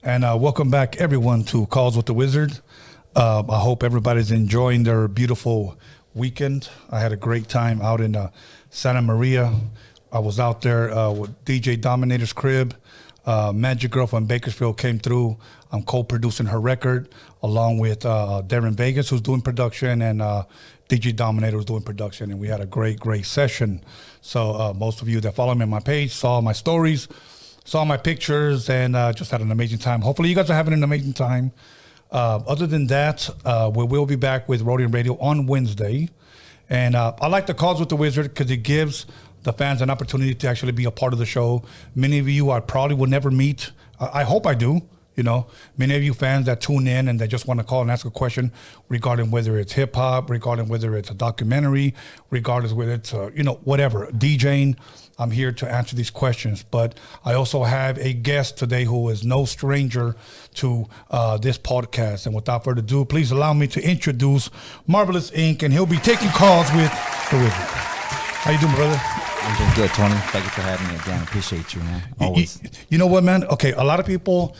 And welcome back, everyone, to Calls with the Wizard. I hope everybody's enjoying their beautiful weekend. I had a great time out in Santa Maria. I was out there with DJ Dominator's crib. Magic Girl from Bakersfield came through. I'm co-producing her record along with Darren Vegas, who's doing production, and DJ Dominator was doing production. And we had a great session. So most of you that follow me on my page saw my stories, saw my pictures, and just had an amazing time. Hopefully you guys are having an amazing time. Other than that, we will be back with Roadium Radio on Wednesday. And I like the Calls with the Wizard because it gives the fans an opportunity to actually be a part of the show. Many of you I probably will never meet. I hope I do. You know, many of you fans that tune in and they just want to call and ask a question regarding whether it's hip hop, regarding whether it's a documentary, regardless whether it's, whatever, DJing. I'm here to answer these questions. But I also have a guest today who is no stranger to this podcast. And without further ado, please allow me to introduce Marvelous Inc. And he'll be taking calls with the Wizard. How you doing, brother? I'm doing good, Tony. Thank you for having me again. Appreciate you, man. Always. You know what, man? Okay, a lot of people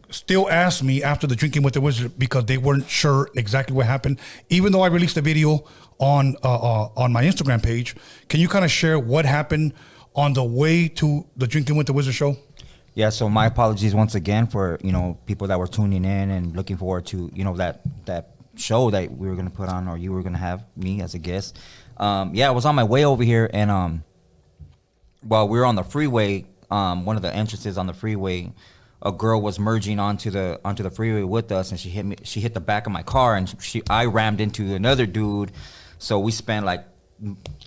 still ask me after the Drinking with the Wizard because they weren't sure exactly what happened. Even though I released a video on my Instagram page, can you kind of share what happened on the way to the Drinking with the Wizard show? Yeah, so my apologies once again for, people that were tuning in and looking forward to, that show that we were going to put on, or you were going to have me as a guest. I was on my way over here, and while we were on the freeway, one of the entrances on the freeway, a girl was merging onto the freeway with us, and she hit me. She hit the back of my car, and I rammed into another dude. So we spent like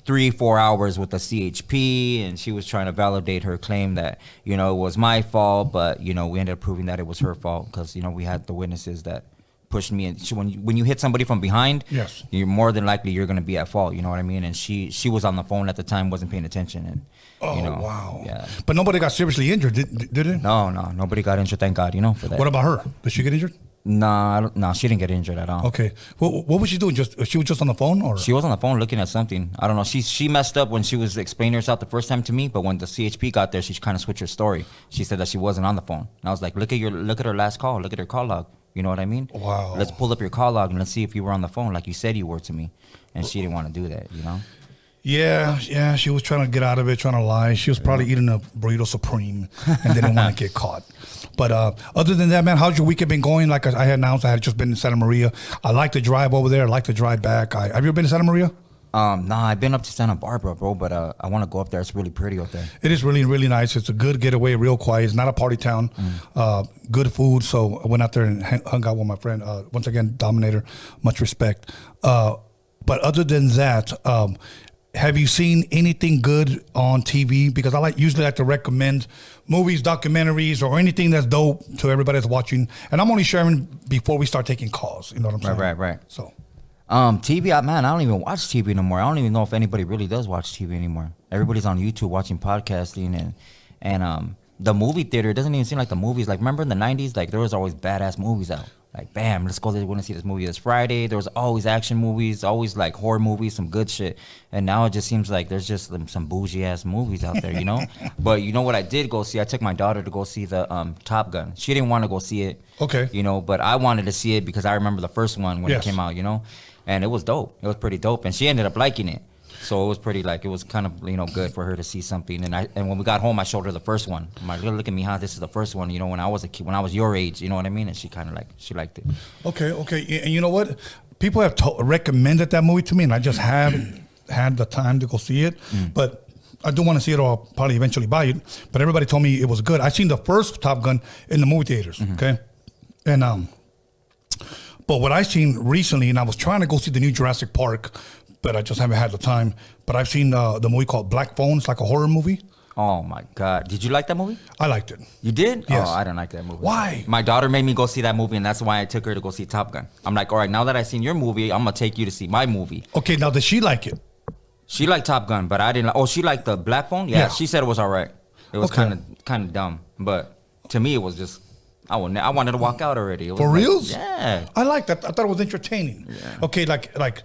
3-4 hours with the CHP, and she was trying to validate her claim that it was my fault, but we ended up proving that it was her fault because we had the witnesses that pushed me. And when you hit somebody from behind, yes, you're more than likely you're going to be at fault. You know what I mean? And she was on the phone at the time, wasn't paying attention, and wow, yeah. But nobody got seriously injured, did it? No, nobody got injured. Thank God, for that. What about her? Did she get injured? No, she didn't get injured at all. Okay, what was she doing? She was just on the phone, or she was on the phone looking at something. I don't know. She messed up when she was explaining herself the first time to me, but when the CHP got there, she kind of switched her story. She said that she wasn't on the phone, and I was like, look at her last call. Look at her call log. You know what I mean? Wow. Let's pull up your call log and let's see if you were on the phone like you said you were to me. And she didn't want to do that, Yeah, she was trying to get out of it, trying to lie. She was probably eating a burrito supreme and didn't want to get caught. But other than that, man, how's your weekend been going? Like I had announced, I had just been in Santa Maria. I like to drive over there. I like to drive back. Have you ever been to Santa Maria? Nah, I've been up to Santa Barbara, bro, but I want to go up there. It's really pretty up there. It is really, really nice. It's a good getaway, real quiet. It's not a party town. Good food. So I went out there and hung out with my friend. Once again, Dominator, much respect. But other than that, have you seen anything good on TV? Because I usually like to recommend movies, documentaries, or anything that's dope to everybody that's watching. And I'm only sharing before we start taking calls. You know what I'm saying? Right. So. TV, man, I don't even watch TV no more. I don't even know if anybody really does watch TV anymore. Everybody's on YouTube watching podcasting, and the movie theater, it doesn't even seem like the movies. Like, remember in the 90s, like, there was always badass movies out. Like, bam, let's go, they want to see this movie this Friday. There was always action movies, always, like, horror movies, some good shit. And now it just seems like there's just some bougie-ass movies out there, But you know what I did go see? I took my daughter to go see the Top Gun. She didn't want to go see it. Okay. But I wanted to see it because I remember the first one when it came out, And it was dope. It was pretty dope. And she ended up liking it. So it was pretty, it was kind of, good for her to see something. And when we got home, I showed her the first one. I'm like, look at me, this is the first one, when I was a kid, when I was your age, you know what I mean? And she kind of she liked it. Okay. And you know what? People have recommended that movie to me, and I just haven't had the time to go see it. But I do want to see it, or I'll probably eventually buy it. But everybody told me it was good. I seen the first Top Gun in the movie theaters, okay? And, but what I seen recently, and I was trying to go see the new Jurassic Park, but I just haven't had the time. But I've seen the movie called Black Phone. It's like a horror movie. Oh my God! Did you like that movie? I liked it. You did? Yes. Oh, I didn't like that movie. Why? My daughter made me go see that movie, and that's why I took her to go see Top Gun. I'm like, all right, now that I've seen your movie, I'm gonna take you to see my movie. Okay, now does she like it? She liked Top Gun, but I didn't. Oh, she liked the Black Phone. Yeah, she said it was all right. It was kind of dumb, but to me, it was just. I wanted to walk out already. It was For reals? Yeah. I liked that. I thought it was entertaining. Yeah. Okay, like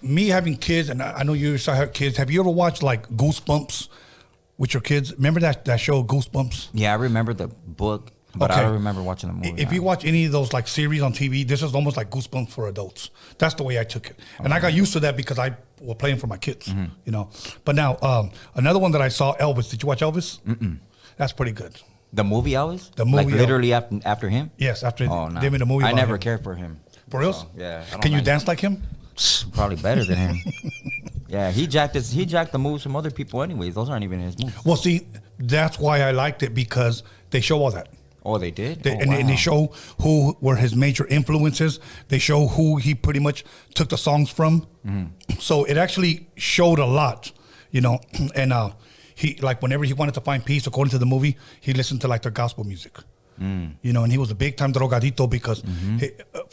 me having kids, and I know you have kids. Have you ever watched like Goosebumps with your kids? Remember that show Goosebumps? Yeah, I remember the book. But I Okay. don't remember watching the movie. If you watch any of those like series on TV, this is almost like Goosebumps for adults. That's the way I took it, and I got used to that because I was playing for my kids, you know. But now another one that I saw, Elvis. Did you watch Elvis? That's pretty good. The movie Elvis? The movie like Elvis. literally after him? Yes, after Oh, no. they made a movie. I about never him. cared for him. For real? So, yeah. I don't Can you like- dance like him? Probably better than him. Yeah, he jacked the moves from other people anyways. Those aren't even his moves. Well, see, that's why I liked it because they show all that. Oh, they did? And they show who were his major influences. They show who he pretty much took the songs from. So it actually showed a lot, you know. And he, like, whenever he wanted to find peace, according to the movie, he listened to like the gospel music. You know, and he was a big time drogadito because,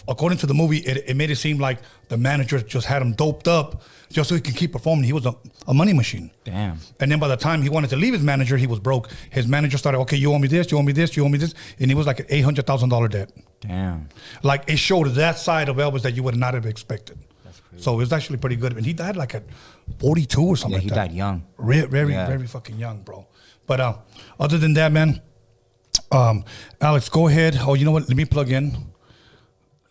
according to the movie, it made it seem like the manager just had him doped up just so he could keep performing. He was a money machine. Damn. And then by the time he wanted to leave his manager, he was broke. His manager started, okay, you owe me this, you owe me this, you owe me this. And he was like an $800,000 debt. Damn. Like, it showed that side of Elvis that you would not have expected. That's crazy. So it was actually pretty good. And he died like at 42 or something Yeah, like he that. died young. Very fucking young, bro. But other than that, man, Alex, go ahead. Oh, you know what? Let me plug in.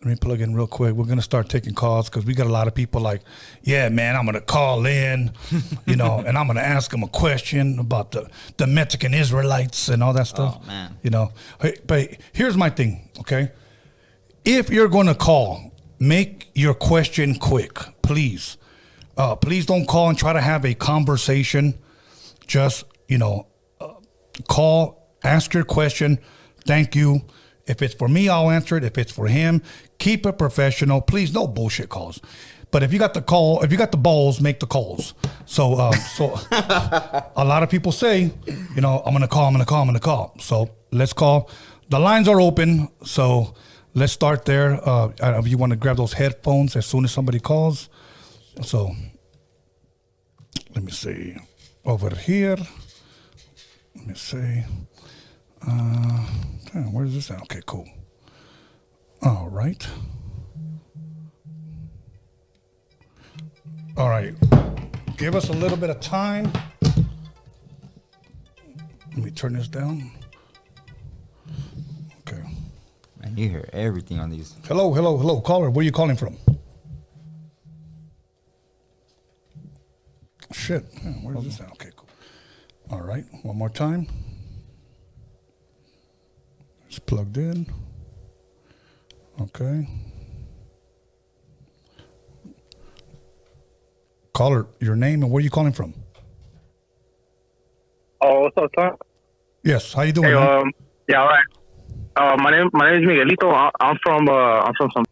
Let me plug in real quick. We're going to start taking calls because we got a lot of people like, yeah, man, I'm going to call in, you know, and I'm going to ask them a question about the Mexican Israelites and all that stuff. Oh, man. You know, but here's my thing, okay? If you're going to call, make your question quick, please. Please don't call and try to have a conversation. Just, you know, call, ask your question. Thank you. If it's for me, I'll answer it. If it's for him, keep it professional. Please, no bullshit calls. But if you got the call, if you got the balls, make the calls. So a lot of people say, you know, I'm gonna call. So let's call. The lines are open. So let's start there. If you want to grab those headphones as soon as somebody calls. So let me see over here. Let me see. Where's this at? Okay, cool. All right. All right. Give us a little bit of time. Let me turn this down. Okay. Man, you hear everything on these. Hello. Caller, where are you calling from? Shit. Where's this at? Okay, cool. All right. One more time. It's plugged in. Okay. Caller, your name and where are you calling from? Oh, what's up, son? Yes. How you doing? Hey, man? yeah, all right. My name is Miguelito. I'm from some.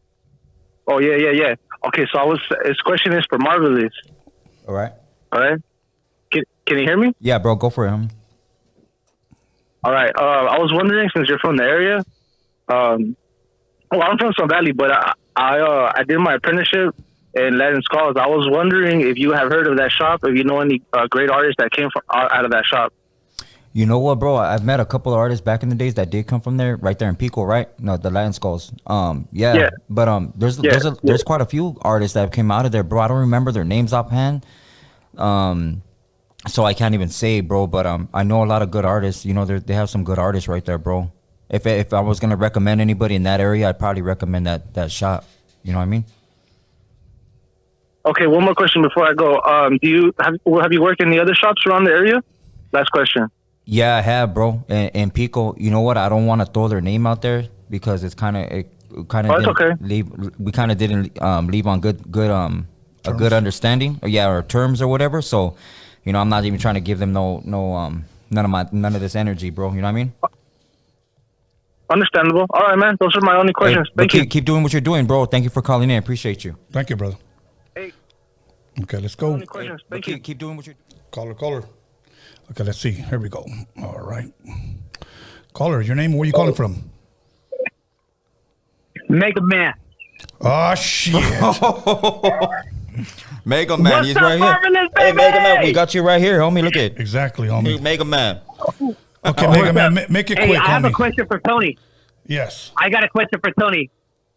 Oh, yeah. Okay, so his question is for Marvelous. All right. All right. Can you hear me? Yeah, bro, go for him. All right. I was wondering, since you're from the area, I'm from Sun Valley, but I did my apprenticeship in Latin Skulls. I was wondering if you have heard of that shop, if you know any great artists that came from out of that shop. You know what, bro? I've met a couple of artists back in the days that did come from there, right there in Pico, right? No, the Latin Skulls. Yeah. But there's quite a few artists that came out of there, bro. I don't remember their names offhand. So I can't even say, bro. But I know a lot of good artists. You know, they have some good artists right there, bro. If I was gonna recommend anybody in that area, I'd probably recommend that shop. You know what I mean? Okay, one more question before I go. Have you worked in the other shops around the area? Last question. Yeah, I have, bro. And Pico, you know what? I don't want to throw their name out there because it's kind of okay. We kind of didn't leave on a good understanding, or terms or whatever. So, you know, I'm not even trying to give them none of this energy, bro. You know what I mean? Understandable. All right, man. Those are my only questions. Thank you. Keep doing what you're doing, bro. Thank you for calling in. Appreciate you. Thank you, brother. Hey. Okay, let's go. Only questions. Thank you. Keep doing what you're doing. Caller. Okay, let's see. Here we go. All right. Caller, your name and where you calling from? Mega Man. Oh, shit. Mega Man, What's he's up, right here. Marvelous, Hey, baby? Mega Man, we got you right here, homie. Look at Exactly, homie. Mega Man. Okay, Mega Man, make it Hey, quick, I have homie. a question for Tony. Yes. I got a question for Tony.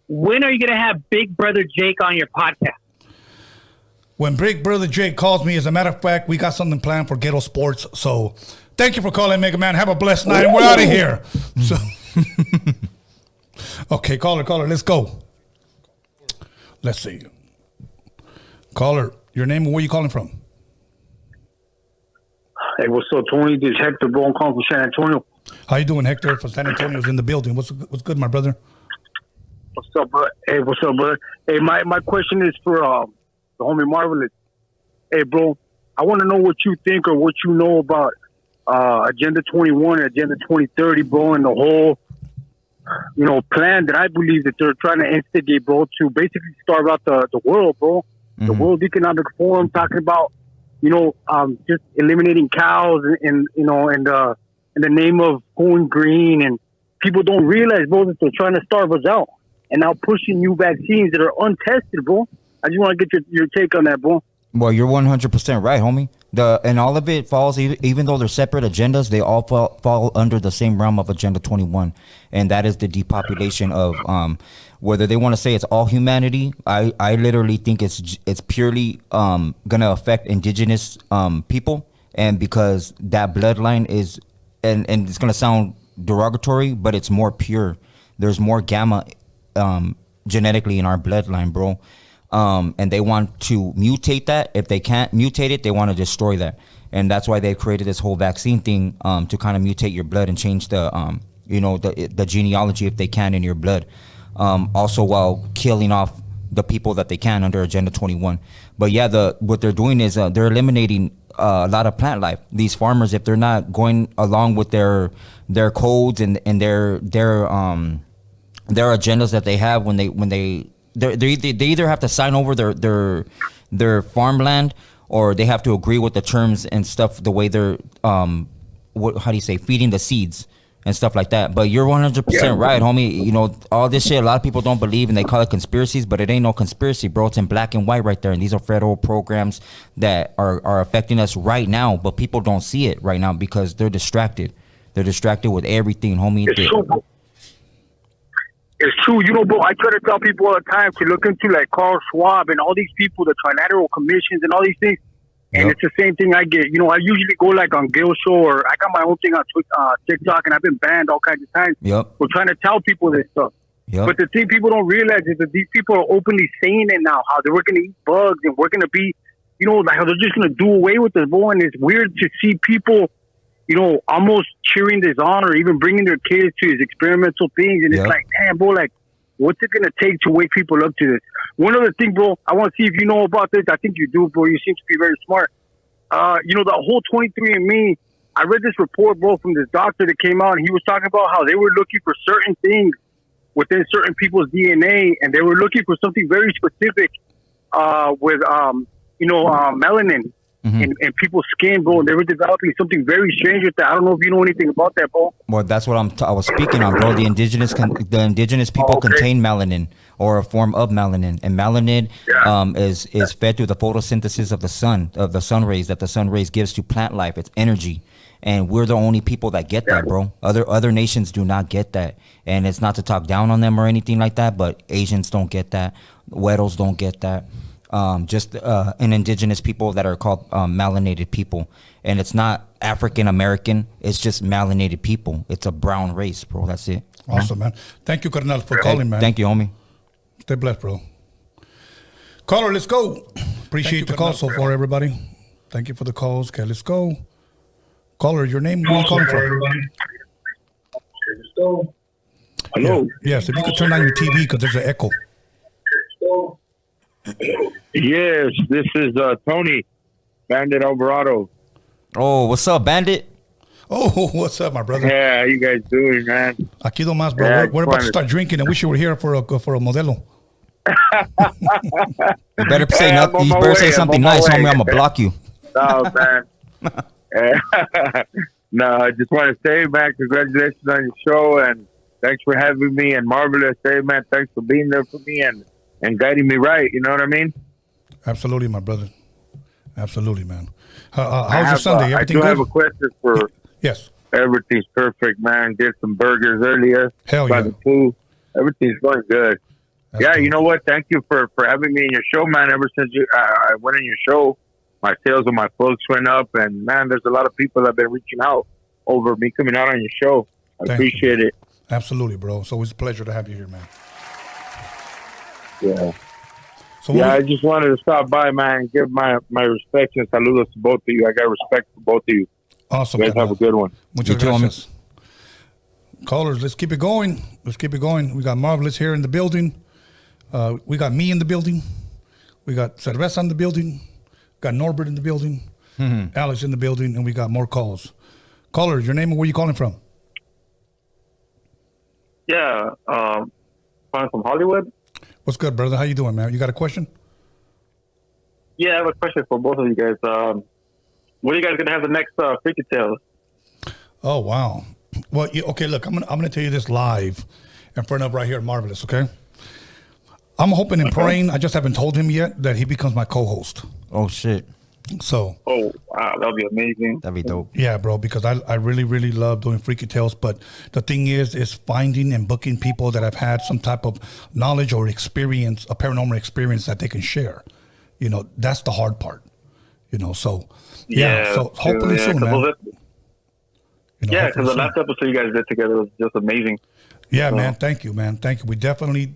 When are you going to have Big Brother Jake on your podcast? When Big Brother Jake calls me, as a matter of fact, we got something planned for Ghetto Sports. So thank you for calling, Mega Man. Have a blessed night. And we're out of here. So Okay, caller, let's go. Let's see. Caller, your name and where you calling from? Hey, what's up, Tony? This is Hector, bro. I'm calling from San Antonio. How you doing, Hector? From San Antonio's in the building. What's good, my brother? What's up, bro? Hey, what's up, brother? Hey, my question is for the homie Marvelous. Hey, bro, I want to know what you think or what you know about Agenda 21 and Agenda 2030, bro, and the whole, plan that I believe that they're trying to instigate, bro, to basically starve out the world, bro. Mm-hmm. The World Economic Forum talking about, just eliminating cows and in the name of going green, and people don't realize, bro, that they're trying to starve us out and now pushing new vaccines that are untested, bro. I just want to get your take on that, bro. Well, you're 100% right, homie. And all of it falls, even though they're separate agendas, they all fall under the same realm of Agenda 21, and that is the depopulation of whether they want to say it's all humanity. I literally think it's purely gonna affect indigenous people, and because that bloodline is, and it's gonna sound derogatory, but it's more pure. There's more gamma genetically in our bloodline, bro. And they want to mutate that. If they can't mutate it, they want to destroy that. And that's why they created this whole vaccine thing to kind of mutate your blood and change the the genealogy if they can in your blood. Also while killing off the people that they can under Agenda 21. But yeah, what they're doing is they're eliminating a lot of plant life. These farmers, if they're not going along with their codes and their agendas that they have when they either have to sign over their farmland, or they have to agree with the terms and stuff, the way they're feeding the seeds and stuff like that. But you're 100% right, homie. All this shit, a lot of people don't believe, and they call it conspiracies, but it ain't no conspiracy, bro. It's in black and white right there, and these are federal programs that are affecting us right now, but people don't see it right now because they're distracted. They're distracted with everything, homie. It's true, bro. I try to tell people all the time to look into like Carl Schwab and all these people, the trilateral commissions and all these things. And It's the same thing I get. I usually go like on Gil Show, or I got my own thing on TikTok, and I've been banned all kinds of times. We're trying to tell people this stuff. But the thing people don't realize is that these people are openly saying it now, how they were going to eat bugs and we're going to be, like how they're just going to do away with this, bro. And it's weird to see people, almost cheering this on, or even bringing their kids to these experimental things. And it's like, damn, bro, like, what's it going to take to wake people up to this? One other thing, bro, I want to see if you know about this. I think you do, bro. You seem to be very smart. The whole 23andMe, I read this report, bro, from this doctor that came out, and he was talking about how they were looking for certain things within certain people's DNA, and they were looking for something very specific with, melanin. Mm-hmm. In people's skin, bro, and they were developing something very strange with that. I don't know if you know anything about that, bro. Well, that's what I was speaking on, bro. The indigenous people contain melanin, or a form of melanin, and melanin is fed through the photosynthesis of the sun rays that the sun rays gives to plant life. It's energy, and we're the only people that get that, bro. Other nations do not get that, and it's not to talk down on them or anything like that, but Asians don't get that, Weddles don't get that. Just an indigenous people that are called melanated people, and it's not African American. It's just melanated people. It's a brown race, bro. That's it. Awesome, man. Thank you, Colonel, for calling, man. Thank you, homie. Stay blessed, bro. Caller, let's go. Appreciate the call so far, everybody. Thank you for the calls. Okay, let's go. Caller, your name? Where are you calling from? Hello. Yes, if you could turn on your TV because there's an echo. Yes, this is Tony, Bandit Alvarado. Oh, what's up, Bandit? Oh, what's up, my brother? Yeah, how you guys doing, man? Aquí nomás, bro. Yeah, we're about to start drinking, and wish you were here for a modelo. You better say nothing. You better say something nice, homie. I'm gonna block you. No, man. No, I just want to say, man, congratulations on your show, and thanks for having me. And Marvelous, hey, man, thanks for being there for me and guiding me right. You know what I mean? Absolutely, my brother. Absolutely, man. How's your Sunday? Everything I do good? have a question for. Yes. Everything's perfect, man. Did some burgers earlier. Hell by yeah. the pool. Everything's going good. That's yeah, cool. You know what? Thank you for having me in your show, man. Ever since I went in your show, my sales with my folks went up, and man, there's a lot of people that have been reaching out over me coming out on your show. I appreciate it. Absolutely, bro. It's always a pleasure to have you here, man. Yeah. So Yeah, I just wanted to stop by, man, and give my respects and saludos to both of you. I got respect for both of you. awesome. You guys have a good one. Muchas You too, homie. gracias. Callers, let's keep it going. We got Marvelous here in the building. We got me in the building. We got Cerveza in the building. Got Norbert in the building. Alex in the building, and we got more calls. Callers, your name and where you calling from? Yeah, calling from Hollywood. What's good, brother? How you doing, man? You got a question? Yeah, I have a question for both of you guys. When are you guys gonna have the next Freaky Tales? Oh, wow. Well, okay, look, I'm gonna tell you this live in front of right here, Marvelous, okay? I'm hoping and praying, I just haven't told him yet, that he becomes my co-host. Oh shit, So, Oh, wow, that'll be amazing. that'd be dope. yeah, bro, because I really, really love doing Freaky Tales, but the thing is finding and booking people that have had some type of knowledge or experience, a paranormal experience that they can share. You know, that's the hard part. You know, so, yeah, so hopefully soon, man. You know, Yeah, hopefully because the soon. last episode you guys did together was just amazing. Yeah, man. Thank you, man. Thank you. We definitely.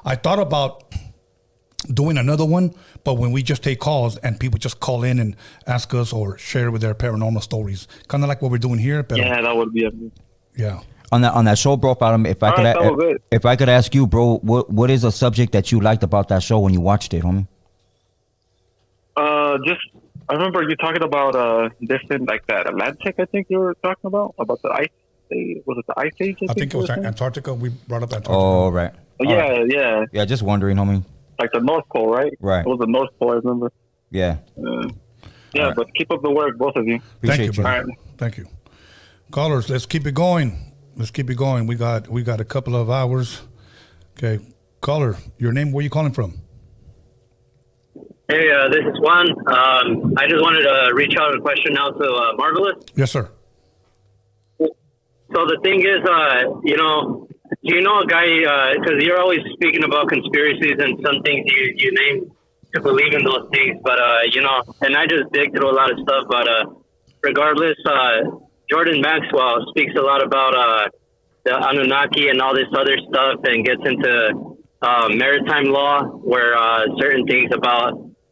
I thought about doing another one, but when we just take calls and people just call in and ask us or share with their paranormal stories, kind of like what we're doing here. But Yeah, that would be amazing. yeah. On that show, bro, if I could, Alright, that was good. if I could ask you, bro, what is a subject that you liked about that show when you watched it, homie? I remember you talking about different, like that Atlantic. I think you were talking about the ice. Was it the ice age? I think it was Antarctica. We brought up Antarctica. Oh, right. Yeah. Yeah, just wondering, homie. Like the North Pole, right? Right. It was the North Pole. I remember. Yeah. Yeah, but keep up the work, both of you. Thank you, Appreciate you. brother. All right. Thank you. Callers, let's keep it going. Let's keep it going. We got a couple of hours. Okay. Caller, your name, where you calling from? Hey, this is Juan. I just wanted to reach out with a question now to Marvelous. Yes, sir. So the thing is, do you know a guy, because you're always speaking about conspiracies and some things you name to believe in those things, but, and I just dig through a lot of stuff, but regardless, Jordan Maxwell speaks a lot about the Anunnaki and all this other stuff and gets into maritime law where certain things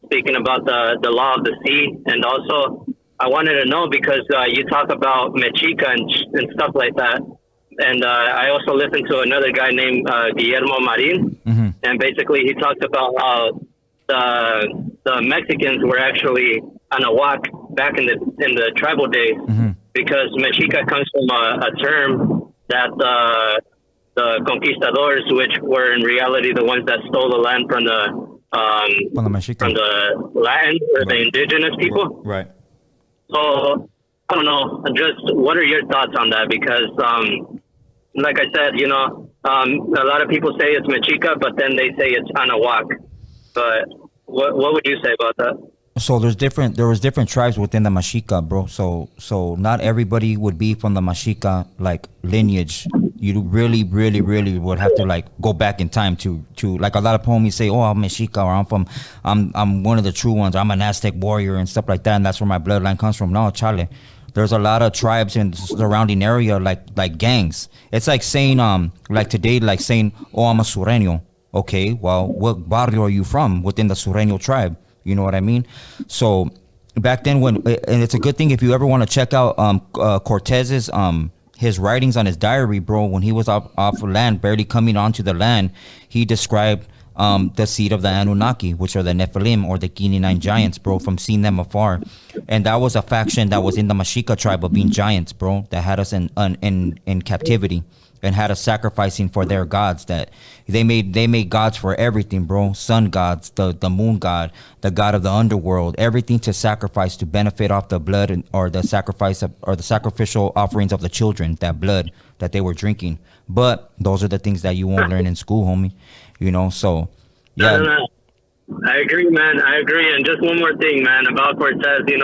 speaking about the law of the sea. And also I wanted to know because you talk about Mexica and stuff like that. And I also listened to another guy named Guillermo Marin. Mm-hmm. And basically he talked about how the Mexicans were actually Anahuac back in the tribal days, because Mexica comes from a term that the conquistadors, which were in reality the ones that stole the land from the Latin or the indigenous people. Right. So I don't know. Just what are your thoughts on that? Because like I said, a lot of people say it's Mexica, but then they say it's Anahuac. But what would you say about that? So there was different tribes within the Mexica, bro. So not everybody would be from the Mexica like lineage. You really would have to like go back in time to like a lot of homies say, oh, I'm Mexica, or I'm one of the true ones, I'm an Aztec warrior and stuff like that, and that's where my bloodline comes from. No, chale. There's a lot of tribes in the surrounding area like gangs. It's like saying like today, like saying, oh, I'm a Sureño. Okay, well, what barrio are you from within the Sureño tribe? You know what I mean? So back then and it's a good thing if you ever want to check out Cortez's his writings on his diary, bro, when he was off land, barely coming onto the land, he described the seed of the Anunnaki, which are the Nephilim or the Guinea 9 giants, bro, from seeing them afar. And that was a faction that was in the Mexica tribe of being giants, bro, that had us in captivity and had us sacrificing for their gods. That they made gods for everything, bro. Sun gods, the moon god, the god of the underworld, everything to sacrifice to benefit off the blood or the sacrificial offerings of the children, that blood that they were drinking. But those are the things that you won't learn in school, homie. So yeah. No. I agree, man. I agree. And just one more thing, man, about Cortez, a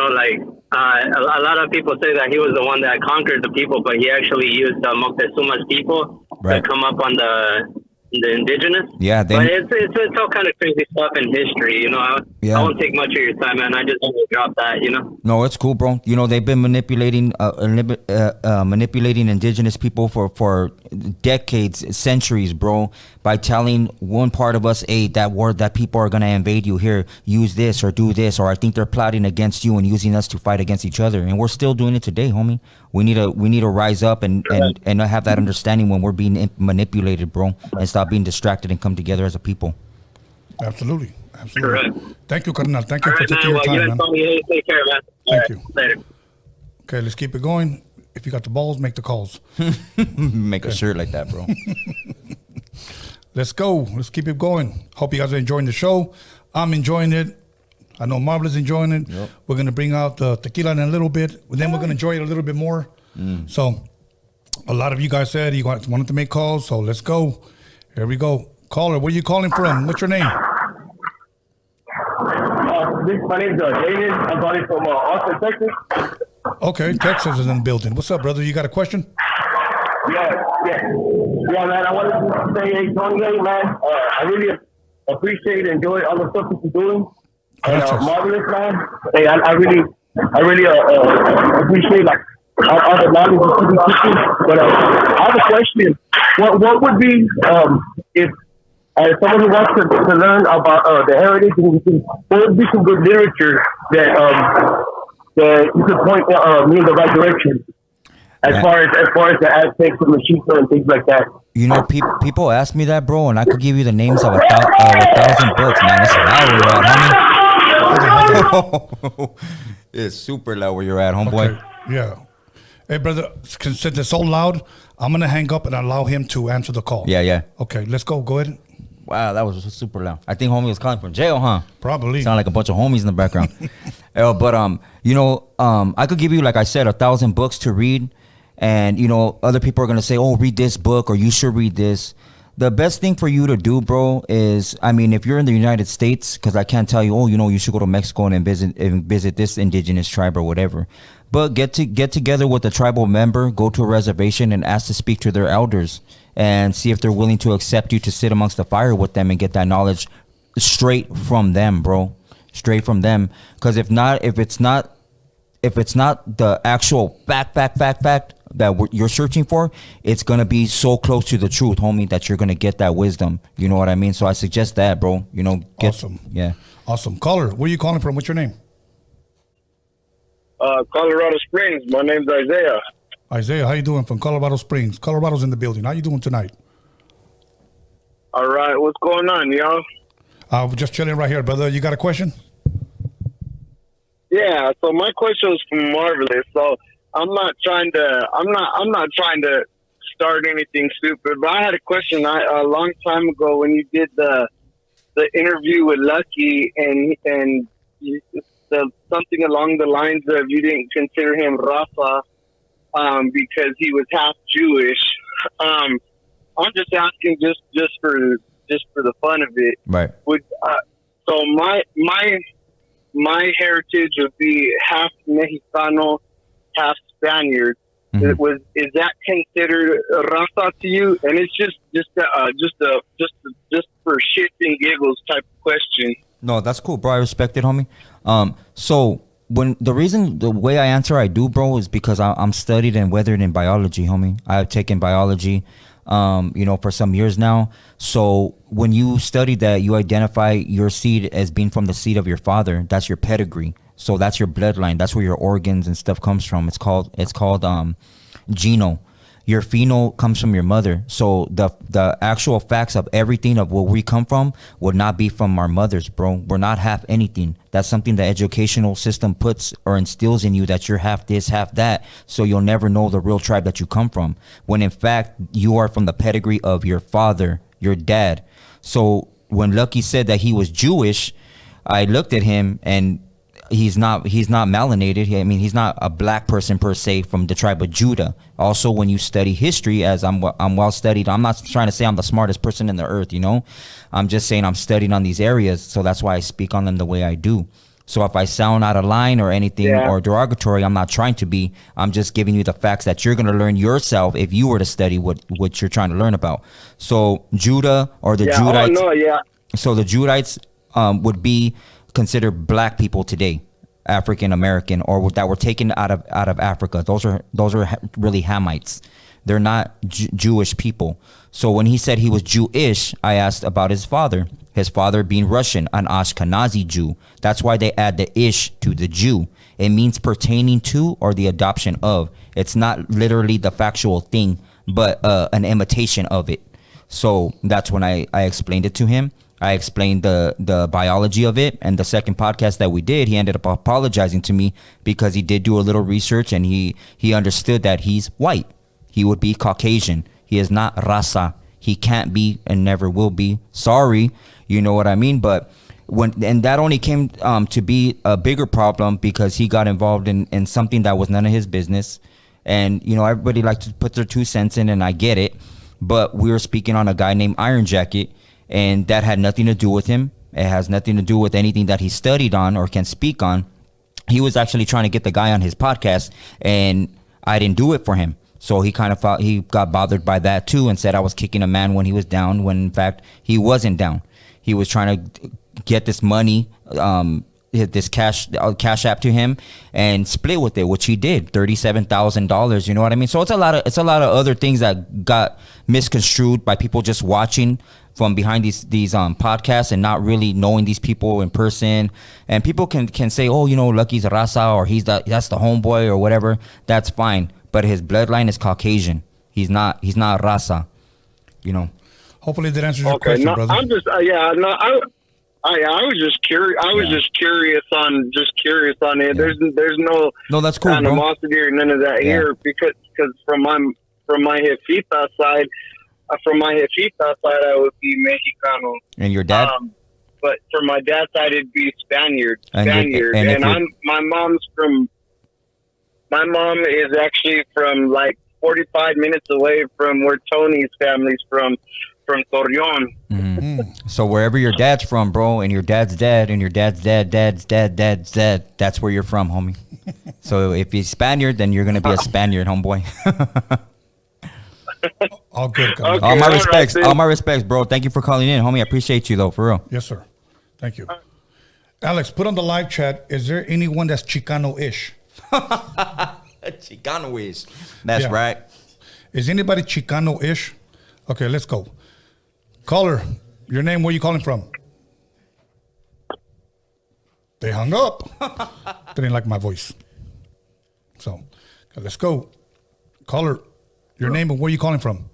lot of people say that he was the one that conquered the people, but he actually used Moctezuma's people to come up on the indigenous. Yeah, but it's all kind of crazy stuff in history, Yeah. I won't take much of your time, man. I just want to drop that, you know? No, it's cool, bro. You know, they've been manipulating indigenous people for decades, centuries, bro, by telling one part of us, hey, that people are going to invade you here, use this or do this, or I think they're plotting against you and using us to fight against each other. And we're still doing it today, homie. We need to rise up and have that understanding when we're being manipulated, bro, and stop being distracted and come together as a people. Absolutely. Correct. Thank you, Cardinal. Thank you All for right, taking man. your Well, you time, guys man. call me. Hey, take care, man. Thank All you. right, later. Okay, let's keep it going. If you got the balls, make the calls. Make a shirt like that, bro. Let's go. Let's keep it going. Hope you guys are enjoying the show. I'm enjoying it. I know Marvel is enjoying it. Yep. We're going to bring out the tequila in a little bit. Then we're going to enjoy it a little bit more. So a lot of you guys said you wanted to make calls. So let's go. Here we go. Caller, where you calling from? What's your name? My name's David. I'm calling from Austin, Texas. Okay, Texas is in the building. What's up, brother? You got a question? Yeah, man. I wanted to say, hey, Tony, hey, man. I really appreciate and enjoy all the stuff that you're doing. And Gracias. marvelous, man. Hey, I really appreciate like all the knowledge that you're teaching. But I have a question. What would be if as someone who wants to learn about the heritage, what would be some good literature that you could point me in the right direction as far as the Aztecs and Mexica and things like that? You know, people ask me that, bro, and I could give you the names of a 1,000 books, man. It's loud where you're at, homie. It's super loud where you're at, homeboy. Okay. Yeah. Hey, brother, since it's so loud, I'm going to hang up and allow him to answer the call. Yeah. Okay, let's go. Go ahead. Wow, that was super loud. I think homie was calling from jail, huh? Probably. Sound like a bunch of homies in the background. But you know, I could give you, like I said, 1,000 books to read, and you know, other people are gonna say, "Oh, read this book," or "You should read this." The best thing for you to do, bro, is, I mean, if you're in the United States, because I can't tell you, oh, you know, you should go to Mexico and visit this indigenous tribe or whatever. But get together with a tribal member, go to a reservation and ask to speak to their elders and see if they're willing to accept you to sit amongst the fire with them and get that knowledge straight from them, bro. Straight from them. Because if it's not the actual fact that you're searching for, it's gonna be so close to the truth, homie, that you're gonna get that wisdom. You know what I mean? So I suggest that, bro. You know, Awesome. Yeah. Awesome. Caller, where are you calling from? What's your name? Colorado Springs. My name's Isaiah. Isaiah, how you doing from Colorado Springs? Colorado's in the building. How you doing tonight? All right, what's going on, y'all? We're just chilling right here, brother. You got a question? Yeah. So my question was from Marvelous. So I'm not trying to start anything stupid, but I had a question. A long time ago when you did the interview with Lucky and something along the lines of you didn't consider him Raza because he was half Jewish. I'm just asking, just for the fun of it. Right. So my heritage would be half Mexicano, half Spaniard. Mm-hmm. Is that considered Raza to you? And it's just for shits and giggles type of question. No, that's cool, bro. I respect it, homie. So the way I answer I do, bro, is because I'm studied and weathered in biology, homie. I've taken biology, for some years now. So when you study that, you identify your seed as being from the seed of your father. That's your pedigree. So that's your bloodline. That's where your organs and stuff comes from. It's called geno. Your pheno comes from your mother. So the actual facts of everything of where we come from would not be from our mothers, bro. We're not half anything. That's something the educational system puts or instills in you, that you're half this, half that. So you'll never know the real tribe that you come from, when in fact you are from the pedigree of your father, your dad. So when Lucky said that he was Jewish, I looked at him, and he's not melanated. I mean, he's not a black person per se from the tribe of Judah. Also, when you study history, as I'm well studied, I'm not trying to say I'm the smartest person in the earth, I'm just saying I'm studied on these areas, so that's why I speak on them the way I do. So if I sound out of line or anything or derogatory, I'm not trying to be. I'm just giving you the facts that you're going to learn yourself if you were to study what you're trying to learn about. So Judah or the Judites. Oh, no, yeah. So the Judites would be consider black people today, African American, or that were taken out of Africa. Those are really Hamites. They're not Jewish people. So when he said he was Jewish, I asked about his father. His father being Russian, an Ashkenazi Jew. That's why they add the ish to the Jew. It means pertaining to or the adoption of. It's not literally the factual thing, but an imitation of it. So that's when I explained it to him. I explained the biology of it. And the second podcast that we did, he ended up apologizing to me because he did do a little research and he understood that he's white. He would be Caucasian. He is not Raza. He can't be and never will be. Sorry, you know what I mean? But and that only came to be a bigger problem because he got involved in something that was none of his business. And, you know, everybody likes to put their 2 cents in, and I get it. But we were speaking on a guy named Iron Jacket, and that had nothing to do with him. It has nothing to do with anything that he studied on or can speak on. He was actually trying to get the guy on his podcast, and I didn't do it for him. So he kind of felt he got bothered by that too and said I was kicking a man when he was down, when in fact he wasn't down. He was trying to get this money, this cash app to him and split with it, which he did, $37,000. You know what I mean? So it's a lot of other things that got misconstrued by people just watching from behind these podcasts and not really knowing these people in person. And people can say, oh, you know, Lucky's a Raza, or that's the homeboy or whatever. That's fine. But his bloodline is Caucasian. He's not Raza, you know. Hopefully that answers your question, brother. I'm just I was just curious. I was just curious on it. Yeah. There's no that's cool, animosity or none of that here because from my Jefita side, I would be Mexicano. And your dad? But for my dad's side, it'd be Spaniard. My mom is actually from like 45 minutes away from where Tony's family's from Torreon. Mm-hmm. So wherever your dad's from, bro, and your dad's dad, and your dad's dad's dad, that's where you're from, homie. So if he's Spaniard, then you're gonna be a Spaniard, homeboy. All good. Okay, all my respects, bro. Thank you for calling in, homie. I appreciate you though, for real. Yes, sir. Thank you. Alex, put on the live chat. Is there anyone that's Chicano-ish? Chicano-ish. That's right. Is anybody Chicano-ish? Okay, let's go. Caller, your name, where you calling from? They hung up. They didn't like my voice. So, okay, let's go. Caller, your name and where you calling from?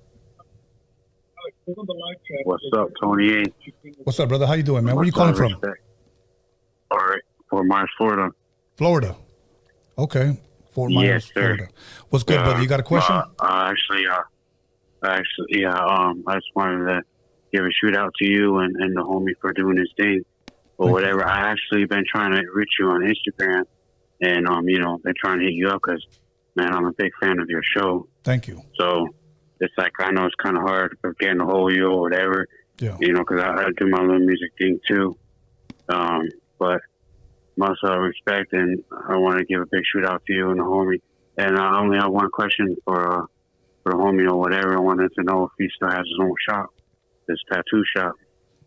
What's up, Tony A? What's up, brother? How you doing, man? Where you calling from? All right, Fort Myers, Florida. Florida. Okay. Fort Myers, Florida. What's good, brother? You got a question? I just wanted to give a shout out to you and the homie for doing this thing or whatever. I actually been trying to reach you on Instagram and, been trying to hit you up because, man, I'm a big fan of your show. Thank you. So it's like, I know it's kind of hard for getting a hold of you or whatever, because I do my little music thing too. But much respect, and I want to give a big shout out to you and the homie. And I only have one question for the homie or whatever. I wanted to know if he still has his own shop, his tattoo shop.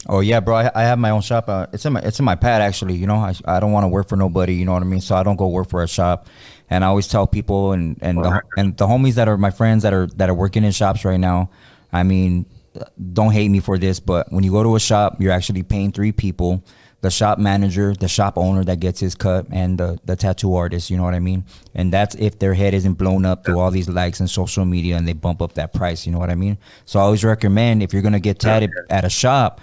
Oh yeah, bro. I have my own shop. It's in my pad actually. You know, I don't want to work for nobody. You know what I mean? So I don't go work for a shop. And I always tell people and the homies that are my friends that are working in shops right now. I mean, don't hate me for this, but when you go to a shop, you're actually paying 3 people. The shop manager, the shop owner that gets his cut, and the tattoo artist, you know what I mean? And that's if their head isn't blown up through all these likes and social media and they bump up that price, you know what I mean? So I always recommend, if you're going to get tatted at a shop,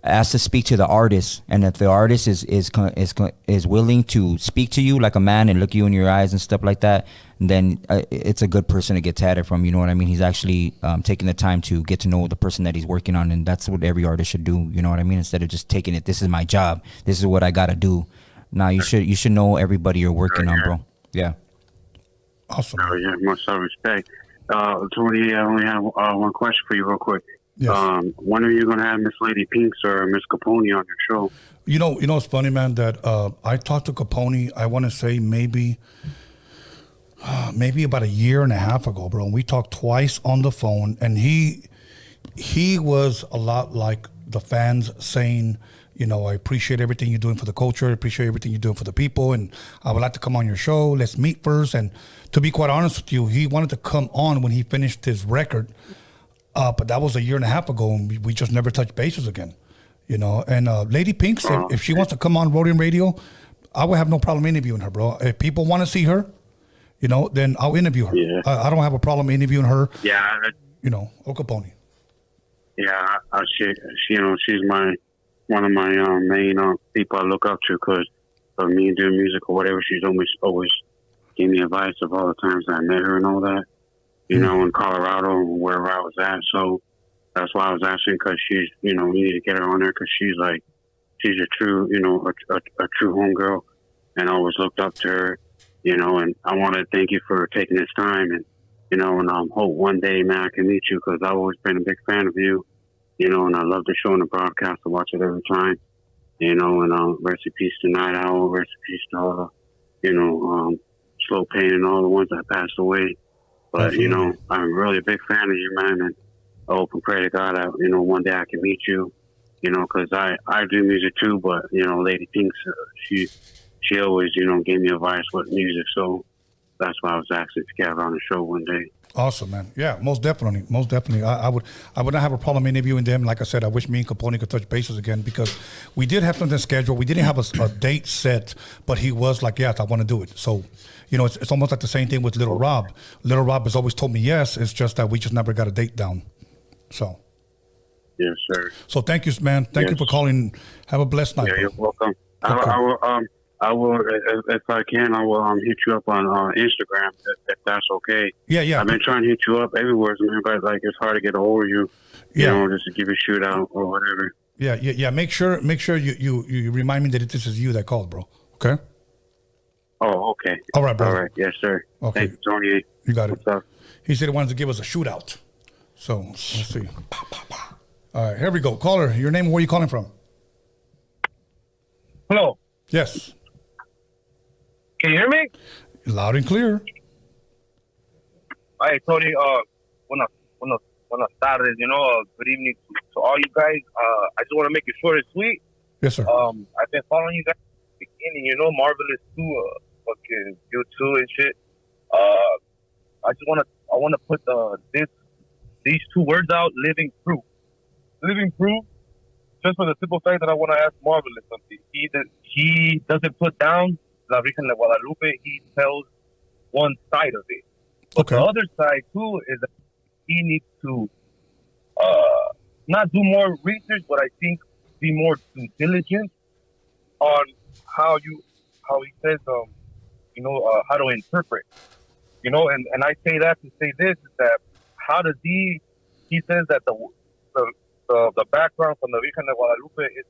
ask to speak to the artist. And if the artist is willing to speak to you like a man and look you in your eyes and stuff like that, then it's a good person to get tatted from, you know what I mean? He's actually taking the time to get to know the person that he's working on, and that's what every artist should do, you know what I mean? Instead of just taking it, this is my job, this is what I gotta do. Now you should know everybody you're working on, bro. Yeah. Awesome. Oh yeah, much respect. Tony, I only have one question for you real quick. Yes. When are you going to have Miss Lady Pinks or Miss Capone on your show? You know, it's funny, man, that I talked to Capone, I want to say maybe about a year and a half ago, bro. And we talked twice on the phone, and he was a lot like the fans saying, You know, I appreciate everything you're doing for the culture. I appreciate everything you're doing for the people. And I would like to come on your show. Let's meet first. And to be quite honest with you, he wanted to come on when he finished his record. But that was a year and a half ago, and we just never touched bases again. You know, and Lady Pinks, if she wants to come on Roadium Radio, I would have no problem interviewing her, bro. If people want to see her, you know, then I'll interview her. Yeah. I don't have a problem interviewing her. Yeah. You know, Okaponi. Yeah, she, you know, she's one of my main people I look up to because of me doing music or whatever. She's always gave me advice of all the times I met her and all that. You know, in Colorado, wherever I was at. So that's why I was asking, because she's, you know, we need to get her on there because she's a true, you know, a true homegirl, and I always looked up to her, you know. And I want to thank you for taking this time, and you know, and hope one day, man, I can meet you because I've always been a big fan of you, you know, and I love the show and the broadcast. I watch it every time, you know. And rest in peace to Night Owl, rest in peace to all the, you know, Slow Pain and all the ones that passed away. But, you know, I'm really a big fan of you, man, and I hope and pray to God that, you know, one day I can meet you, you know, because I do music too, but, you know, Lady Pinks, she always, you know, gave me advice with music, so that's why I was asking to get her on the show one day. Awesome, man. Yeah, most definitely. Most definitely. I would not have a problem interviewing them. Like I said, I wish me and Capone could touch bases again because we did have something scheduled. We didn't have a date set, but he was like, yes, I want to do it. So, you know, it's almost like the same thing with Little Rob. Little Rob has always told me yes. It's just that we just never got a date down. So. Yes, sir. So thank you, man. Thank you for calling. Have a blessed night. Yeah, you're welcome. I will, if I can, I will hit you up on Instagram if that's okay. Yeah. I've been trying to hit you up everywhere, man, but like it's hard to get a hold of you. You know, just to give you a shoot out or whatever. Yeah. Make sure you remind me that this is you that called, bro. Okay. Oh, okay. All right, bro. All right. Yes, sir. Okay. Thank you, Tony. You got it. What's up? He said he wanted to give us a shootout. So let's see. All right, here we go. Caller, your name and where you calling from? Hello. Yes. Can you hear me? Loud and clear. Hey, Tony. Buenas tardes. You know, good evening to all you guys. I just want to make it short and sweet. Yes, sir. I've been following you guys at the beginning. You know, Marvelous too. Fucking you too and shit. I want to put these two words out: living proof. Living proof. Just for the simple fact that I want to ask Marvelous something. He doesn't put down La Virgen de Guadalupe. He tells one side of it. But the other side too is that he needs to not do more research, but I think be more due diligent on how he says how to interpret. You know, and I say that to say this is that how does he says that the background from the Virgen de Guadalupe is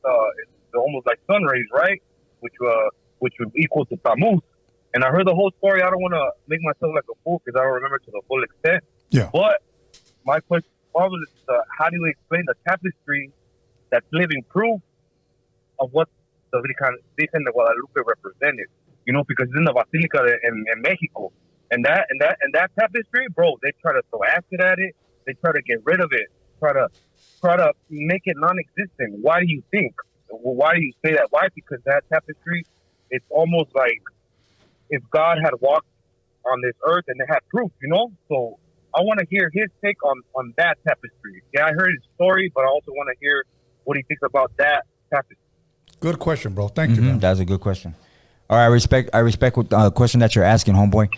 almost like sun rays, right? Which would equal to Tammuz. And I heard the whole story. I don't want to make myself like a fool because I don't remember to the full extent. Yeah. But my question is, how do you explain the tapestry that's living proof of what the Virgen de Guadalupe represented? You know, because it's in the Basilica in Mexico, and that tapestry, bro, they try to throw acid at it. They try to get rid of it. Try to make it non-existent. Why do you think? Why do you say that? Why? Because that tapestry, it's almost like if God had walked on this earth and it had proof, you know? So I want to hear his take on that tapestry. Yeah, I heard his story, but I also want to hear what he thinks about that tapestry. Good question, bro. Thank you, man. That's a good question. All right, I respect the question that you're asking, homeboy.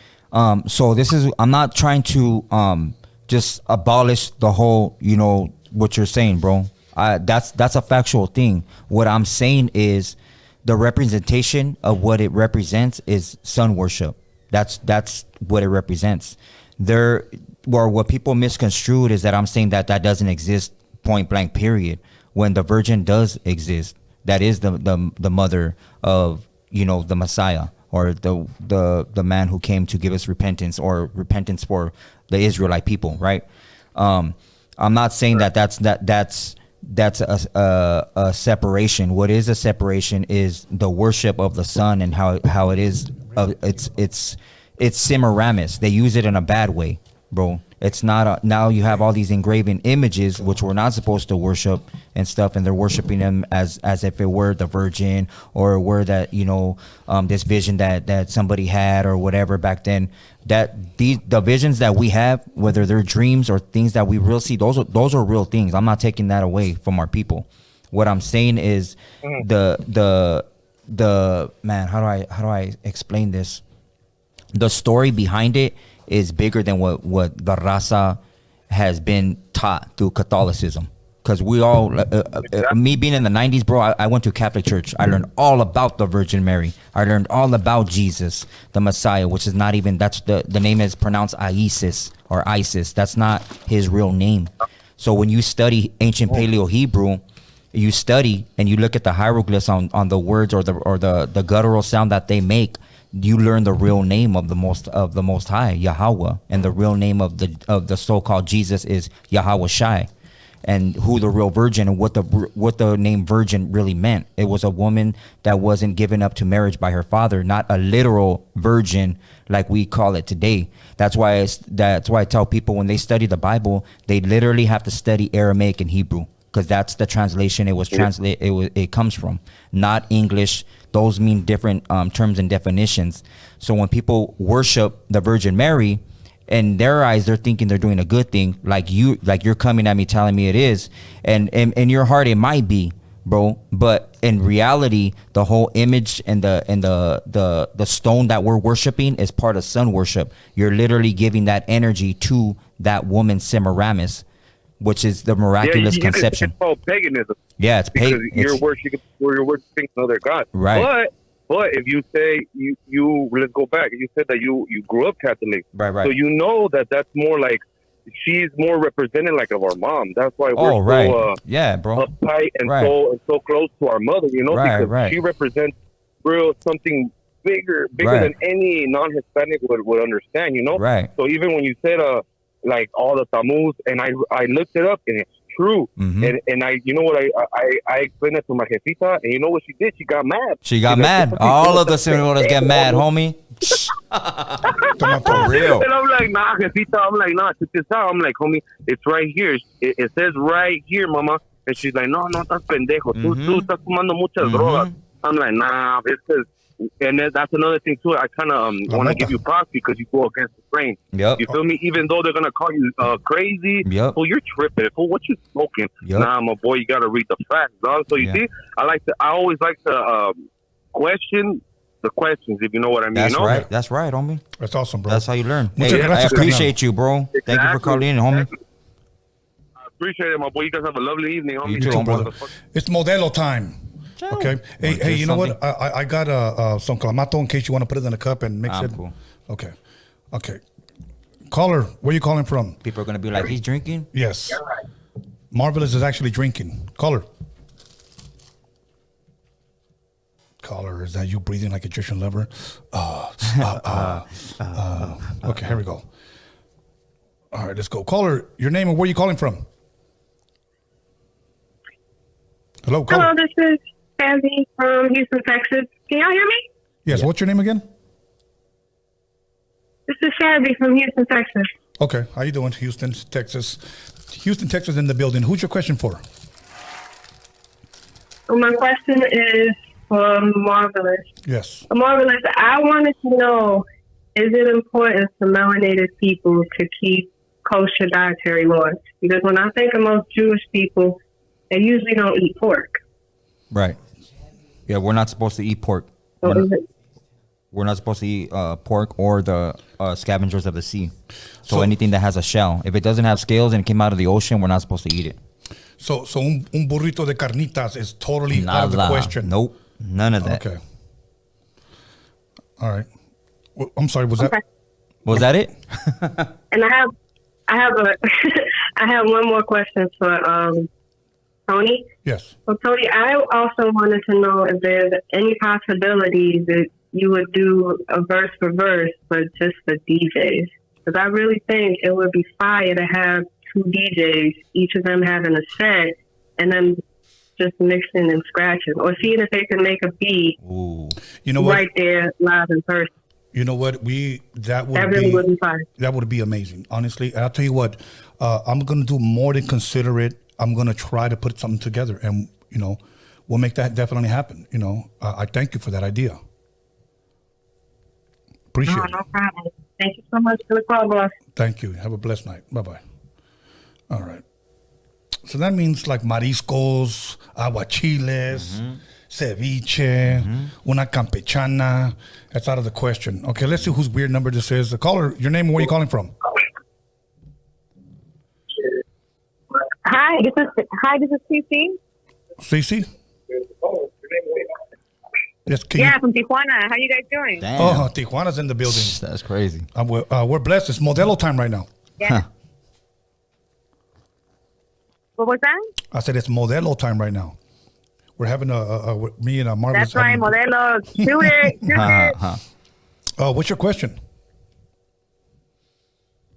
So this is, I'm not trying to just abolish the whole, you know, what you're saying, bro. That's a factual thing. What I'm saying is the representation of what it represents is sun worship. That's what it represents. What people misconstrued is that I'm saying that doesn't exist, point blank, period. When the Virgin does exist, that is the mother of, you know, the Messiah, or the man who came to give us repentance, or repentance for the Israelite people, right? I'm not saying that's a separation. What is a separation is the worship of the sun and how it is. It's Semiramis. They use it in a bad way, bro. It's not now you have all these engraven images which we're not supposed to worship and stuff, and they're worshiping them as if it were the Virgin or were that, you know, this vision that somebody had or whatever back then. That the visions that we have, whether they're dreams or things that we really see, those are real things. I'm not taking that away from our people. What I'm saying is the man, how do I explain this? The story behind it is bigger than what the Raza has been taught through Catholicism. Because we all, me being in the 90s, bro, I went to Catholic church. I learned all about the Virgin Mary. I learned all about Jesus, the Messiah, which is not even, that's the name is pronounced Isis or Isis. That's not his real name. So when you study ancient Paleo Hebrew, you study and you look at the hieroglyphs on the words or the guttural sound that they make, you learn the real name of the Most High, Yahweh, and the real name of the so-called Jesus is Yahweh Shai, and who the real virgin and what the name virgin really meant. It was a woman that wasn't given up to marriage by her father, not a literal virgin like we call it today. That's why I tell people when they study the Bible, they literally have to study Aramaic and Hebrew, because that's the translation it comes from, not English. Those mean different terms and definitions. So when people worship the Virgin Mary, in their eyes, they're thinking they're doing a good thing, like you're coming at me telling me it is, and in your heart it might be, bro. But in reality, the whole image and the stone that we're worshiping is part of sun worship. You're literally giving that energy to that woman Semiramis, which is the miraculous conception. It's called paganism. Yeah, it's pagan. You're worshiping another god. Right. But if you say you let's go back. You said that you grew up Catholic. Right. So you know that's more like she's more represented like of our mom. That's why we're so uptight and so close to our mother. You know, because she represents something bigger than any non-Hispanic would understand. You know. Right. So even when you said like all the Tammuz, and I looked it up, and it's true. Mm-hmm. And I, you know what, I explained it to my jefita, and you know what she did? She got mad. All of the señoras get mad, homie. For real. And I'm like, nah, jefita. I'm like, nah, check this out. I'm like, homie, it's right here. It says right here, mama. And she's like, no, estás pendejo. Tú estás fumando muchas drogas. I'm like, nah, it says. And then that's another thing too. I kind of want to give you props because you go against the grain. Yep. You feel me? Even though they're gonna call you crazy, well, you're tripping. Fool, what you smoking? Yep. Nah, my boy, you gotta read the facts, dog. So you see, I always like to question the questions, if you know what I mean. That's you know? right. That's right, homie. That's awesome, bro. That's how you learn. Hey, I appreciate you, bro. Exactly. Thank you for calling in, homie. I appreciate it, my boy. You guys have a lovely evening, homie. You too, brother. It's Modelo time. Okay. Hey, you know what? I got some clamato in case you want to put it in a cup and mix it. Cool. Okay. Caller, where you calling from? People are going to be like, he's drinking? Yes. Marvelous is actually drinking. Caller, is that you breathing like Egyptian lover? Okay, here we go. All right, let's go. Caller, your name and where you calling from? Hello, caller. Hello, this is Sandy from Houston, Texas. Can y'all hear me? Yes, what's your name again? This is Shabby from Houston, Texas. Okay, how you doing? Houston, Texas. Houston, Texas in the building. Who's your question for? Well, my question is for Marvelous. Yes. Marvelous, I wanted to know, is it important for melanated people to keep kosher dietary laws? Because when I think of most Jewish people, they usually don't eat pork. Right. Yeah, we're not supposed to eat pork. We're not supposed to eat pork or the scavengers of the sea. So anything that has a shell. If it doesn't have scales and it came out of the ocean, we're not supposed to eat it. So un burrito de carnitas is totally out of the question. Nope. None of that. Okay. All right. Well, I'm sorry. Was that it? And I have one more question for Tony. Yes. So Tony, I also wanted to know if there's any possibilities that you would do a verse for verse, but just for DJs. Because I really think it would be fire to have two DJs, each of them having a set, and then just mixing and scratching, or seeing if they can make a beat. Ooh. You know what? Right there, live in person. You know what? That really would be fun. That would be amazing, honestly. And I'll tell you what, I'm gonna do more than consider it. I'm gonna try to put something together, and we'll make that definitely happen. I thank you for that idea. Appreciate it. No problem. Thank you so much for the call, boss. Thank you. Have a blessed night. Bye-bye. All right. So that means like mariscos, aguachiles, ceviche, una campechana. That's out of the question. Okay, let's see whose weird number this is. The caller, your name and where you calling from? Hi, this is Cece. Cece? Yes, from Tijuana. How you guys doing? Damn. Oh, Tijuana's in the building. That's crazy. We're blessed. It's Modelo time right now. Yeah. What was that? I said it's Modelo time right now. We're having me and a Marvelous. That's right, Modelo. Shoot it. What's your question?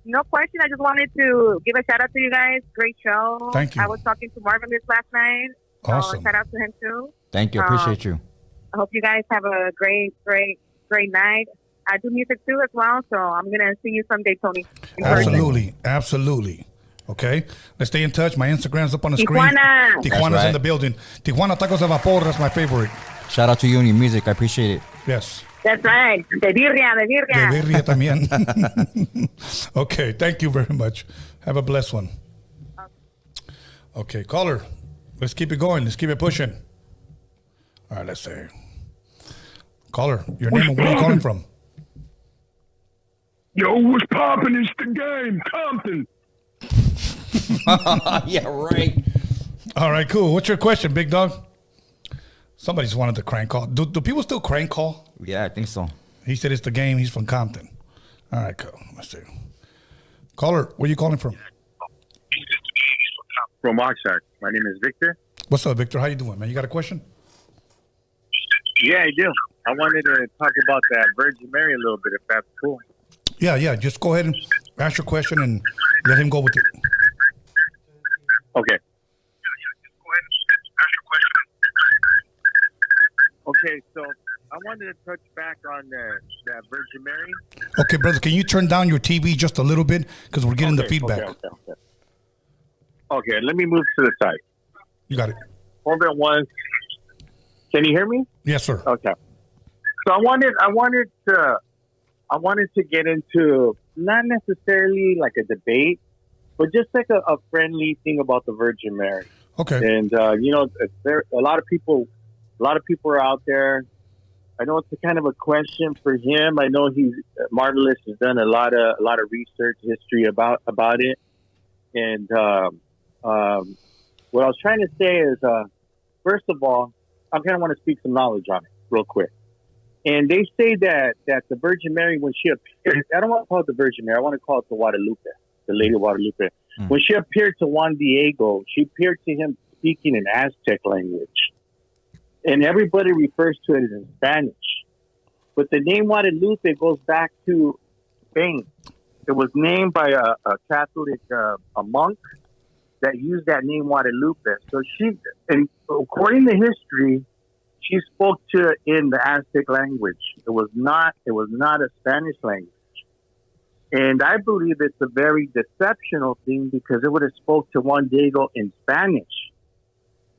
No question. I just wanted to give a shout out to you guys. Great show. Thank you. I was talking to Marvelous last night. Awesome. Shout out to him too. Thank you. Appreciate you. I hope you guys have a great night. I do music too as well, so I'm gonna see you someday, Tony. Absolutely. Okay, let's stay in touch. My Instagram's up on the Tijuana. screen. Tijuana's in the building. Tijuana Tacos de Vapor. That's my favorite. Shout out to you and your music. I appreciate it. Yes. That's right. De birria. De birria también. Okay, thank you very much. Have a blessed one. Okay, caller. Let's keep it going. Let's keep it pushing. All right, let's say. Caller, your name and where you calling from? Yo, what's poppin'? It's the game, Compton. Yeah, right. All right, cool. What's your question, big dog? Somebody's wanted to crank call. Do people still crank call? Yeah, I think so. He said it's the game. He's from Compton. All right, cool. Let's see. Caller, where you calling from? From Oxnard. My name is Victor. What's up, Victor? How you doing, man? You got a question? Yeah, I do. I wanted to talk about that Virgin Mary a little bit, if that's cool. Yeah. Just go ahead and ask your question and let him go with it. Okay. Okay, so I wanted to touch back on that Virgin Mary. Okay, brother, can you turn down your TV just a little bit? Because we're getting the feedback. Okay, let me move to the side. You got it. Hold on one. Can you hear me? Yes, sir. Okay. So I wanted to get into not necessarily like a debate, but just like a friendly thing about the Virgin Mary. Okay. And there a lot of people are out there. I know it's a kind of a question for him. I know Marvelous has done a lot of research history about it. And what I was trying to say is, first of all, I kind of want to speak some knowledge on it real quick. And they say that the Virgin Mary, when she appeared, I don't want to call it the Virgin Mary. I want to call it the Guadalupe, the Lady of Guadalupe. When she appeared to Juan Diego, she appeared to him speaking in Aztec language. And everybody refers to it in Spanish. But the name Guadalupe goes back to Spain. It was named by a Catholic, a monk that used that name Guadalupe. So and according to history, she spoke to in the Aztec language. It was not a Spanish language. And I believe it's a very deceptional thing because it would have spoke to Juan Diego in Spanish.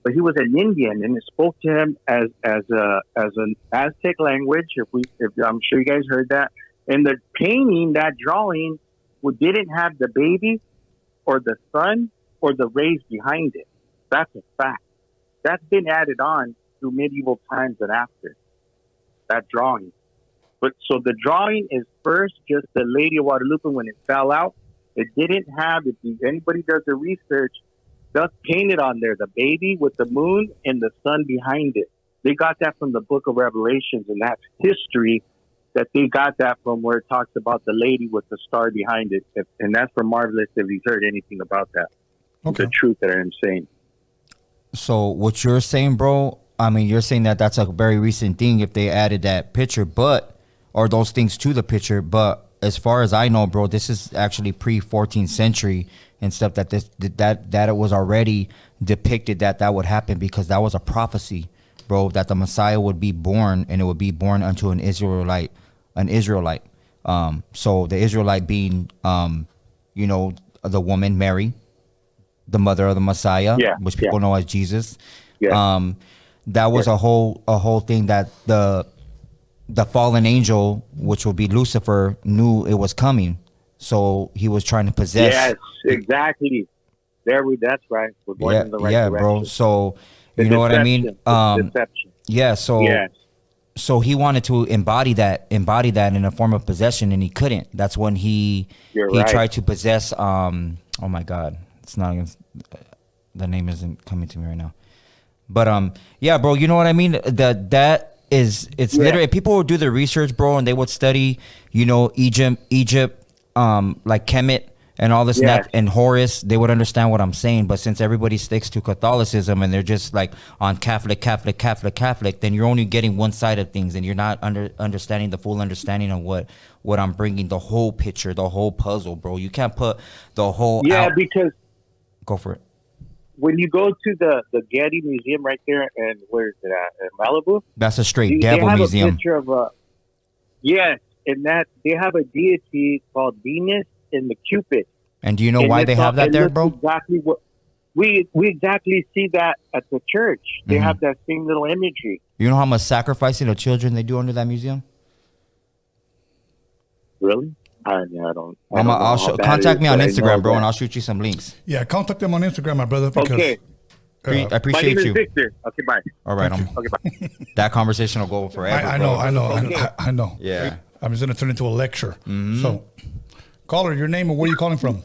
But he was an Indian, and it spoke to him as an Aztec language. If I'm sure you guys heard that. And the painting, that drawing, didn't have the baby or the sun or the rays behind it. That's a fact. That's been added on through medieval times and after that drawing. But so the drawing is first just the Lady of Guadalupe when it fell out. It didn't have, if anybody does the research, just painted on there the baby with the moon and the sun behind it. They got that from the book of Revelations, and that's history that they got that from, where it talks about the lady with the star behind it. And that's for Marvelous if he's heard anything about that. Okay. The truth that I'm saying. So what you're saying, bro, I mean, you're saying that that's a very recent thing if they added that picture, or those things to the picture. But as far as I know, bro, this is actually pre-14th century and stuff that it was already depicted that would happen, because that was a prophecy, bro, that the Messiah would be born, and it would be born unto an Israelite an Israelite. So the Israelite being, you know, the woman Mary, the mother of the Messiah, which people know as Jesus. That was a whole thing that the fallen angel, which would be Lucifer, knew it was coming. So he was trying to possess. Yes, exactly. That's right. We're going in the right direction. Bro. So you know what I mean? Deception. Yeah. So he wanted to embody that in a form of possession, and he couldn't. That's when he tried to possess. Oh my God, it's not even, the name isn't coming to me right now. But yeah, bro. You know what I mean? It's literally, people would do the research, bro, and they would study, you know, Egypt, like Kemet and all this stuff, and Horus. They would understand what I'm saying. But since everybody sticks to Catholicism and they're just like on Catholic, then you're only getting one side of things, and you're not understanding the full understanding of what I'm bringing, the whole picture, the whole puzzle, bro. You can't put the whole because go for it. When you go to the Getty Museum right there, and where is it at? In Malibu? That's a straight devil museum. They have a picture of and that they have a deity called Venus and the Cupid. And do you know why they have that there, bro? Exactly what we exactly see that at the church. They have that same little imagery. You know how much sacrificing of children they do under that museum? Really? I don't. Contact me on Instagram, bro, and I'll shoot you some links. Yeah, contact them on Instagram, my brother. Because, okay. I appreciate you. Victor. Okay, bye. All right. Okay, bye. That conversation will go forever. I know. Yeah. I'm just gonna turn into a lecture. So, caller, your name and where you calling from?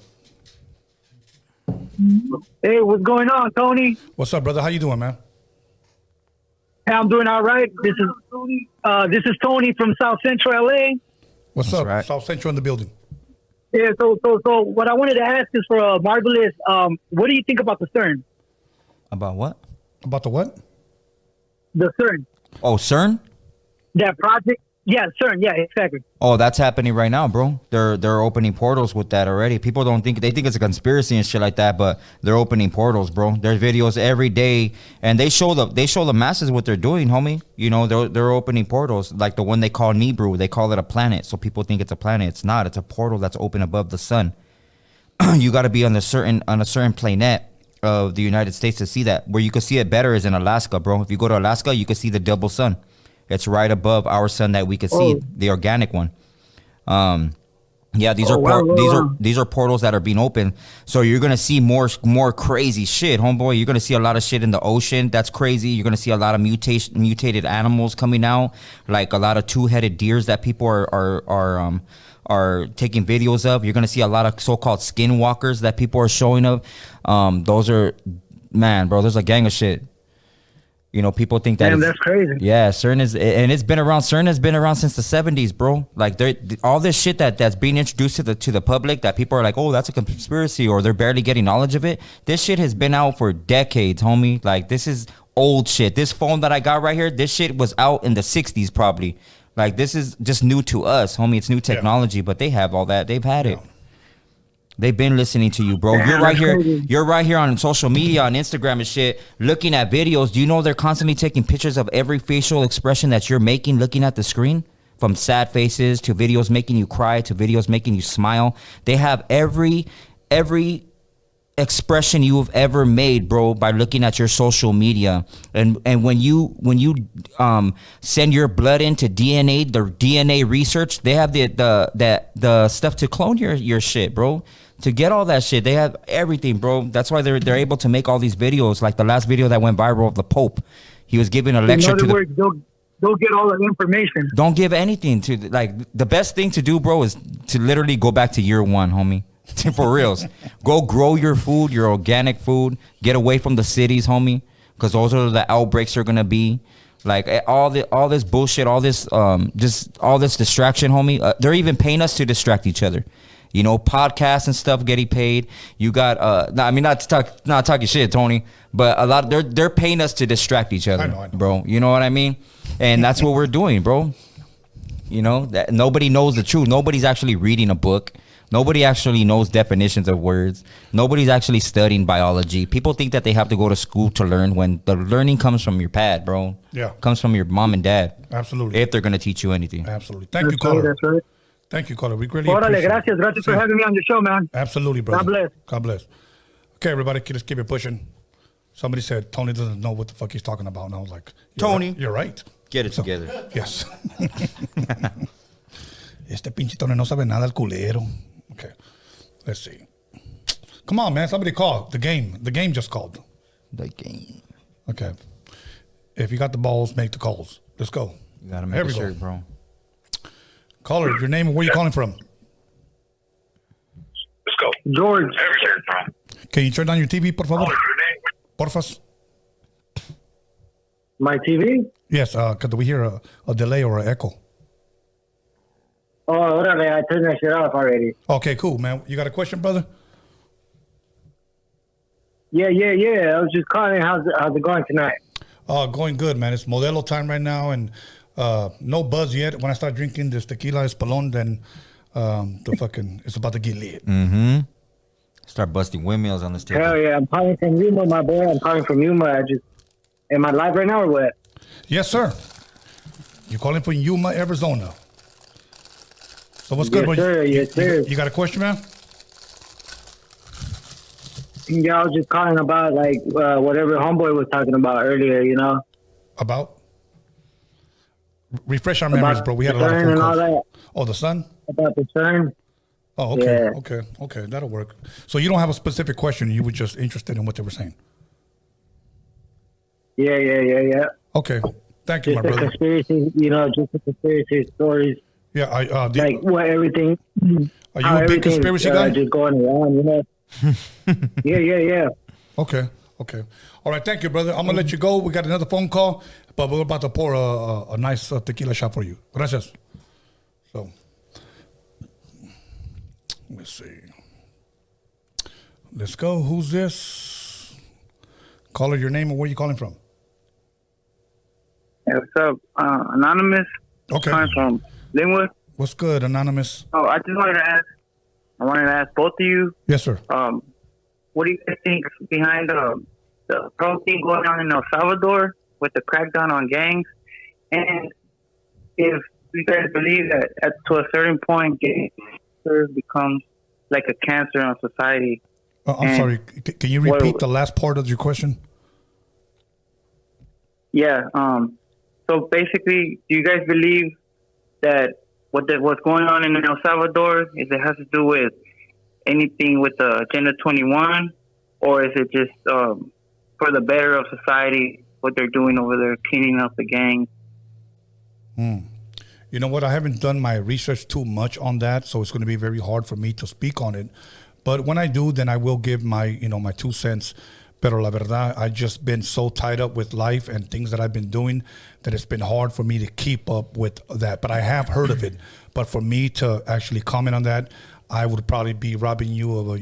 Hey, what's going on, Tony? What's up, brother? How you doing, man? Hey, I'm doing all right. This is Tony from South Central LA. What's up? Right. South Central in the building. Yeah, so what I wanted to ask is for Marvelous, what do you think about the CERN? About what? About the what? The CERN. Oh, CERN? That project? Yeah, CERN. Yeah, exactly. Oh, that's happening right now, bro. They're opening portals with that already. People they think it's a conspiracy and shit like that, but they're opening portals, bro. There's videos every day, and they show the masses what they're doing, homie. You know, they're opening portals, like the one they call Nibiru. They call it a planet, so people think it's a planet. It's not. It's a portal that's open above the sun. You got to be on a certain planet of the United States to see that. Where you can see it better is in Alaska, bro. If you go to Alaska, you can see the double sun. It's right above our sun that we can see, the organic one. Yeah, these are portals that are being opened. So you're gonna see more crazy shit, homeboy. You're gonna see a lot of shit in the ocean. That's crazy. You're gonna see a lot of mutated animals coming out, like a lot of two-headed deers that people are taking videos of. You're gonna see a lot of so-called skinwalkers that people are showing of. Those are, man, bro. There's a gang of shit. You know, people think that. Damn, that's crazy. Yeah, CERN has been around since the 70s, bro. Like all this shit that's being introduced to the public that people are like, oh, that's a conspiracy, or they're barely getting knowledge of it. This shit has been out for decades, homie. Like, this is old shit. This phone that I got right here, this shit was out in the 60s probably. Like, this is just new to us, homie. It's new technology, but they have all that. They've had it. They've been listening to you, bro. You're right here. You're right here on social media, on Instagram and shit, looking at videos. Do you know they're constantly taking pictures of every facial expression that you're making, looking at the screen? From sad faces to videos making you cry to videos making you smile. They have every expression you've ever made, bro, by looking at your social media. And when you send your blood into DNA, the DNA research, they have the stuff to clone your shit, bro. To get all that shit, they have everything, bro. That's why they're able to make all these videos. Like the last video that went viral of the Pope, he was giving a lecture. In other words, they'll get all the information. Don't give anything to, like, the best thing to do, bro, is to literally go back to year one, homie. For reals. Go grow your food, your organic food. Get away from the cities, homie, because those are the outbreaks are gonna be. Like all this bullshit, all this just all this distraction, homie. They're even paying us to distract each other. You know, podcasts and stuff getting paid. You got not talking shit, Tony, but a lot they're paying us to distract each other, I know. Bro. You know what I mean? And that's what we're doing, bro. You know, that nobody knows the truth. Nobody's actually reading a book. Nobody actually knows definitions of words. Nobody's actually studying biology. People think that they have to go to school to learn when the learning comes from your pad, bro. Yeah. Comes from your mom and dad. Absolutely. If they're going to teach you anything. Absolutely. Thank you, caller. That's right. Thank you, caller. We really Órale, appreciate gracias. it. Gracias for having me on your show, man. Absolutely, brother. God bless. God bless. Okay, everybody, let's keep it pushing. Somebody said Tony doesn't know what the fuck he's talking about. And I was like, Tony. You're right. Get it together. Yes. Este pinche Tony no sabe nada el culero. Okay. Let's see. Come on, man. Somebody call. The game just called. The game. Okay. If you got the balls, make the calls. Let's go. You got to make a shirt, bro. Caller, your name and where you calling from? Let's go. George. Can you turn down your TV, por favor? Porfas. My TV? Yes, because we hear a delay or an echo. Oh, órale, I turned that shit off already. Okay, cool, man. You got a question, brother? Yeah. I was just calling. How's it going tonight? Going good, man. It's Modelo time right now, and no buzz yet. When I start drinking this tequila Espolón, then it's about to get lit. Mm-hmm. Start busting windmills on this table. Hell yeah, I'm calling from Yuma, my boy. I'm calling from Yuma. Am I live right now or what? Yes, sir. You're calling from Yuma, Arizona. So what's good? Yes, sir. Yes, sir. You got a question, man? Yeah, I was just calling about whatever homeboy was talking about earlier. You know. About? Refresh our memories, bro. We had a lot of phone calls. Oh, the sun? About the sun. Oh, okay. Yeah. Okay. That'll work. So you don't have a specific question. You were just interested in what they were saying. Yeah. Okay. Thank you, just my brother. Conspiracy, just the conspiracy stories. Yeah, what everything. Are you a big conspiracy guy? Just going around, Yeah. Okay. All right, thank you, brother. I'm gonna let you go. We got another phone call, but we're about to pour a nice tequila shot for you. Gracias. So, let's see. Let's go. Who's this? Caller, your name and where you calling from? Hey, what's up? Anonymous. Okay. Calling from Linwood. What's good, Anonymous? Oh, I wanted to ask both of you. Yes, sir. What do you guys think behind the protein going on in El Salvador with the crackdown on gangs? And if you guys believe that to a certain point, gangs becomes like a cancer on society. I'm sorry. Can you repeat the last part of your question? Yeah. So basically, do you guys believe that what's going on in El Salvador has to do with anything with the Agenda 21, or is it just for the better of society, what they're doing over there, cleaning up the gangs? You know what? I haven't done my research too much on that, so it's going to be very hard for me to speak on it. But when I do, then I will give my 2 cents. Pero la verdad, I've just been so tied up with life and things that I've been doing that it's been hard for me to keep up with that. But I have heard of it. But for me to actually comment on that, I would probably be robbing you of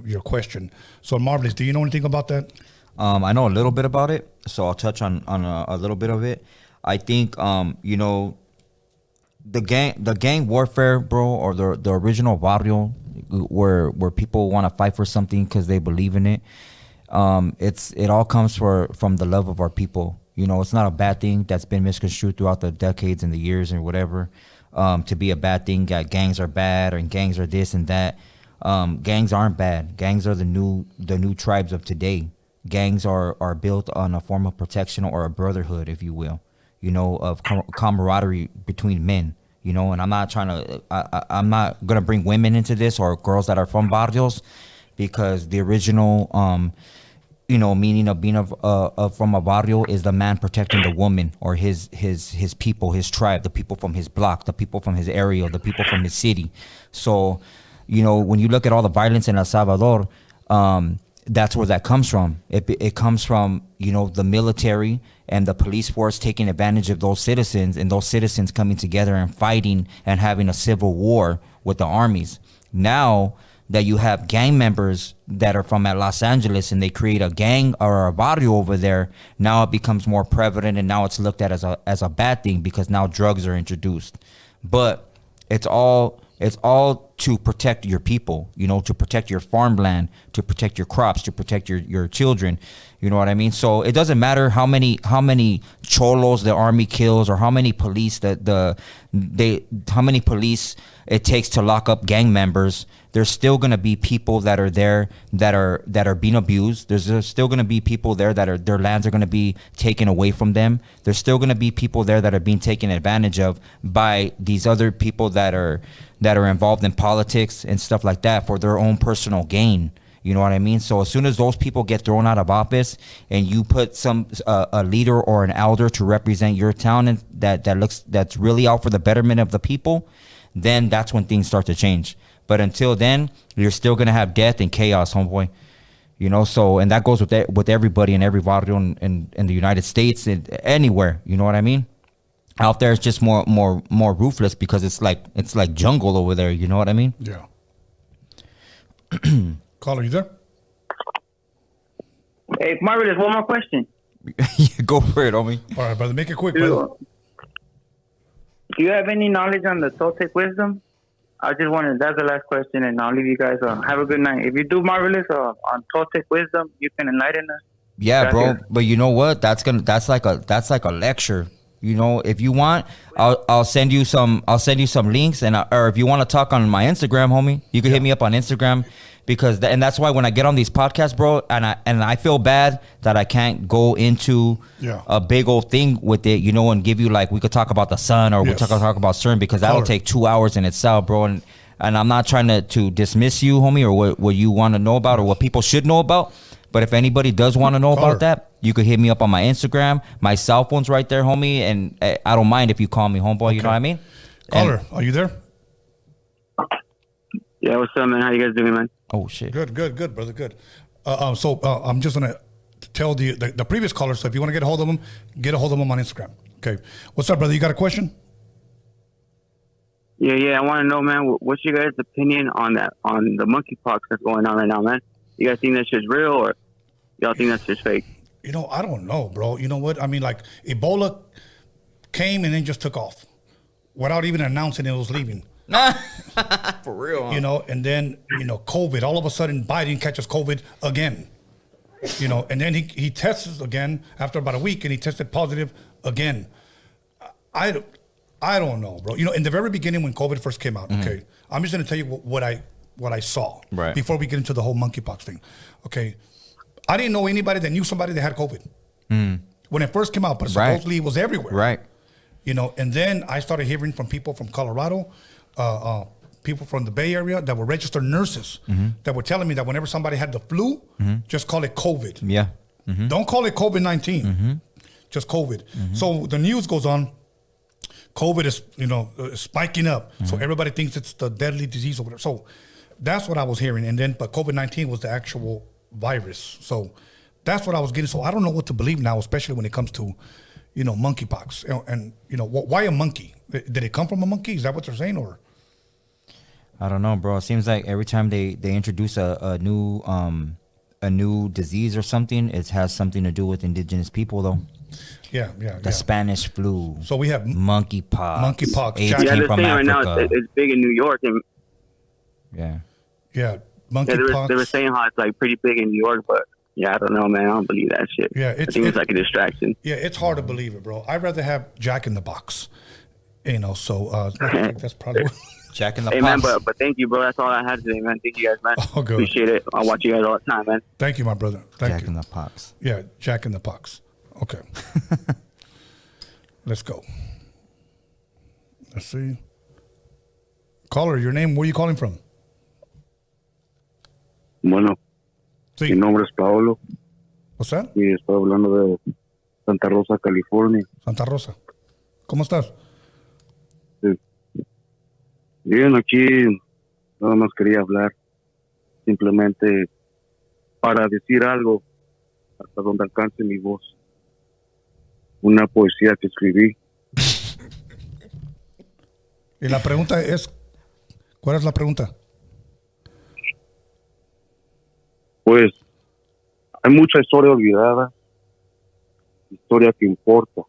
your question. So Marvelous, do you know anything about that? I know a little bit about it, so I'll touch on a little bit of it. I think the gang warfare, bro, or the original barrio, where people want to fight for something because they believe in it. It all comes from the love of our people. It's not a bad thing that's been misconstrued throughout the decades and the years and whatever. To be a bad thing, that gangs are bad or gangs are this and that. Gangs aren't bad. Gangs are the new tribes of today. Gangs are built on a form of protection or a brotherhood, if you will. Of camaraderie between men. And I'm not I'm not gonna bring women into this or girls that are from barrios, because the original meaning of being from a barrio is the man protecting the woman or his people, his tribe, the people from his block, the people from his area, the people from his city. So, when you look at all the violence in El Salvador, that's where that comes from. It comes from, the military and the police force taking advantage of those citizens, and those citizens coming together and fighting and having a civil war with the armies. Now that you have gang members that are from Los Angeles and they create a gang or a barrio over there, now it becomes more prevalent, and now it's looked at as a bad thing because now drugs are introduced. But it's all to protect your people, to protect your farmland, to protect your crops, to protect your children. You know what I mean? So it doesn't matter how many cholos the army kills or how many police how many police it takes to lock up gang members. There's still going to be people that are there that are being abused. There's still going to be people there that their lands are going to be taken away from them. There's still going to be people there that are being taken advantage of by these other people that are involved in politics and stuff like that for their own personal gain. You know what I mean? So as soon as those people get thrown out of office and you put a leader or an elder to represent your town and that's really out for the betterment of the people, then that's when things start to change. But until then, you're still gonna have death and chaos, homeboy. So and that goes with everybody in every barrio in the United States and anywhere. You know what I mean? Out there, it's just more ruthless because it's like jungle over there. You know what I mean? Yeah. Caller, you there? Hey, Marvelous, one more question. Go for it, homie. All right, brother. Make it quick, brother. Do you have any knowledge on the Toltec wisdom? I just wanted, that's the last question, and I'll leave you guys. Have a good night. If you do, Marvelous, on Toltec wisdom, you can enlighten us. Yeah, bro. But you know what? That's like a lecture. If you want, I'll send you some links, or if you want to talk on my Instagram, homie, you can hit me up on Instagram. Because that's why when I get on these podcasts, bro, and I feel bad that I can't go into a big old thing with it, and give you we could talk about the sun or we talk about CERN, because that'll take 2 hours in itself, bro. And I'm not trying to dismiss you, homie, or what you want to know about or what people should know about. But if anybody does want to know about that, you could hit me up on my Instagram. My cell phone's right there, homie, and I don't mind if you call me homeboy. Okay. You know what I mean? Caller, are you there? Yeah, what's up, man? How you guys doing, man? Oh shit. Good, brother. Good. So I'm just gonna tell the previous caller. So if you want to get a hold of them on Instagram. Okay. What's up, brother? You got a question? Yeah. I want to know, man. What's your guys' opinion on the monkeypox that's going on right now, man? You guys think that shit's real, or y'all think that's just fake? I don't know, bro. You know what? I mean, Ebola came and then just took off without even announcing it was leaving. For real, huh? And then COVID. All of a sudden, Biden catches COVID again. And then he tests again after about a week, and he tested positive again. I don't know, bro. In the very beginning when COVID first came out, okay, I'm just gonna tell you what I saw before we get into the whole monkeypox thing. Okay, I didn't know anybody that knew somebody that had COVID when it first came out, but supposedly it was everywhere. Right. And then I started hearing from people from Colorado. People from the Bay Area that were registered nurses that were telling me that whenever somebody had the flu, just call it COVID. Yeah. Don't call it COVID-19. Just COVID. So the news goes on. COVID is spiking up. So everybody thinks it's the deadly disease or whatever. So that's what I was hearing. And then, but COVID-19 was the actual virus. So that's what I was getting. So I don't know what to believe now, especially when it comes to, monkeypox. And why a monkey? Did it come from a monkey? Is that what they're saying, or? I don't know, bro. It seems like every time they introduce a new disease or something, it has something to do with indigenous people, though. Yeah. The Spanish flu. So we have monkeypox. Monkeypox. Yeah, they're saying right now it's big in New York, and yeah, monkeypox. They were saying how it's big big in New York, but yeah, I don't know, man. I don't believe that shit. Yeah, I think it's like a distraction. Yeah, it's hard to believe it, bro. I'd rather have Jack in the Box. So that's probably Jack in the Box. Hey, man, but thank you, bro. That's all I had today, man. Thank you guys, man. Oh, good. Appreciate it. I watch you guys all the time, man. Thank you, my brother. Thank you. Jack in the Box. Yeah, Jack in the Box. Okay. Let's go. Let's see. Caller, your name, where are you calling from? Bueno, sí. Mi nombre es Palo. What's that? Y estoy hablando de Santa Rosa, California. Santa Rosa. ¿Cómo estás? Sí. Bien, aquí nada más quería hablar. Simplemente para decir algo hasta donde alcance mi voz. Una poesía que escribí. Y la pregunta es, ¿cuál es la pregunta? Pues hay mucha historia olvidada, historia que importa,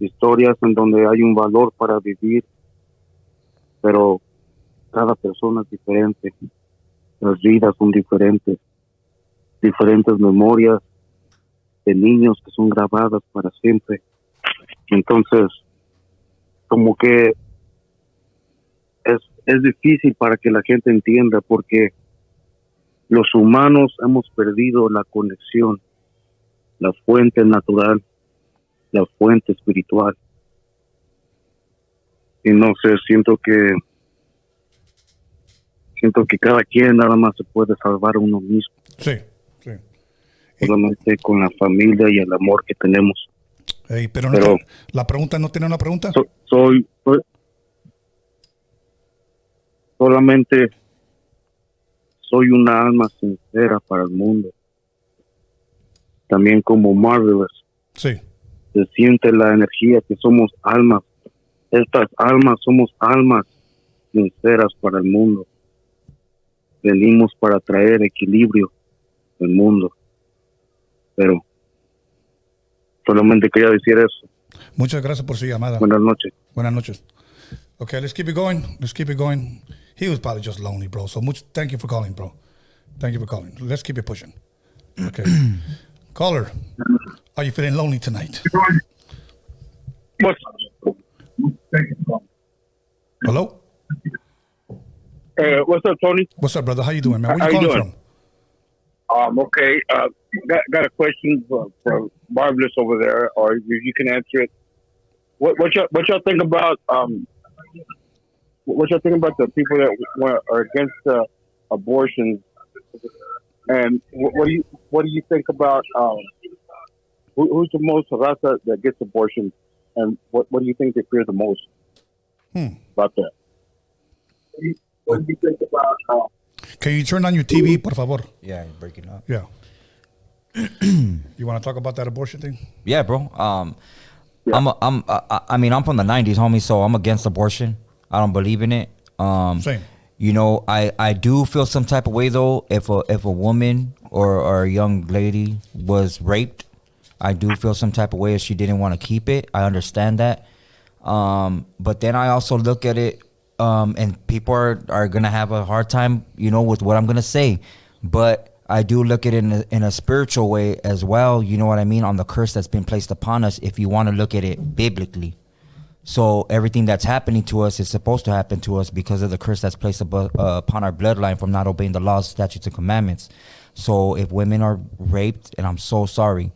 historias en donde hay un valor para vivir, pero cada persona es diferente, las vidas son diferentes memorias de niños que son grabadas para siempre. Entonces, como que es difícil para que la gente entienda, porque los humanos hemos perdido la conexión, la fuente natural, la fuente espiritual. Y no sé, siento que cada quien nada más se puede salvar a uno mismo. Sí. Solamente con la familia y el amor que tenemos. Pero la pregunta no tiene una pregunta. Solamente soy una alma sincera para el mundo. También como Marvelous. Sí. Se siente la energía que somos almas. Estas almas somos almas sinceras para el mundo. Venimos para traer equilibrio al mundo. Pero solamente quería decir eso. Muchas gracias por su llamada. Buenas noches. Buenas noches. Okay, let's keep it going. He was probably just lonely, bro. So thank you for calling, bro. Thank you for calling. Let's keep it pushing. Okay. Caller, are you feeling lonely tonight? Hello? What's up, Tony? What's up, brother? How you doing, man? Where you calling from? Okay. Got a question for Marvelous over there, or you can answer it. What y'all think about what y'all think about the people that are against abortion, and what do you think about who's the most Raza that gets abortion, and what do you think they fear the most about that? What do you think about? Can you turn on your TV, por favor? Yeah, you're breaking up. Yeah. You want to talk about that abortion thing? Yeah, bro. I mean, I'm from the 90s, homie, so I'm against abortion. I don't believe in it. Same. You know, I do feel some type of way, though, if a woman or a young lady was raped. I do feel some type of way if she didn't want to keep it. I understand that. But then I also look at it, and people are going to have a hard time, you know, with what I'm going to say. But I do look at it in a spiritual way as well, you know what I mean, on the curse that's been placed upon us, if you want to look at it biblically. So everything that's happening to us is supposed to happen to us because of the curse that's placed upon our bloodline from not obeying the laws, statutes, and commandments. So if women are raped, and I'm so sorry,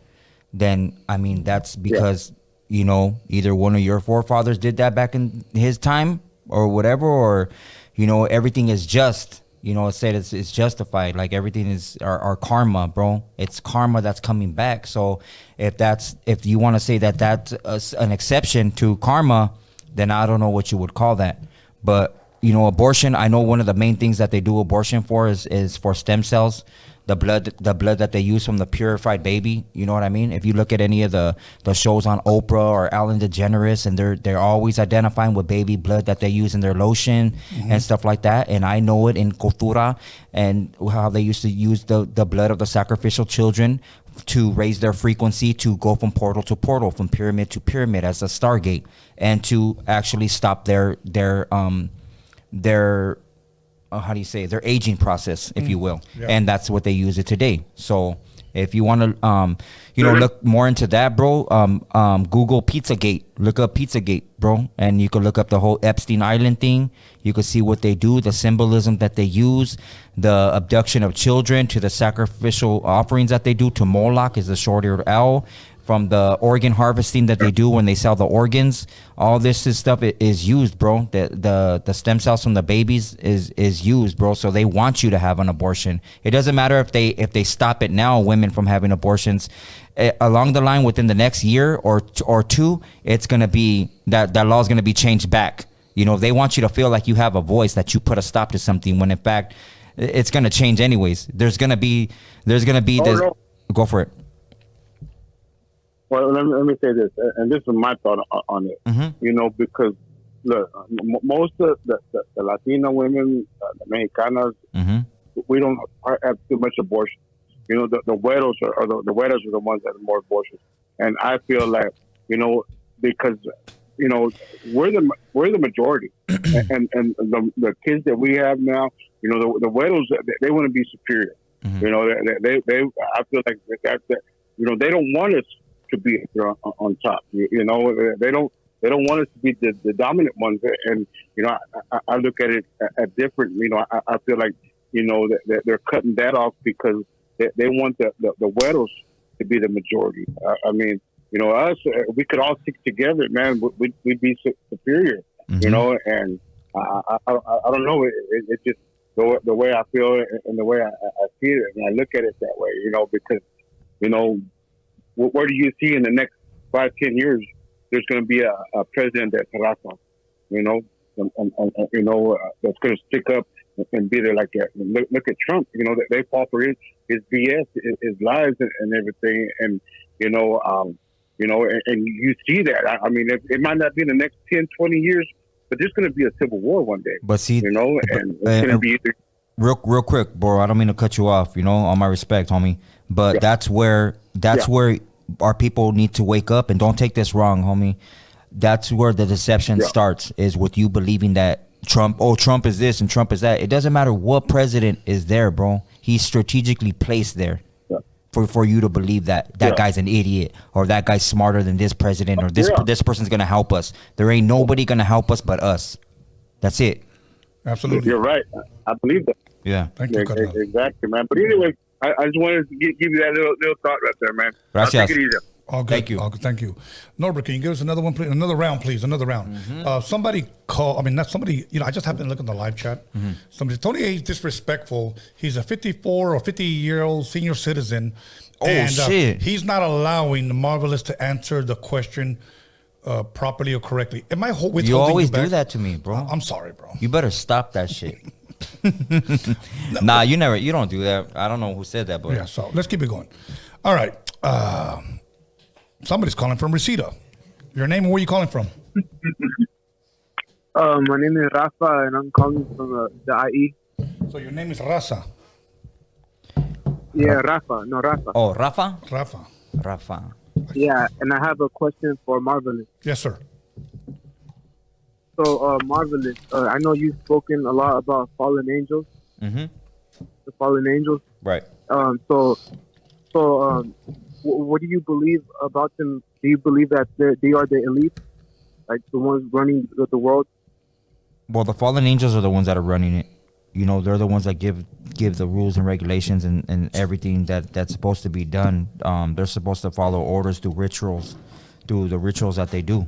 then, I mean, that's because, you know, either one of your forefathers did that back in his time or whatever, or, you know, everything is just. You know, it said it's justified. Like everything is our karma, bro. It's karma that's coming back. So if you want to say that that's an exception to karma, then I don't know what you would call that. But, you know, abortion, I know one of the main things that they do abortion for is for stem cells. The blood that they use from the purified baby, you know what I mean? If you look at any of the shows on Oprah or Ellen DeGeneres, and they're always identifying with baby blood that they use in their lotion and stuff like that. And I know it in Cultura and how they used to use the blood of the sacrificial children to raise their frequency, to go from portal to portal, from pyramid to pyramid as a stargate, and to actually stop their how do you say, their aging process, if you will. Yeah. And that's what they use it today. So if you want to, you know, look more into that, bro, Google Pizzagate. Look up Pizzagate, bro. And you can look up the whole Epstein Island thing. You can see what they do, the symbolism that they use, the abduction of children, to the sacrificial offerings that they do to Moloch, is the short-eared owl, from the organ harvesting that they do when they sell the organs. All this stuff is used, bro. The stem cells from the babies is used, bro. So they want you to have an abortion. It doesn't matter if they stop it now, women from having abortions. Along the line, within the next year or two, it's gonna be that law is gonna be changed back. You know, they want you to feel like you have a voice, that you put a stop to something, when in fact it's gonna change anyways. There's gonna be this. No. Go for it. Well, let me say this, and this is my thought on it. You know, because look, most of the Latino women, the Mexicanas, we don't have too much abortion. You know, the güeros are the ones that have more abortions, and I feel like, you know, because we're the majority, and the kids that we have now, the widows, they want to be superior. They I feel like that they don't want us to be on top. They don't want us to be the dominant ones. And I look at it at different. I feel like that they're cutting that off because they want the widows to be the majority. I mean, us, we could all stick together, man. We'd be superior, And I don't know. It's just the way I feel and the way I see it, and I look at it that way, because where do you see in the next 5-10 years there's going to be a president that's Raza, that's going to stick up and be there like that. Look at Trump, they fall for his BS, his lies and everything, and and you see that. I mean, it might not be in the next 10-20 years, but there's going to be a civil war one day. But see, and it's going to be either. Real quick, bro. I don't mean to cut you off. All my respect, homie. But that's where our people need to wake up. And don't take this wrong, homie. That's where the deception starts. Is with you believing that Trump is this and Trump is that. It doesn't matter what president is there, bro. He's strategically placed there for you to believe that guy's an idiot, or that guy's smarter than this president, or this person's gonna help us. There ain't nobody gonna help us but us. That's it. Absolutely. You're right. I believe that. Yeah. Thank you, exactly, man. But anyway, I just wanted to give you that little thought right there, man. Gracias. Take it easy. All good. Thank you. All good. Thank you. Norbert, can you give us another one, please? Another round, please. Another round. Somebody not somebody, I just happened to look in the live chat. Somebody, Tony A is disrespectful. He's a 54 or 50-year-old senior citizen. Shit. He's not allowing the Marvelous to answer the question properly or correctly. Am I withholding you always back? do that to me, bro. I'm sorry, bro. You better stop that shit. Nah, you don't do that. I don't know who said that, but yeah. So let's keep it going. All right. Somebody's calling from Reseda. Your name and where you calling from? My name is Rafa, and I'm calling from the IE. So your name is Raza. Yeah, Rafa. No, Rafa. Oh, Rafa? Rafa. Yeah, and I have a question for Marvelous. Yes, sir. So, Marvelous, I know you've spoken a lot about fallen angels. The fallen angels. Right. What do you believe about them? Do you believe that they are the elite, like the ones running the world? Well, the fallen angels are the ones that are running it. They're the ones that give the rules and regulations and everything that's supposed to be done. They're supposed to follow orders through the rituals that they do.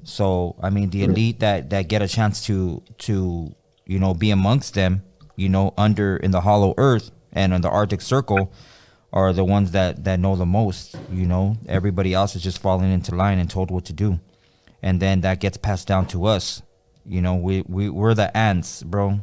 So, I mean, the elite that get a chance to be amongst them, under in the hollow earth and in the Arctic Circle, are the ones that know the most. Everybody else is just falling into line and told what to do, and then that gets passed down to us. We're the ants, bro.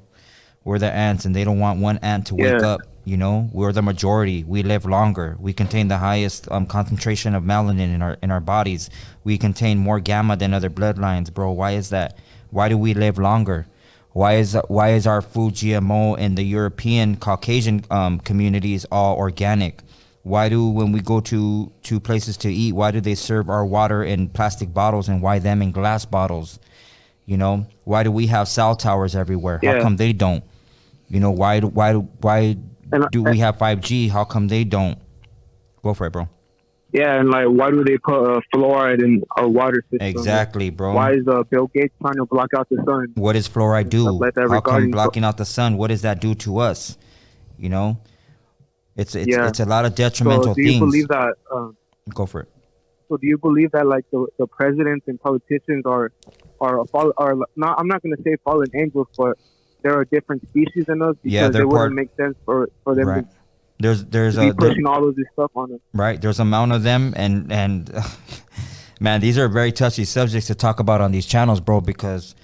We're the ants, and they don't want one ant to wake up. We're the majority. We live longer. We contain the highest concentration of melanin in our bodies. We contain more gamma than other bloodlines, bro. Why is that? Why do we live longer? Why is our food GMO in the European Caucasian communities all organic? Why do, when we go to places to eat, why do they serve our water in plastic bottles and why them in glass bottles? Why do we have cell towers everywhere? How come they don't? Why do we have 5G? How come they don't? Go for it, bro. Yeah, and why do they put fluoride in our water system? Exactly, bro. Why is Bill Gates trying to block out the sun? What does fluoride do? How come blocking out the sun? What does that do to us? It's a lot of detrimental things. So do you believe that? Go for it. So do you believe that the presidents and politicians are not? I'm not going to say fallen angels, but there are different species in us because it wouldn't make sense for them to be pushing all of this stuff on us. Right. There's an amount of them, and man, these are very touchy subjects to talk about on these channels, bro, because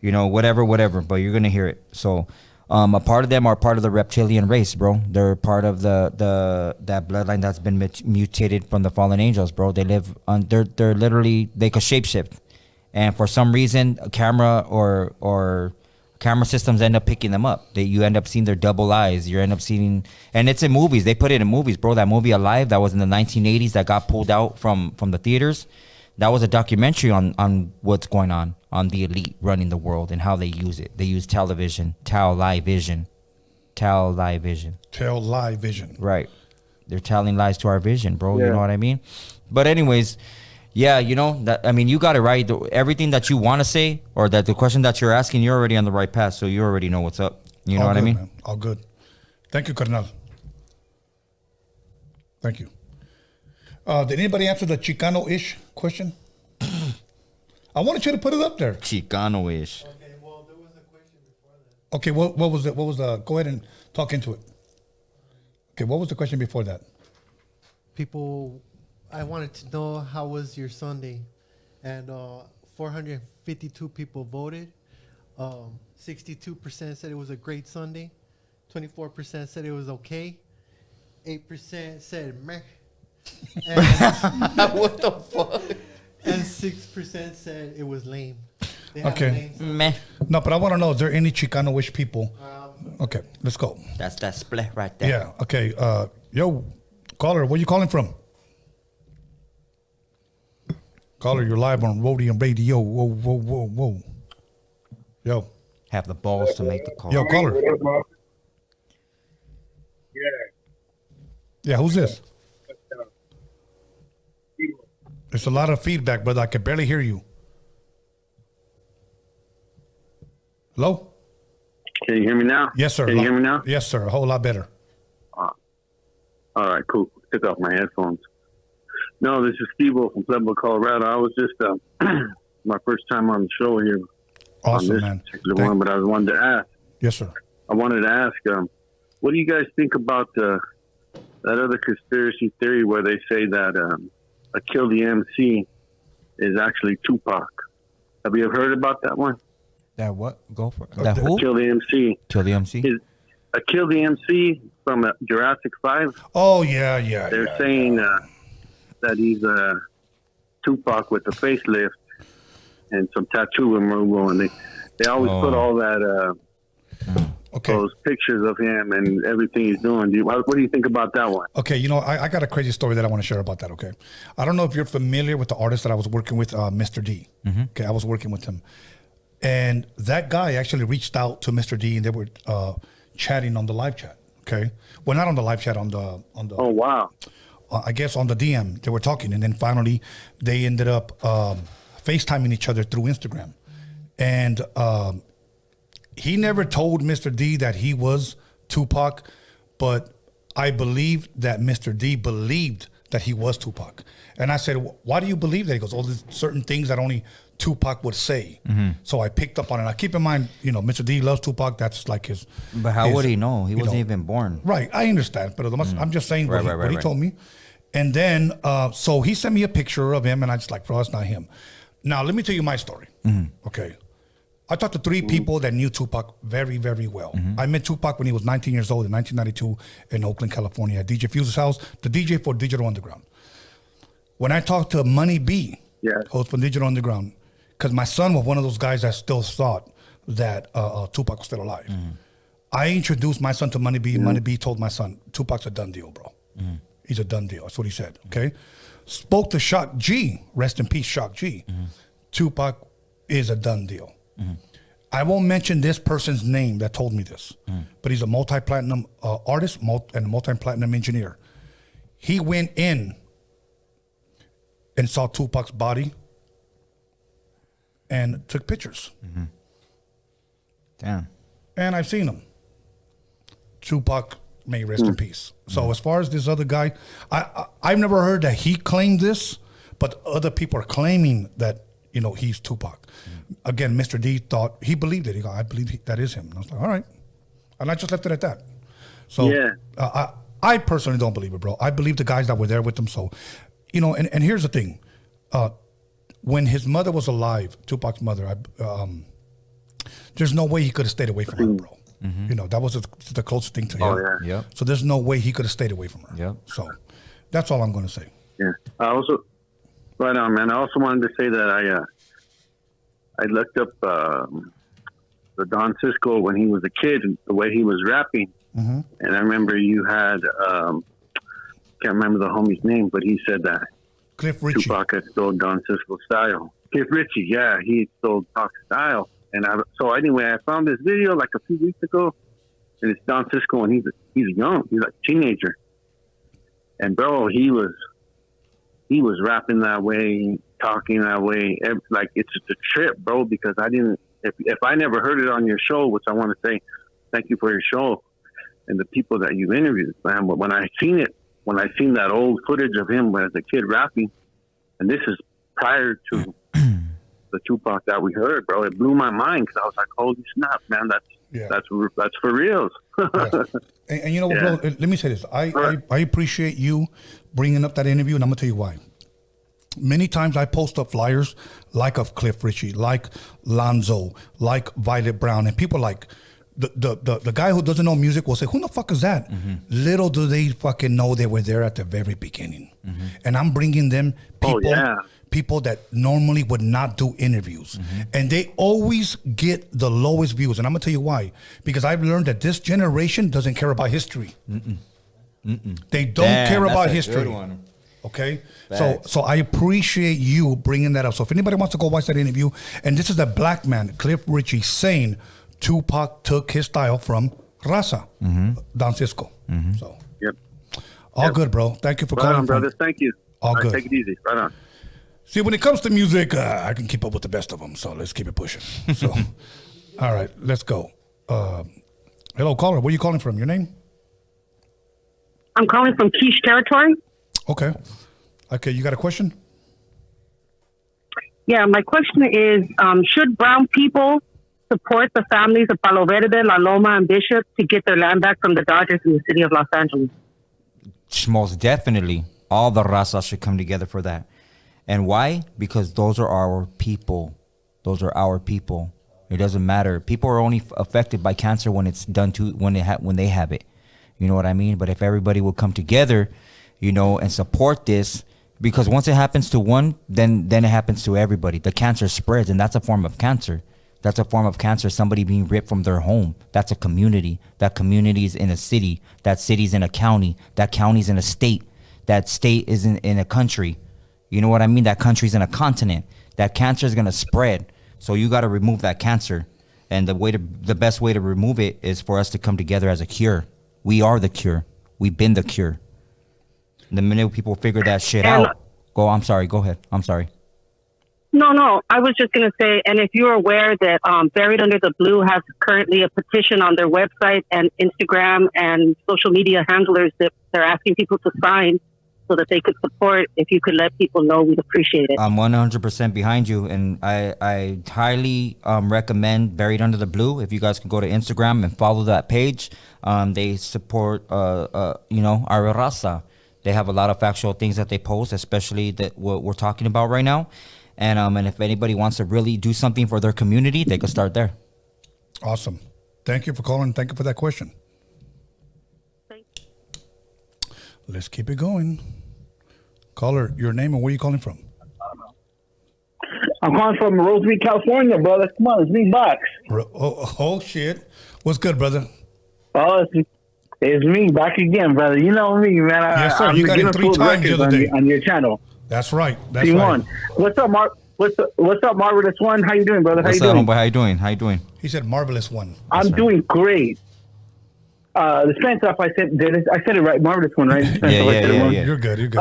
whatever, but you're gonna hear it. So a part of them are part of the reptilian race, bro. They're part of that bloodline that's been mutated from the fallen angels, bro. They live on they're literally, they could shapeshift, and for some reason a camera or camera systems end up picking them up. You end up seeing their double eyes. You end up seeing, and it's in movies. They put it in movies, bro. That movie Alive, that was in the 1980s, that got pulled out from the theaters. That was a documentary on what's going on the elite running the world and how they use it. They use television, TALI vision. Right. They're telling lies to our vision, bro. Yeah. You know what I mean? But anyways, yeah, you know, you got it right. Everything that you want to say or that the question that you're asking, you're already on the right path. So you already know what's up. You know All what good, I mean? Man. All good. Thank you, Carnal. Thank you. Did anybody answer the Chicano-ish question? I wanted you to put it up there. Chicano-ish. Okay, what was it? What was the? Go ahead and talk into it. Okay, what was the question before that? People, I wanted to know how was your Sunday, and 452 people voted. 62% said it was a great Sunday. 24% said it was okay. 8% said meh. And what the fuck? And 6% said it was lame. Okay. Meh. No, but I want to know, is there any Chicano-ish people? Okay, let's go. That's that split right there. Yeah, okay. Yo, caller, where you calling from? Caller, you're live on Roadium Radio. Whoa. Yo. Have the balls to make the call. Yo, caller. Yeah, who's this? There's a lot of feedback, brother. I can barely hear you. Hello? Can you hear me now? Yes, sir. Can you hear me now? Yes, sir. A whole lot better. All right, cool. Took off my headphones. No, this is Steve-O from Pueblo, Colorado. I was just my first time on the show here. Awesome, on this man. particular one, but I wanted to ask. Yes, sir. I wanted to ask, what do you guys think about that other conspiracy theory where they say that a Kill the MC is actually Tupac? Have you ever heard about that one? That what? Go for it. That who? Kill the MC. Kill the MC? A Kill the MC from Jurassic 5. Oh, yeah. They're saying that he's Tupac with a facelift and some tattoo removal, and they always put all that those pictures of him and everything he's doing. What do you think about that one? Okay, you know, I got a crazy story that I want to share about that, okay? I don't know if you're familiar with the artist that I was working with, Mr. D. Mm-hmm. Okay, I was working with him. And that guy actually reached out to Mr. D, and they were chatting on the live chat, okay? Well, not on the live chat, on the oh, wow. I guess on the DM, they were talking, and then finally they ended up FaceTiming each other through Instagram. And he never told Mr. D that he was Tupac, but I believe that Mr. D believed that he was Tupac. And I said, why do you believe that? He goes, there's certain things that only Tupac would say. Mm-hmm. So I picked up on it. Now, keep in mind, you know, Mr. D loves Tupac. That's like his. But how would he know? He wasn't even born. Right. I understand. But I'm just saying what he told me. And then, so he sent me a picture of him, and I just like, bro, that's not him. Now, let me tell you my story. Mm-hmm. Okay. I talked to 3 people that knew Tupac very, very well. Mm-hmm. I met Tupac when he was 19 years old in 1992 in Oakland, California, at DJ Fuse's house, the DJ for Digital Underground. When I talked to Money B, host for Digital Underground, because my son was one of those guys that still thought that Tupac was still alive. Mm-hmm. I introduced my son to Money B. Money B told my son, Tupac's a done deal, bro. Mm-hmm. He's a done deal. That's what he said, okay? Spoke to Shock G, rest in peace, Shock G. Mm-hmm. Tupac is a done deal. Mm-hmm. I won't mention this person's name that told me this, but he's a multi-platinum artist and a multi-platinum engineer. He went in and saw Tupac's body and took pictures. Mm-hmm. Damn. And I've seen him. Tupac may rest in peace. So as far as this other guy, I've never heard that he claimed this, but other people are claiming that, you know, he's Tupac. Again, Mr. D thought, he believed it. He go, I believe that is him. And I was like, all right. And I just left it at that. So I personally don't believe it, bro. I believe the guys that were there with him. So, you know, and here's the thing. When his mother was alive, Tupac's mother, there's no way he could have stayed away from her, bro. Mm-hmm. You know, that was the closest thing to him. Oh, yeah. Yep. So there's no way he could have stayed away from her. Yep. So that's all I'm going to say. Yeah. Right on, man. I also wanted to say that I looked up the Don Cisco when he was a kid and the way he was rapping. Mm-hmm. And I remember you had, can't remember the homie's name, but he said that Cliff Richie. Tupac had stole Don Cisco's style. Cliff Richie, yeah, he stole Pac's style. And so anyway, I found this video like a few weeks ago, and it's Don Cisco, and he's young, he's like a teenager. And bro, he was rapping that way, talking that way. Like it's just a trip, bro, because if I never heard it on your show, which I want to say thank you for your show and the people that you interviewed, man. But when I seen that old footage of him as a kid rapping, and this is prior to the Tupac that we heard, bro, it blew my mind because I was like, holy snap, man, that's for reals. Yeah. And you know, bro, let me say this. I appreciate you bringing up that interview, and I'm going to tell you why. Many times I post up flyers like of Cliff Richie, like Lonzo, like Violet Brown, and people like the guy who doesn't know music will say, who the fuck is that? Mm-hmm. Little do they fucking know they were there at the very beginning. Mm-hmm. And I'm bringing them people that normally would not do interviews. Mm-hmm. And they always get the lowest views. And I'm going to tell you why. Because I've learned that this generation doesn't care about history. Mm-mm. Mm-mm. They don't care about history. Okay? So I appreciate you bringing that up. So if anybody wants to go watch that interview, and this is a black man, Cliff Richie, saying Tupac took his style from Raza, Don Cisco. Mm-hmm. So, all good, bro. Thank you for calling. Right on, brothers. Thank you. All good. Take it easy. Right on. See, when it comes to music, I can keep up with the best of them. So let's keep it pushing. So, all right, let's go. Hello, caller. Where are you calling from? Your name? I'm calling from Quiche territory. Okay. Okay, you got a question? Yeah, my question is, should brown people support the families of Palo Verde, La Loma, and Bishop to get their land back from the Dodgers in the city of Los Angeles? Most definitely. All the Raza should come together for that. And why? Because those are our people. Those are our people. It doesn't matter. People are only affected by cancer when it's done to when they have it. You know what I mean? But if everybody will come together, you know, and support this, because once it happens to one, then it happens to everybody. The cancer spreads, and that's a form of cancer. That's a form of cancer. Somebody being ripped from their home. That's a community. That community is in a city. That city's in a county. That county's in a state. That state is in a country. You know what I mean? That country's in a continent. That cancer is gonna spread. So you got to remove that cancer, and the best way to remove it is for us to come together as a cure. We are the cure. We've been the cure. The minute people figure that shit out, I'm sorry. Go ahead. I'm sorry. No. I was just going to say, and if you're aware that Buried Under the Blue has currently a petition on their website and Instagram and social media handlers that they're asking people to sign so that they could support. If you could let people know, we'd appreciate it. I'm 100% behind you, and I highly recommend Buried Under the Blue. If you guys can go to Instagram and follow that page, they support our Raza. They have a lot of factual things that they post, especially that what we're talking about right now. And if anybody wants to really do something for their community, they can start there. Awesome. Thank you for calling. Thank you for that question. Let's keep it going. Caller, your name and where are you calling from? I'm calling from Rosemead, California, brother. Come on, it's me, Box. Oh, shit. What's good, brother? Oh, it's me, back again, brother. You know me, man. Yes, sir. You got it 3 times the other day. On your channel. That's right. That's P1. right. What's up, Mark? What's up, Marvelous One? How you doing, brother? What's up, homeboy? How you doing? He said Marvelous One. I'm doing great. The Spencer, I said it right. Marvelous One, right? Yeah. You're good.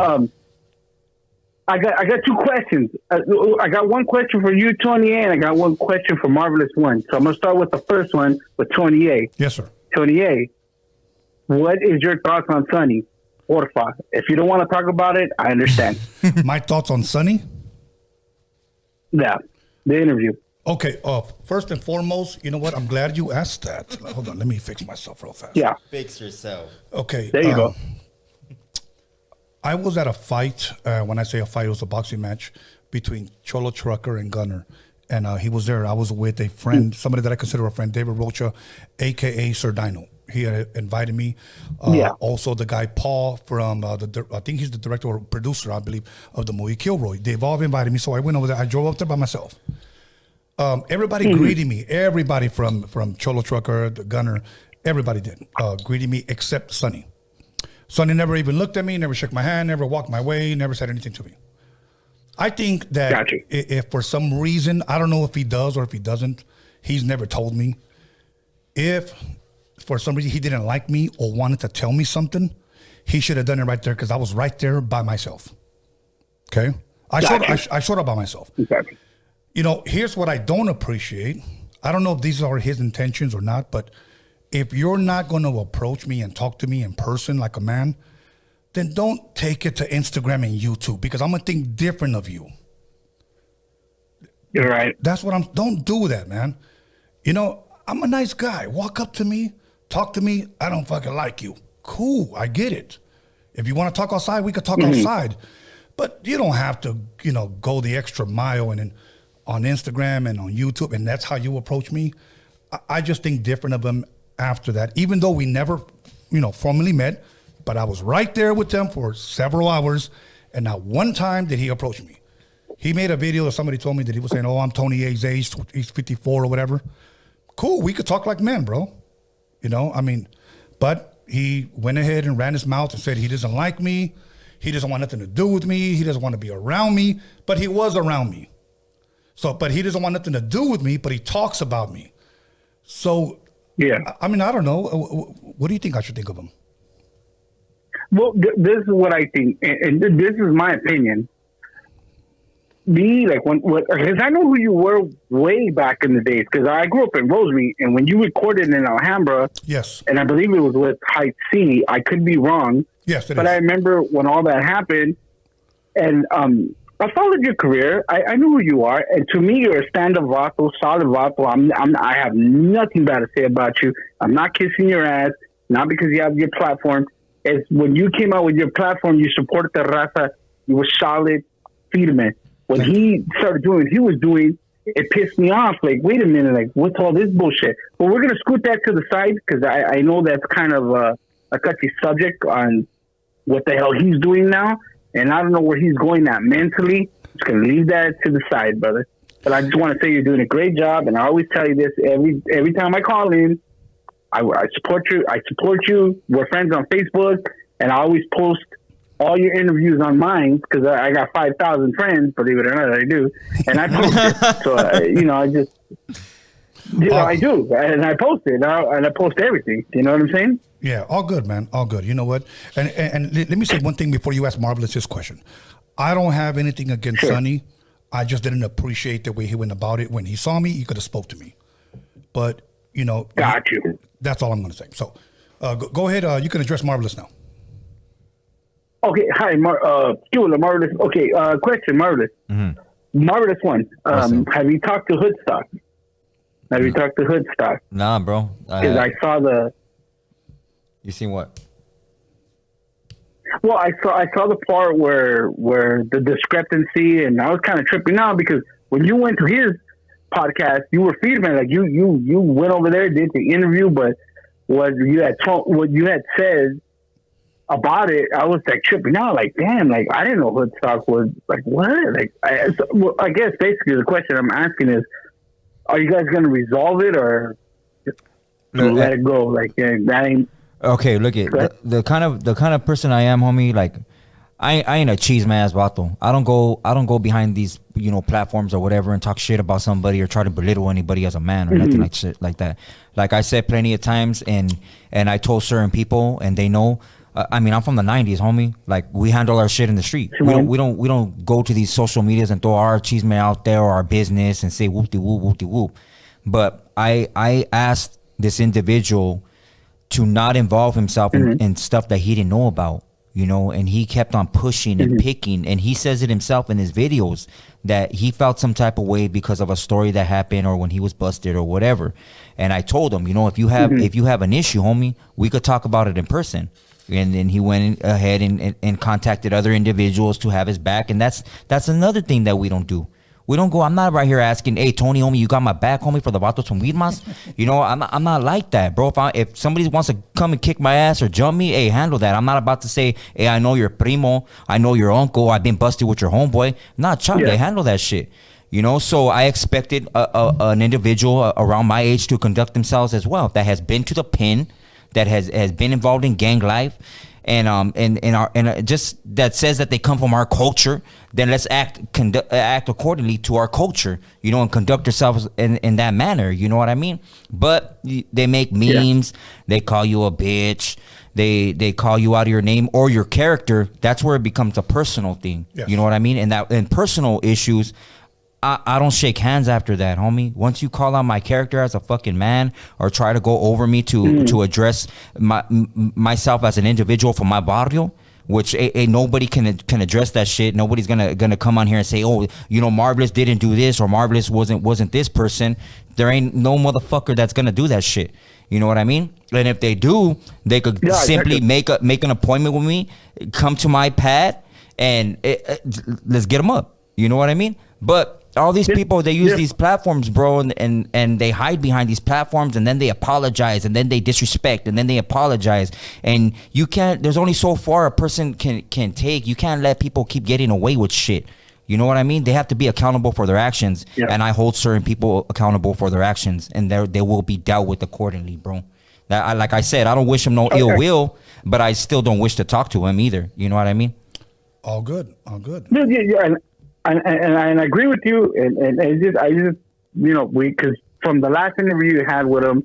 I got 2 questions. I got one question for you, Tony A, and I got one question for Marvelous One. So I'm going to start with the first one with Tony A. Yes, sir. Tony A, what is your thoughts on Sonny? Porfa. If you don't want to talk about it, I understand. My thoughts on Sonny? Yeah, the interview. Okay, first and foremost, you know what? I'm glad you asked that. Hold on, let me fix myself real fast. Yeah. Fix yourself. Okay. There you go. I was at a fight. When I say a fight, it was a boxing match between Cholo Trucker and Gunner. And he was there. I was with a friend, somebody that I consider a friend, David Rocha, a.k.a. Sir Dino. He had invited me. Also, the guy Paul from, I think he's the director or producer, I believe, of the movie Kilroy. They've all invited me, so I went over there. I drove up there by myself. Everybody greeted me. Everybody from Cholo Trucker, the Gunner, everybody did greeted me except Sonny. Sonny never even looked at me, never shook my hand, never walked my way, never said anything to me. I think that if for some reason, I don't know if he does or if he doesn't, he's never told me. If for some reason he didn't like me or wanted to tell me something, he should have done it right there because I was right there by myself. Okay? I showed up by myself. Exactly. You know, here's what I don't appreciate. I don't know if these are his intentions or not, but if you're not going to approach me and talk to me in person like a man, then don't take it to Instagram and YouTube because I'm going to think different of you. You're right. That's what don't do that, man. You know, I'm a nice guy. Walk up to me, talk to me. I don't fucking like you. Cool. I get it. If you want to talk outside, we could talk outside. But you don't have to, you know, go the extra mile and on Instagram and on YouTube, and that's how you approach me. I just think different of him after that, even though we never, you know, formally met, but I was right there with them for several hours, and not one time did he approach me. He made a video that somebody told me that he was saying, oh, I'm Tony A's age, he's 54 or whatever. Cool, we could talk like men, bro. You know, I mean, but he went ahead and ran his mouth and said he doesn't like me. He doesn't want nothing to do with me. He doesn't want to be around me, but he was around me. So, but he doesn't want nothing to do with me, but he talks about me. So, yeah. I mean, I don't know. What do you think I should think of him? Well, this is what I think, and this is my opinion. Me, like, because I know who you were way back in the days, because I grew up in Rosemary, and when you recorded in Alhambra, yes, and I believe it was with Height C, I could be wrong. Yes, but I remember when all that happened, and I followed your career. I knew who you are, and to me, you're a stand-up vato, solid vato. I have nothing bad to say about you. I'm not kissing your ass, not because you have your platform. It's when you came out with your platform, you supported the Raza. You were solid, firme. When he started doing what he was doing, it pissed me off. Like, wait a minute, like, what's all this bullshit? But we're gonna scoot that to the side because I know that's kind of a touchy subject on what the hell he's doing now, and I don't know where he's going at mentally. Just gonna leave that to the side, brother. But I just want to say you're doing a great job, and I always tell you this every time I call in. I support you. I support you. We're friends on Facebook, and I always post all your interviews on mine because I got 5,000 friends. Believe it or not, I do, and I post it. So you know, I just, you know, I do, and I post it, and I post everything. You know what I'm saying? Yeah, all good, man. All good. You know what? And let me say one thing before you ask Marvelous his question. I don't have anything against Sonny. I just didn't appreciate the way he went about it. When he saw me, he could have spoke to me. But, you know. Got you. That's all I'm going to say. So, go ahead. You can address Marvelous now. Okay. Hi, Marvelous. Okay, question, Marvelous. Mm-hmm. Marvelous one. Have you talked to Hoodstock? Have you talked to Hoodstock? Nah, bro. Because I saw the... You seen what? Well, I saw the part where the discrepancy, and I was kind of tripping out because when you went to his podcast, you were feeding like you went over there, did the interview, but what you had said about it, I was like tripping out, like damn, like I didn't know Hoodstock was like what, like I guess basically the question I'm asking is, are you guys gonna resolve it or just let it go? Like that ain't. Okay, look at the kind of person I am, homie. Like, I ain't a cheese man ass vato. I don't go behind these, you know, platforms or whatever and talk shit about somebody or try to belittle anybody as a man or nothing like shit like that. Like I said plenty of times, and I told certain people, and they know. I mean, I'm from the '90s, homie. Like we handle our shit in the street. We don't go to these social medias and throw our cheese man out there or our business and say whoop de whoop whoop de whoop. But I asked this individual to not involve himself in stuff that he didn't know about, you know, and he kept on pushing and picking, and he says it himself in his videos that he felt some type of way because of a story that happened or when he was busted or whatever. And I told him, you know, if you have an issue, homie, we could talk about it in person. And then he went ahead and contacted other individuals to have his back, and that's another thing that we don't do. We don't go. I'm not right here asking, "Hey, Tony, homie, you got my back, homie, for the vatos from Weedmas." You know, I'm not like that, bro. If somebody wants to come and kick my ass or jump me, hey, handle that. I'm not about to say, "Hey, I know your primo, I know your uncle, I've been busted with your homeboy." Nah, Chuck, they handle that shit. You know, so I expected an individual around my age to conduct themselves as well, that has been to the pen, that has been involved in gang life, just that says that they come from our culture, then let's act accordingly to our culture, you know, and conduct ourselves in that manner. You know what I mean? But they make memes. They call you a bitch. They call you out of your name or your character. That's where it becomes a personal thing. Yes. You know what I mean? And personal issues, I don't shake hands after that, homie. Once you call out my character as a fucking man or try to go over me to address myself as an individual from my barrio, which nobody can address that shit. Nobody's gonna come on here and say, oh, you know, Marvelous didn't do this or Marvelous wasn't this person. There ain't no motherfucker that's gonna do that shit. You know what I mean? And if they do, they could simply make an appointment with me, come to my pad, and let's get them up. You know what I mean? But all these people, they use these platforms, bro, and they hide behind these platforms, and then they apologize, and then they disrespect, and then they apologize. And you can't, there's only so far a person can take. You can't let people keep getting away with shit. You know what I mean? They have to be accountable for their actions, and I hold certain people accountable for their actions, and they will be dealt with accordingly, bro. Like I said, I don't wish him no ill will, but I still don't wish to talk to him either. You know what I mean? All good. Yeah. And I agree with you, and I just you know, because from the last interview you had with him,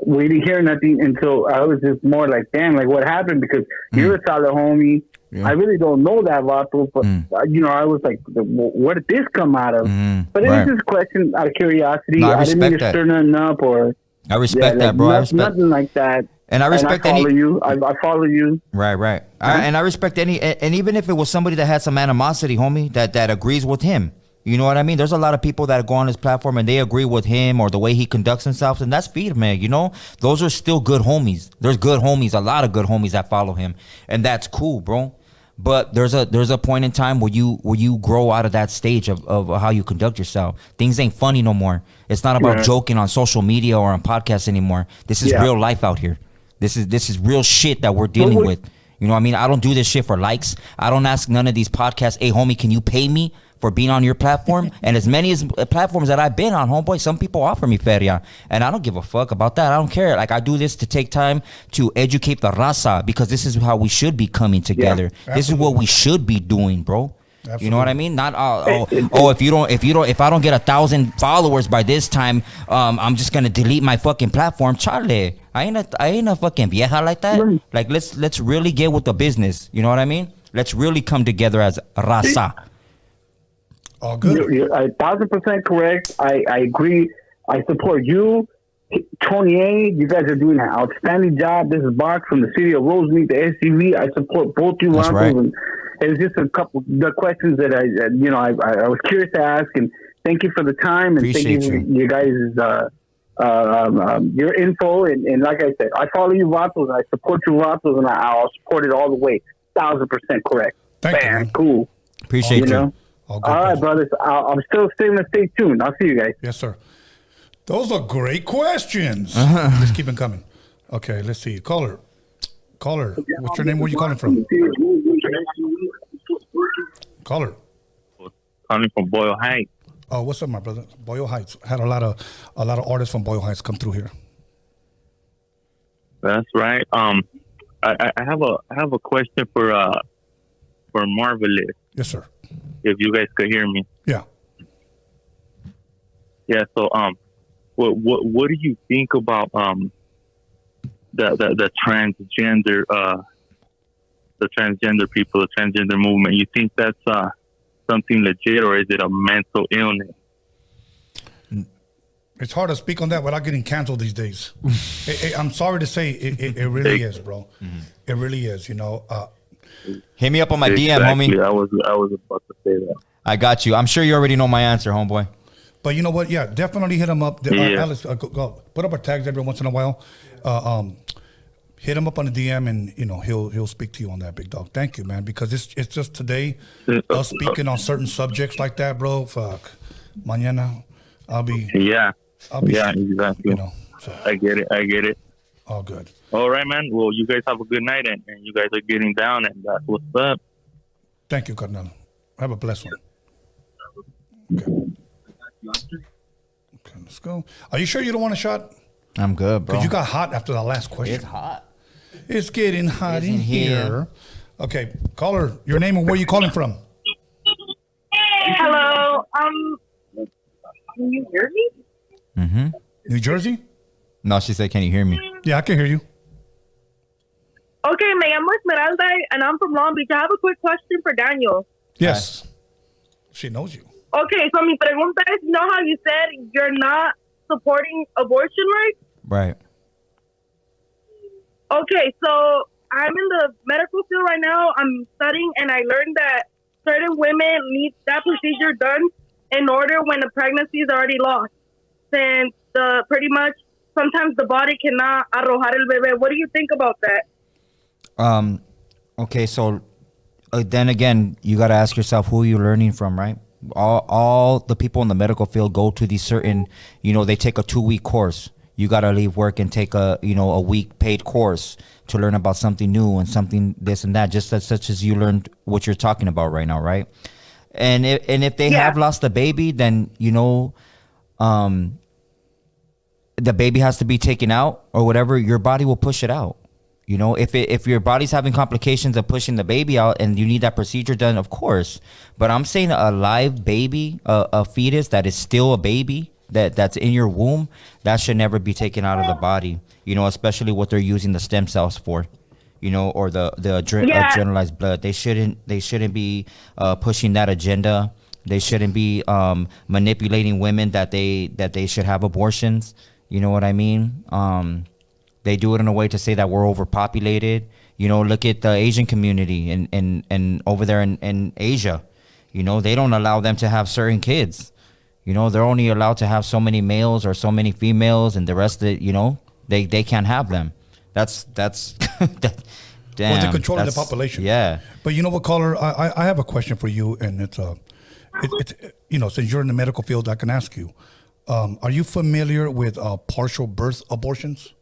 we didn't hear nothing until I was just more like, damn, like what happened? Because you're a solid homie. I really don't know that Vato, but you know, I was like, where did this come out of? But it was just a question out of curiosity. No, I didn't mean to stir nothing up or. I respect that, bro. Nothing like that. And I respect I follow you. I follow you. Right. And I respect and even if it was somebody that had some animosity, homie, that agrees with him. You know what I mean? There's a lot of people that go on his platform and they agree with him or the way he conducts himself, and that's feed, man. You know, those are still good homies. There's good homies, a lot of good homies that follow him, and that's cool, bro. But there's a point in time where you grow out of that stage of how you conduct yourself. Things ain't funny no more. It's not about joking on social media or on podcasts anymore. This is real life out here. This is real shit that we're dealing with. You know what I mean? I don't do this shit for likes. I don't ask none of these podcasts, hey, homie, can you pay me for being on your platform? And as many as platforms that I've been on, homeboy, some people offer me feria. And I don't give a fuck about that. I don't care. Like, I do this to take time to educate the Raza, because this is how we should be coming together. This is what we should be doing, bro. Absolutely. You know what I mean? Not if I don't get 1,000 followers by this time, I'm just gonna delete my fucking platform. Charlie, I ain't a fucking vieja like that. Like, let's really get with the business. You know what I mean? Let's really come together as Raza. All good. You're 1,000% correct. I agree. I support you. Tony A, you guys are doing an outstanding job. This is Box from the city of Rosemead, the SUV. I support both you. That's right. And it was just a couple the questions that I was curious to ask, and thank you for the time, and appreciate thank you guys your info, and like I said, I follow you Vatos, and I support you Vatos, and I'll support it all the way. 1,000% correct. Thank you, man. Cool. Appreciate you. Know? All right, brothers. I'm still staying to stay tuned. I'll see you guys. Yes, sir. Those are great questions. Let's keep them coming. Okay, let's see. Caller, what's your name? Where are you calling from? Caller. Calling from Boyle Heights. Oh, what's up, my brother? Boyle Heights. Had a lot of artists from Boyle Heights come through here. That's right. I have a question for Marvelous. Yes, sir. If you guys could hear me. Yeah. Yeah. So what do you think about the transgender people, the transgender movement? You think that's something legit, or is it a mental illness? It's hard to speak on that without getting canceled these days. I'm sorry to say, it really is, bro. Mm-hmm. It really is. You know. Hit me up on my DM, homie. I was about to say that. I got you. I'm sure you already know my answer, homeboy. But you know what? Yeah, definitely hit him up. Alex, go put up our tags every once in a while. Hit him up on the DM, and he'll speak to you on that, big dog. Thank you, man, because it's just today us speaking on certain subjects like that, bro. Fuck, mañana I'll be exactly. So. I get it. All good. All right, man. Well, you guys have a good night, and you guys are getting down, and that's what's up. Thank you, Carnal. Have a blessed one. Okay, let's go. Are you sure you don't want a shot? I'm good, bro. Because you got hot after that last question. It's hot. It's getting hot It's in in here. here. Okay, caller, your name and where you calling from? Hello. Can you hear me? Mm-hmm. New Jersey? No, she said, can you hear me? Yeah, I can hear you. Okay, me llamo Esmeralda, and I'm from Long Beach. I have a quick question for Daniel. Yes. She knows you. Okay, so mi pregunta es, you know how you said you're not supporting abortion rights? Right. Okay, so I'm in the medical field right now. I'm studying, and I learned that certain women need that procedure done in order when the pregnancy is already lost. Since pretty much sometimes the body cannot arrojar el bebé. What do you think about that? Okay, so then again, you got to ask yourself who you're learning from, right? All the people in the medical field go to these certain, they take a 2-week course. You got to leave work and take a week paid course to learn about something new and something this and that, just such as you learned what you're talking about right now, right? And if they have lost the baby, then, the baby has to be taken out or whatever, your body will push it out. If your body's having complications of pushing the baby out and you need that procedure done, of course. But I'm saying a live baby, a fetus that is still a baby, that's in your womb, that should never be taken out of the body, especially what they're using the stem cells for, or the adrenalized blood. They shouldn't be pushing that agenda. They shouldn't be manipulating women that they should have abortions. You know what I mean? They do it in a way to say that we're overpopulated. Look at the Asian community and over there in Asia. They don't allow them to have certain kids. They're only allowed to have so many males or so many females, and the rest of it, they can't have them. That's that. Damn, Well, they're controlling the population. Yeah. But you know what, caller? I have a question for you, and it's since you're in the medical field, I can ask you. Are you familiar with partial birth abortions?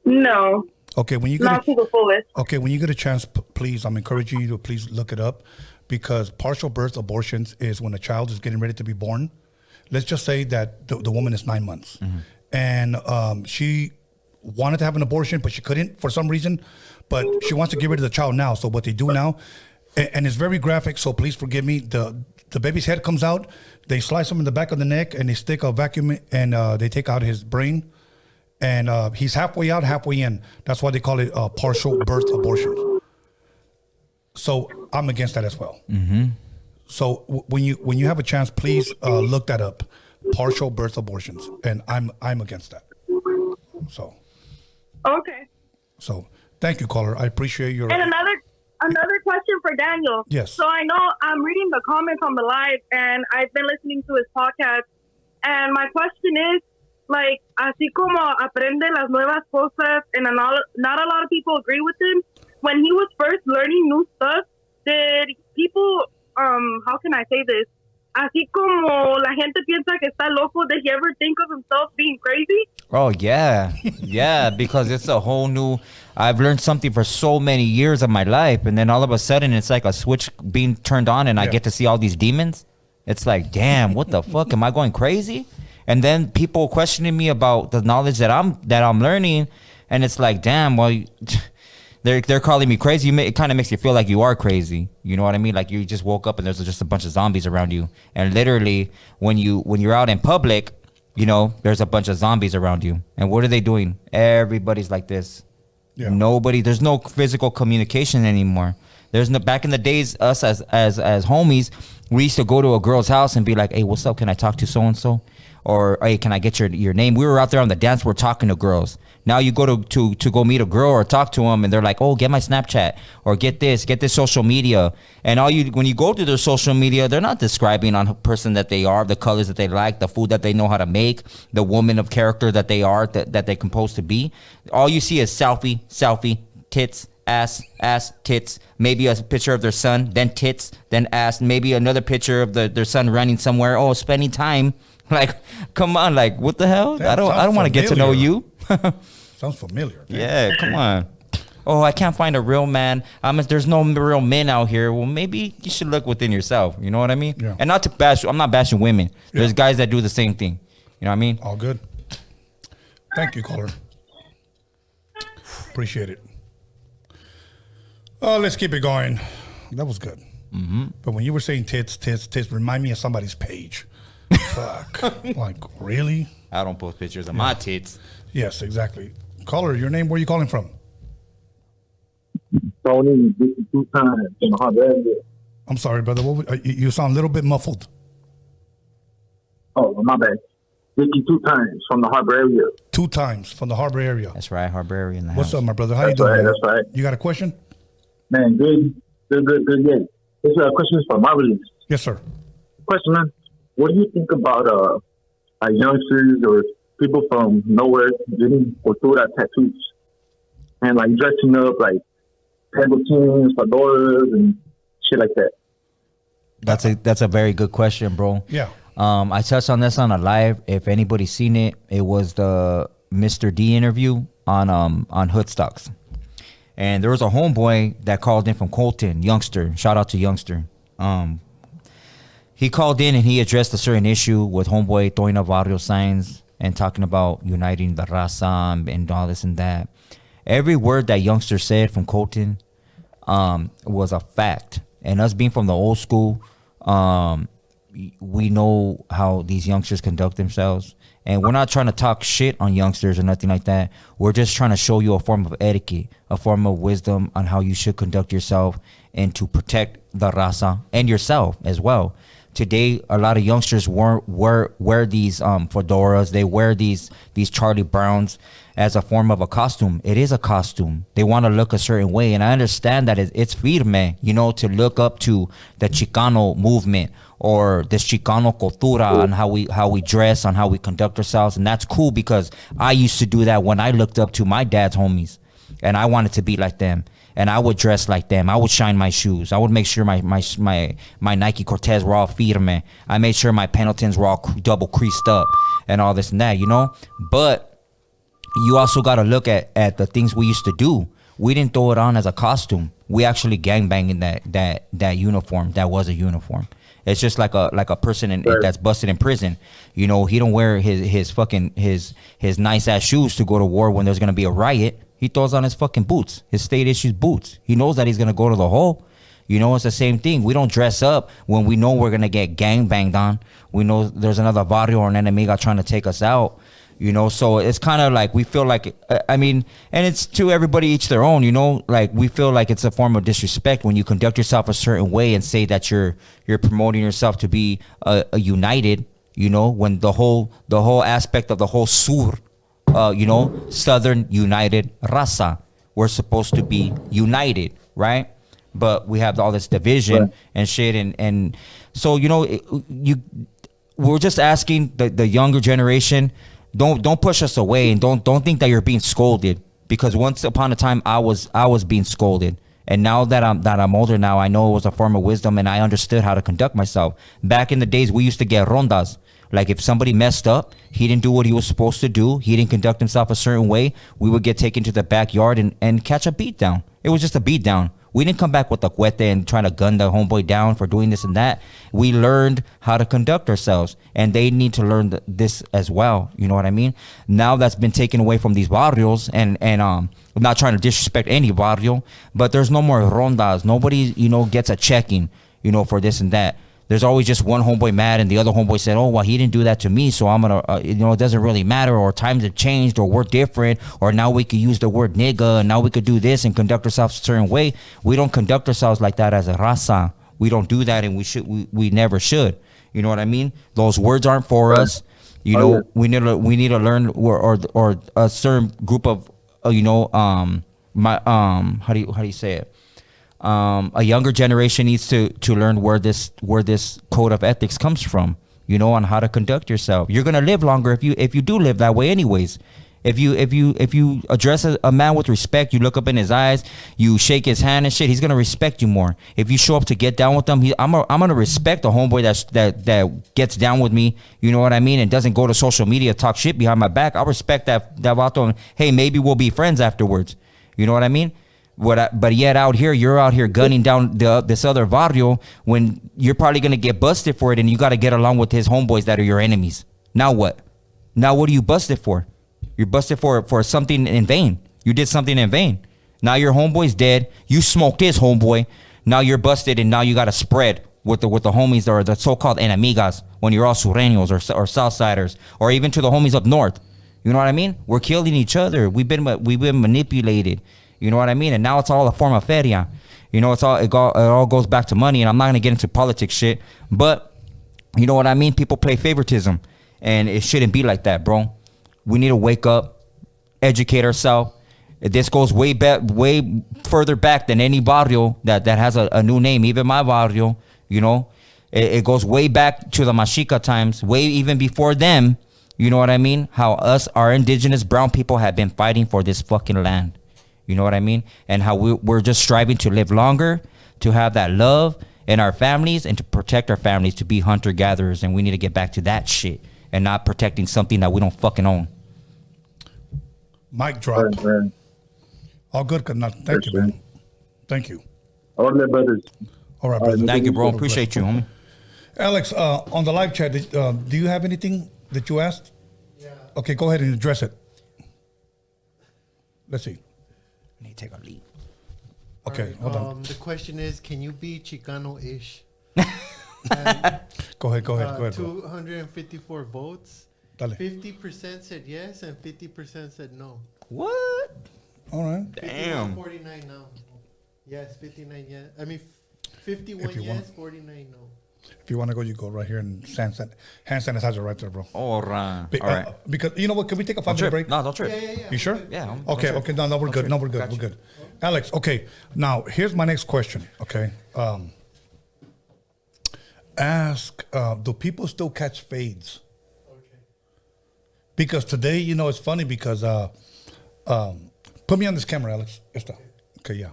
No. Okay, when you Not to the fullest. Okay, when you get a chance, please, I'm encouraging you to please look it up, because partial birth abortions is when a child is getting ready to be born. Let's just say that the woman is 9 months, and she wanted to have an abortion, but she couldn't for some reason, but she wants to get rid of the child now. So what they do now, and it's very graphic, so please forgive me, the baby's head comes out, they slice him in the back of the neck, and they stick a vacuum, and they take out his brain, and he's halfway out, halfway in. That's why they call it partial birth abortion. So I'm against that as well. So when you have a chance, please look that up, partial birth abortions, and I'm against that. So. Okay. So thank you, caller. I appreciate your. And another question for Daniel. Yes. So I know I'm reading the comments on the live, and I've been listening to his podcast. And my question is, like, así como aprende las nuevas cosas, and not a lot of people agree with him. When he was first learning new stuff, did people, how can I say this? Así como la gente piensa que está loco, did he ever think of himself being crazy? Oh, yeah. Yeah, because it's a whole new... I've learned something for so many years of my life, and then all of a sudden it's like a switch being turned on, and I get to see all these demons. It's like, damn, what the fuck? Am I going crazy? And then people questioning me about the knowledge that I'm learning, and it's like, damn, well... They're calling me crazy. It kind of makes you feel like you are crazy. You know what I mean? Like you just woke up and there's just a bunch of zombies around you. And literally, when you're out in public, there's a bunch of zombies around you. And what are they doing? Everybody's like this. Yeah. There's no physical communication anymore. There's no, back in the days, us as homies, we used to go to a girl's house and be like, hey, what's up? Can I talk to so-and-so? Or, hey, can I get your name? We were out there on the dance floor talking to girls. Now you go to go meet a girl or talk to them, and they're like, oh, get my Snapchat, or get this social media. And when you go to their social media, they're not describing on a person that they are, the colors that they like, the food that they know how to make, the woman of character that they are, that they're composed to be. All you see is selfie, tits, ass, tits, maybe a picture of their son, then tits, then ass, maybe another picture of their son running somewhere, spending time. Like, come on, like, what the hell? I don't want to get to know you. Sounds familiar. Yeah, come on. Oh, I can't find a real man. There's no real men out here. Well, maybe you should look within yourself. You know what I mean? Yeah. And not to bash, I'm not bashing women. Yeah. There's guys that do the same thing. You know what I mean? All good. Thank you, caller. Appreciate it. Let's keep it going. That was good. Mm-hmm. But when you were saying tits, remind me of somebody's page. Fuck. Like, really? I don't post pictures of my tits. Yes, exactly. Caller, your name, where are you calling from? Tony, this is 2 times in the harbor area. I'm sorry, brother. You sound a little bit muffled. Oh, my bad. 52 times from the harbor area. 2 times from the harbor area. That's right, harbor area in the What's house. up, my brother? How That's you doing? right, Man? that's right. You got a question? Man, good. Yeah. This question is for Marvelous. Yes, sir. Question, man. What do you think about youngsters or people from nowhere getting cultura tattoos and like dressing up like pebble-teens, fedoras, and shit like that? That's a very good question, bro. Yeah. I touched on this on a live. If anybody's seen it, it was the Mr. D interview on Hoodstocks. And there was a homeboy that called in from Colton, Youngster. Shout out to Youngster. He called in and he addressed a certain issue with homeboy throwing up barrio signs and talking about uniting the Raza and all this and that. Every word that Youngster said from Colton was a fact. And us being from the old school, we know how these youngsters conduct themselves. And we're not trying to talk shit on youngsters or nothing like that. We're just trying to show you a form of etiquette, a form of wisdom on how you should conduct yourself and to protect the Raza and yourself as well. Today, a lot of youngsters wear these fedoras. They wear these Charlie Browns as a form of a costume. It is a costume. They want to look a certain way. And I understand that it's firme, to look up to the Chicano movement or this Chicano cultura on how we dress, on how we conduct ourselves. And that's cool because I used to do that when I looked up to my dad's homies. And I wanted to be like them. And I would dress like them. I would shine my shoes. I would make sure my Nike Cortez were all firme. I made sure my Pendletons were all double creased up and all this and that, But you also got to look at the things we used to do. We didn't throw it on as a costume. We actually gangbanged in that uniform. That was a uniform. It's just like a person that's busted in prison. He don't wear his nice ass shoes to go to war when there's gonna be a riot. He throws on his fucking boots, his state issued boots. He knows that he's gonna go to the hole. It's the same thing. We don't dress up when we know we're gonna get gang banged on. We know there's another barrio or an enemiga trying to take us out. So it's kind of like we feel like, and it's to everybody each their own, like we feel like it's a form of disrespect when you conduct yourself a certain way and say that you're promoting yourself to be a united, when the whole aspect of the whole sur, Southern United Raza, we're supposed to be united, right? But we have all this division and shit. And so, we're just asking the younger generation, don't push us away and don't think that you're being scolded, because once upon a time I was being scolded, and now that I'm older now, I know it was a form of wisdom and I understood how to conduct myself. Back in the days, we used to get rondas. Like if somebody messed up, he didn't do what he was supposed to do, he didn't conduct himself a certain way, we would get taken to the backyard and catch a beat down. It was just a beat down. We didn't come back with a cuete and trying to gun the homeboy down for doing this and that. We learned how to conduct ourselves, and they need to learn this as well. You know what I mean? Now that's been taken away from these barrios, and I'm not trying to disrespect any barrio, but there's no more rondas. Nobody, gets a checking, for this and that. There's always just one homeboy mad and the other homeboy said, oh, well, he didn't do that to me, so I'm going to, it doesn't really matter, or times have changed, or we're different, or now we could use the word nigga, and now we could do this and conduct ourselves a certain way. We don't conduct ourselves like that as a raza. We don't do that, and we never should. You know what I mean? Those words aren't for us. We need to learn, or a certain group of, how do you say it? A younger generation needs to learn where this code of ethics comes from, on how to conduct yourself. You're gonna live longer if you do live that way anyways. If you address a man with respect, you look up in his eyes, you shake his hand and shit, he's gonna respect you more. If you show up to get down with him, I'm gonna respect the homeboy that gets down with me, you know what I mean, and doesn't go to social media talk shit behind my back. I'll respect that vato, and hey, maybe we'll be friends afterwards. You know what I mean? But yet out here, you're out here gunning down this other barrio when you're probably going to get busted for it, and you got to get along with his homeboys that are your enemies. Now what? Now what are you busted for? You're busted for something in vain. You did something in vain. Now your homeboy's dead. You smoked his homeboy. Now you're busted, and now you got to spread with the homies or the so-called enemigas when you're all sureños or Southsiders or even to the homies up north. You know what I mean? We're killing each other. We've been manipulated. You know what I mean? And now it's all a form of feria. You know, it all goes back to money. And I'm not gonna get into politics shit, but you know what I mean? People play favoritism, and it shouldn't be like that, bro. We need to wake up, educate ourselves. This goes way further back than any barrio that has a new name. Even my barrio, you know, it goes way back to the Machica times, way even before them. You know what I mean? How our indigenous brown people have been fighting for this fucking land. You know what I mean? And how we're just striving to live longer, to have that love in our families, and to protect our families, to be hunter-gatherers. And we need to get back to that shit and not protecting something that we don't fucking own. Mic drop. Right, all good, good enough. Thank you, man. Thank you. All right, brothers. All right, brother. Thank you, bro. Appreciate you, homie. Alex, on the live chat, do you have anything that you asked? Yeah. Okay, go ahead and address it. Let's see. I need to take a lead. Okay, hold on. The question is, can you be Chicano-ish? Go ahead. 254 votes. Dale. 50% said yes and 50% said no. What? All right. Damn. 49 now. Yes, 59 yes. I mean, 51 yes, 49 no. If you want to go, you go right here and hand sanitizer right there, bro. All right. Because you know what? Can we take a 5-minute break? No, don't trip. Yeah. You sure? Yeah. Okay. No, we're good. We're good. Alex, okay. Now, here's my next question, okay? Do people still catch fades? Okay. Because today, you know, it's funny because, put me on this camera, Alex. Okay, yeah.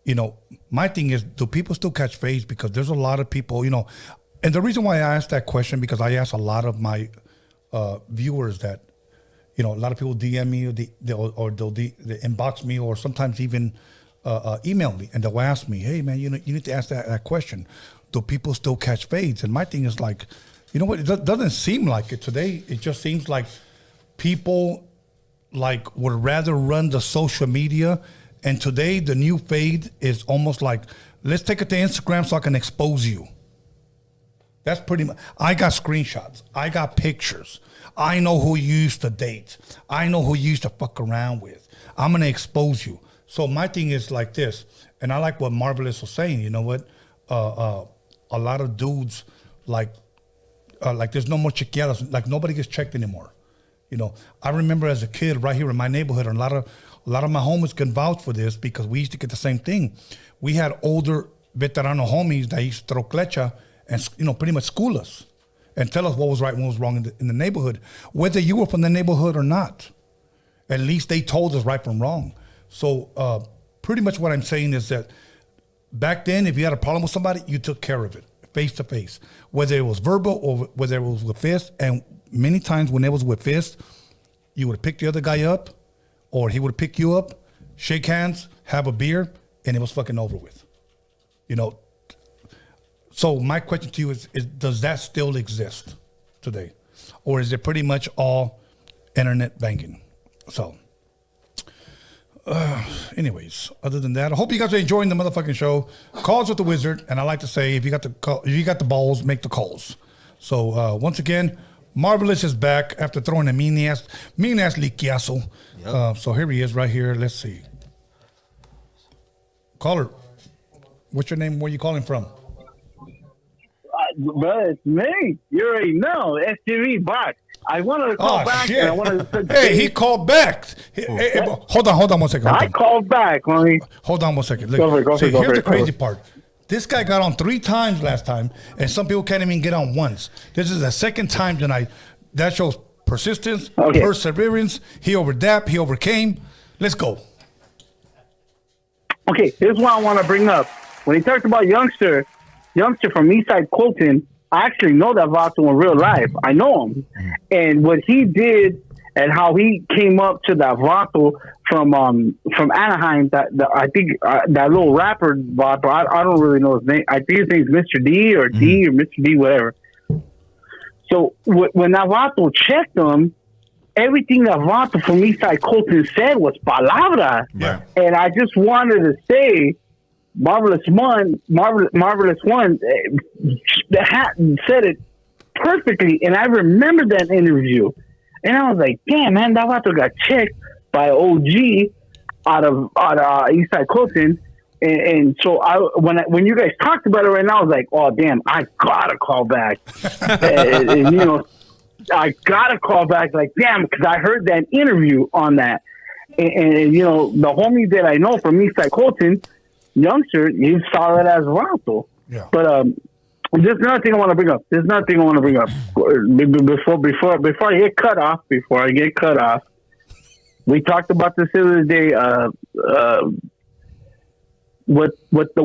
You know, my thing is, do people still catch fades? Because there's a lot of people, you know, and the reason why I asked that question, because I asked a lot of my viewers that, you know, a lot of people DM me or they'll inbox me or sometimes even email me, and they'll ask me, hey, man, you know, you need to ask that question. Do people still catch fades? And my thing is like, you know what? It doesn't seem like it today. It just seems like people like would rather run the social media. And today, the new fade is almost like, let's take it to Instagram so I can expose you. That's pretty much. I got screenshots. I got pictures. I know who you used to date. I know who you used to fuck around with. I'm going to expose you. So my thing is like this, and I like what Marvelous was saying. You know what? A lot of dudes, like there's no more chequeadas. Like nobody gets checked anymore. You know, I remember as a kid right here in my neighborhood, and a lot of my homies can vouch for this because we used to get the same thing. We had older veterano homies that used to throw clecha and, you know, pretty much school us and tell us what was right and what was wrong in the neighborhood, whether you were from the neighborhood or not. At least they told us right from wrong. So pretty much what I'm saying is that back then, if you had a problem with somebody, you took care of it face to face, whether it was verbal or whether it was with fist. And many times when it was with fist, you would pick the other guy up, or he would pick you up, shake hands, have a beer, and it was fucking over with. You know? So my question to you is does that still exist today? Or is it pretty much all internet banking? So, anyways, other than that, I hope you guys are enjoying the motherfucking show. Calls with the Wizard, and I like to say, if you got the balls, make the calls. So once again, Marvelous is back after throwing a mean ass liquiazo. Yep. So here he is right here. Let's see. Caller, what's your name? Where you calling from? But it's me. You already know. STV back. I wanted to call back. Shit. And I wanted to hey, he called back. Hey, hold on 1 second. I called back, homie. Hold on 1 second. Look, go for it. Here's the crazy part. This guy got on 3 times last time, and some people can't even get on once. This is the second time tonight. That shows persistence, perseverance. He overcame. Let's go. Okay, here's what I want to bring up. When he talked about youngster from Eastside Colton, I actually know that Vato in real life. I know him. And what he did and how he came up to that Vato from Anaheim, I think that little rapper Vato, I don't really know his name. I think his name's Mr. D or D or Mr. D, whatever. So when that Vato checked him everything that Vato from Eastside Colton said was palabra. Yeah. And I just wanted to say, Marvelous One said it perfectly. And I remember that interview. And I was like, damn, man, that Vato got checked by OG out of Eastside Colton. And so when you guys talked about it right now, I was like, oh, damn, I got to call back. and, you know, I got to call back, like, damn, because I heard that interview on that. And, you know, the homie that I know from Eastside Colton, youngster, he's solid as Vato. Yeah. But there's another thing I want to bring up. Before I get cut off, we talked about this the other day, with the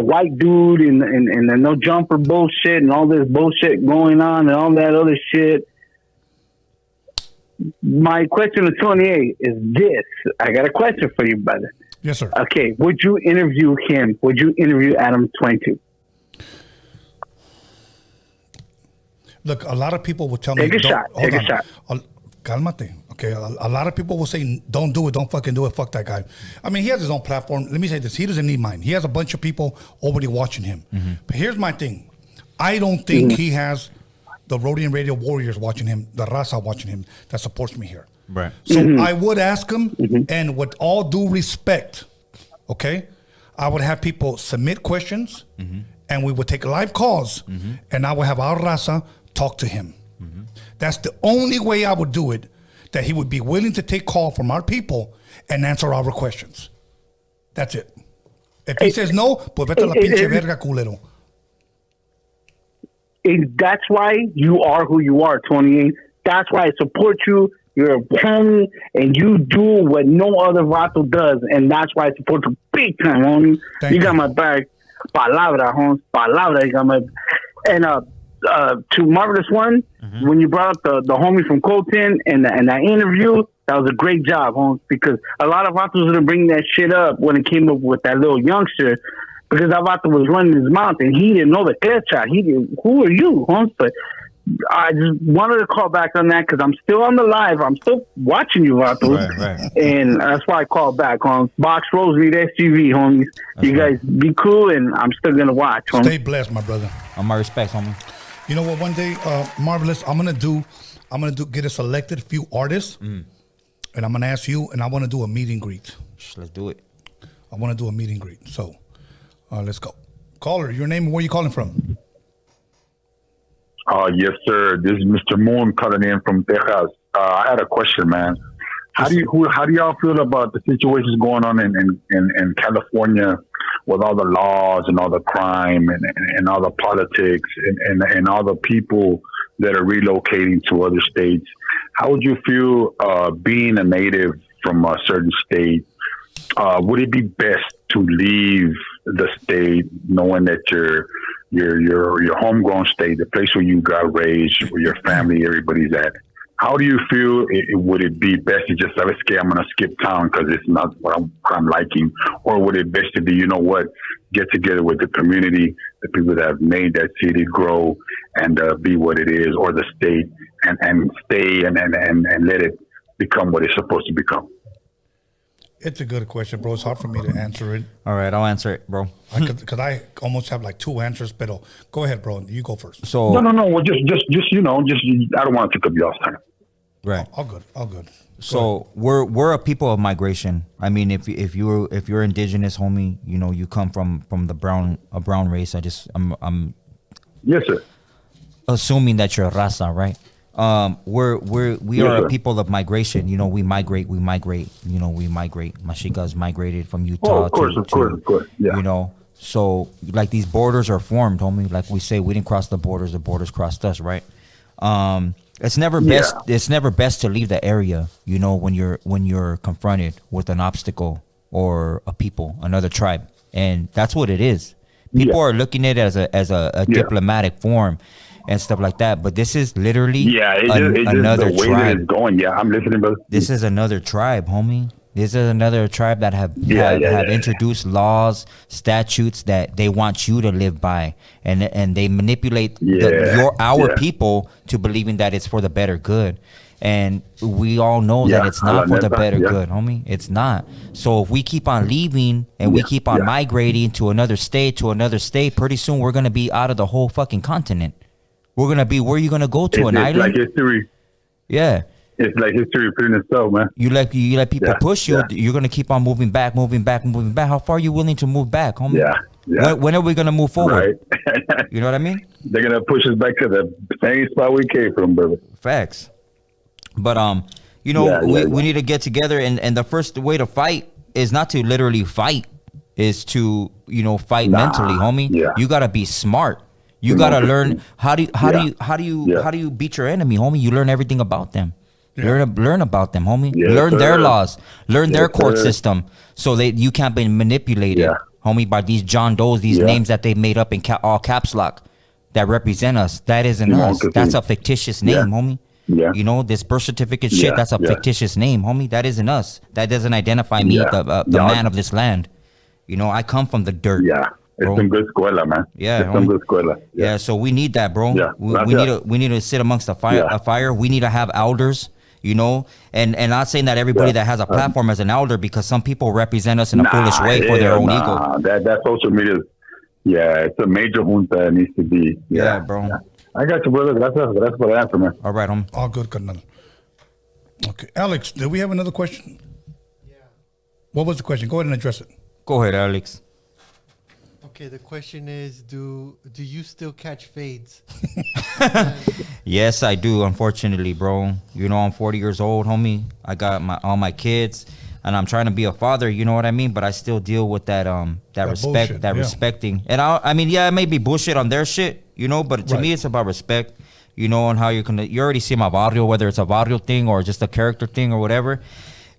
white dude and the no jumper bullshit and all this bullshit going on and all that other shit. My question to 28 is this. I got a question for you, brother. Yes, sir. Okay, would you interview him? Would you interview Adam 22? Look, a lot of people will tell me, Take a shot. Cálmate. Okay, a lot of people will say, don't do it, don't fucking do it, fuck that guy. I mean, he has his own platform. Let me say this, he doesn't need mine. He has a bunch of people already watching him. Mm-hmm. But here's my thing. I don't think he has the Roadium Radio warriors watching him, the Raza watching him that supports me here. Right. So I would ask him, and with all due respect, okay, I would have people submit questions, and we would take live calls, and I would have our Raza talk to him. That's the only way I would do it, that he would be willing to take call from our people and answer our questions. That's it. If he says no, pues vete a la pinche verga, culero. That's why you are who you are, 28. That's why I support you. You're a homie, and you do what no other Vato does, and that's why I support you big time, homie. You got my back. Palabra, homie. Palabra, you got my... And to Marvelous One, when you brought up the homie from Colton and that interview, that was a great job, homie, because a lot of Vatos didn't bring that shit up when it came up with that little youngster, because that Vato was running his mouth, and he didn't know the headshot. He didn't, who are you, homie? But I just wanted to call back on that because I'm still on the live. I'm still watching you, Vatos. Right. And that's why I called back, homie. Box Rose, Read SGV, homies. That's you guys be cool, and I'm still going to watch, homie. Stay blessed, my brother. On my respects, homie. You know what? One day, Marvelous, I'm gonna get a selected few artists, and I'm gonna ask you, and I want to do a meet and greet. Let's do it. I want to do a meet and greet. So, let's go. Caller, your name and where you calling from? Yes, sir. This is Mr. Moon calling in from Texas. I had a question, man. How do y'all feel about the situations going on in California with all the laws and all the crime and all the politics and all the people that are relocating to other states? How would you feel being a native from a certain state? Would it be best to leave the state knowing that your homegrown state, the place where you got raised, where your family, everybody's at? How do you feel? Would it be best to just say, okay, I'm going to skip town because it's not what I'm liking? Or would it best to be, you know what, get together with the community, the people that have made that city grow and be what it is, or the state, and stay and let it become what it's supposed to become? It's a good question, bro. It's hard for me to answer it. All right, I'll answer it, bro. Because I almost have like two answers, but go ahead, bro. You go first. So no. Well, just I don't want to take up y'all's time. Right. All good. So we're a people of migration. I mean, if you're indigenous, homie, you know, you come from a brown race. I'm yes, sir. Assuming that you're a Raza, right? We are a people of migration. You know, we migrate. You know, we migrate. Mashikas migrated from Utah. Of course. Yeah. You know, so like these borders are formed, homie. Like we say, we didn't cross the borders crossed us, right? It's never best. Yeah. It's never best to leave the area. You know, when you're confronted with an obstacle or a people, another tribe, and that's what it is. People are looking at it as a diplomatic form and stuff like that. But this is literally another tribe. That it's going. Yeah, I'm listening, brother. This is another tribe, homie. This is another tribe that have introduced laws, statutes that they want you to live by, and they manipulate our people to believing that it's for the better good. And we all know that it's not for the better good, homie. It's not. So if we keep on leaving and we keep on migrating to another state, pretty soon we're gonna be out of the whole fucking continent. We're gonna be, where are you gonna go to? An island? Like history. Yeah. It's like history repeating itself, man. You let people push you. You're gonna keep on moving back. How far are you willing to move back, homie? Yeah. When are we gonna move forward? Right. You know what I mean? They're gonna push us back to the same spot we came from, brother. Facts. But we need to get together, and the first way to fight is not to literally fight, is to fight mentally, homie. Yeah. You gotta be smart. You gotta learn how do you beat your enemy, homie. You learn everything about them. Yeah. Learn about them, homie. Learn their laws. Learn their court system, so that you can't be manipulated, homie, by these John Does, these names that they made up in all caps lock that represent us. That isn't us. That's a fictitious name, homie. Yeah. This birth certificate shit, that's a fictitious name, homie. That isn't us. That doesn't identify me, the man of this land. I come from the dirt. Yeah. It's some good escuela, man. Yeah. It's some good escuela. Yeah, so we need that, bro. Yeah. We need to sit amongst a fire. We need to have elders, and not saying that everybody that has a platform is an elder, because some people represent us in a foolish way for their own ego. That social media, it's a major junta that needs to be. Yeah, bro. Yeah. I got you, brother. That's for the answer, man. All right, homie. All good, Colonel. Okay, Alex, did we have another question? Yeah. What was the question? Go ahead and address it. Go ahead, Alex. Okay, the question is, do you still catch fades? Yes, I do, unfortunately, bro. I'm 40 years old, homie. I got all my kids, and I'm trying to be a father, you know what I mean? But I still deal with that respect, bullshit, respecting. And it may be bullshit on their shit, but to me it's about respect, on how you already see my barrio, whether it's a barrio thing or just a character thing or whatever.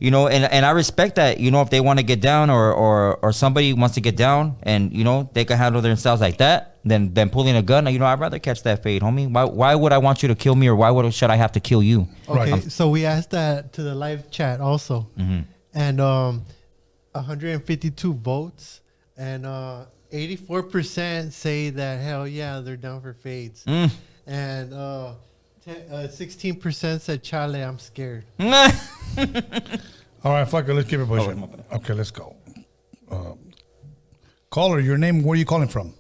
And I respect that, if they want to get down or somebody wants to get down and, they can handle themselves like that, than pulling a gun. I'd rather catch that fade, homie. Why would I want you to kill me, or should I have to kill you? Okay, so we asked that to the live chat also. Mm-hmm. And 152 votes, and 84% say that, hell yeah, they're down for fades. And 16% said, chale, I'm scared. All right, fuck it. Let's give it a push. Okay, let's go. Caller, your name, where are you calling from?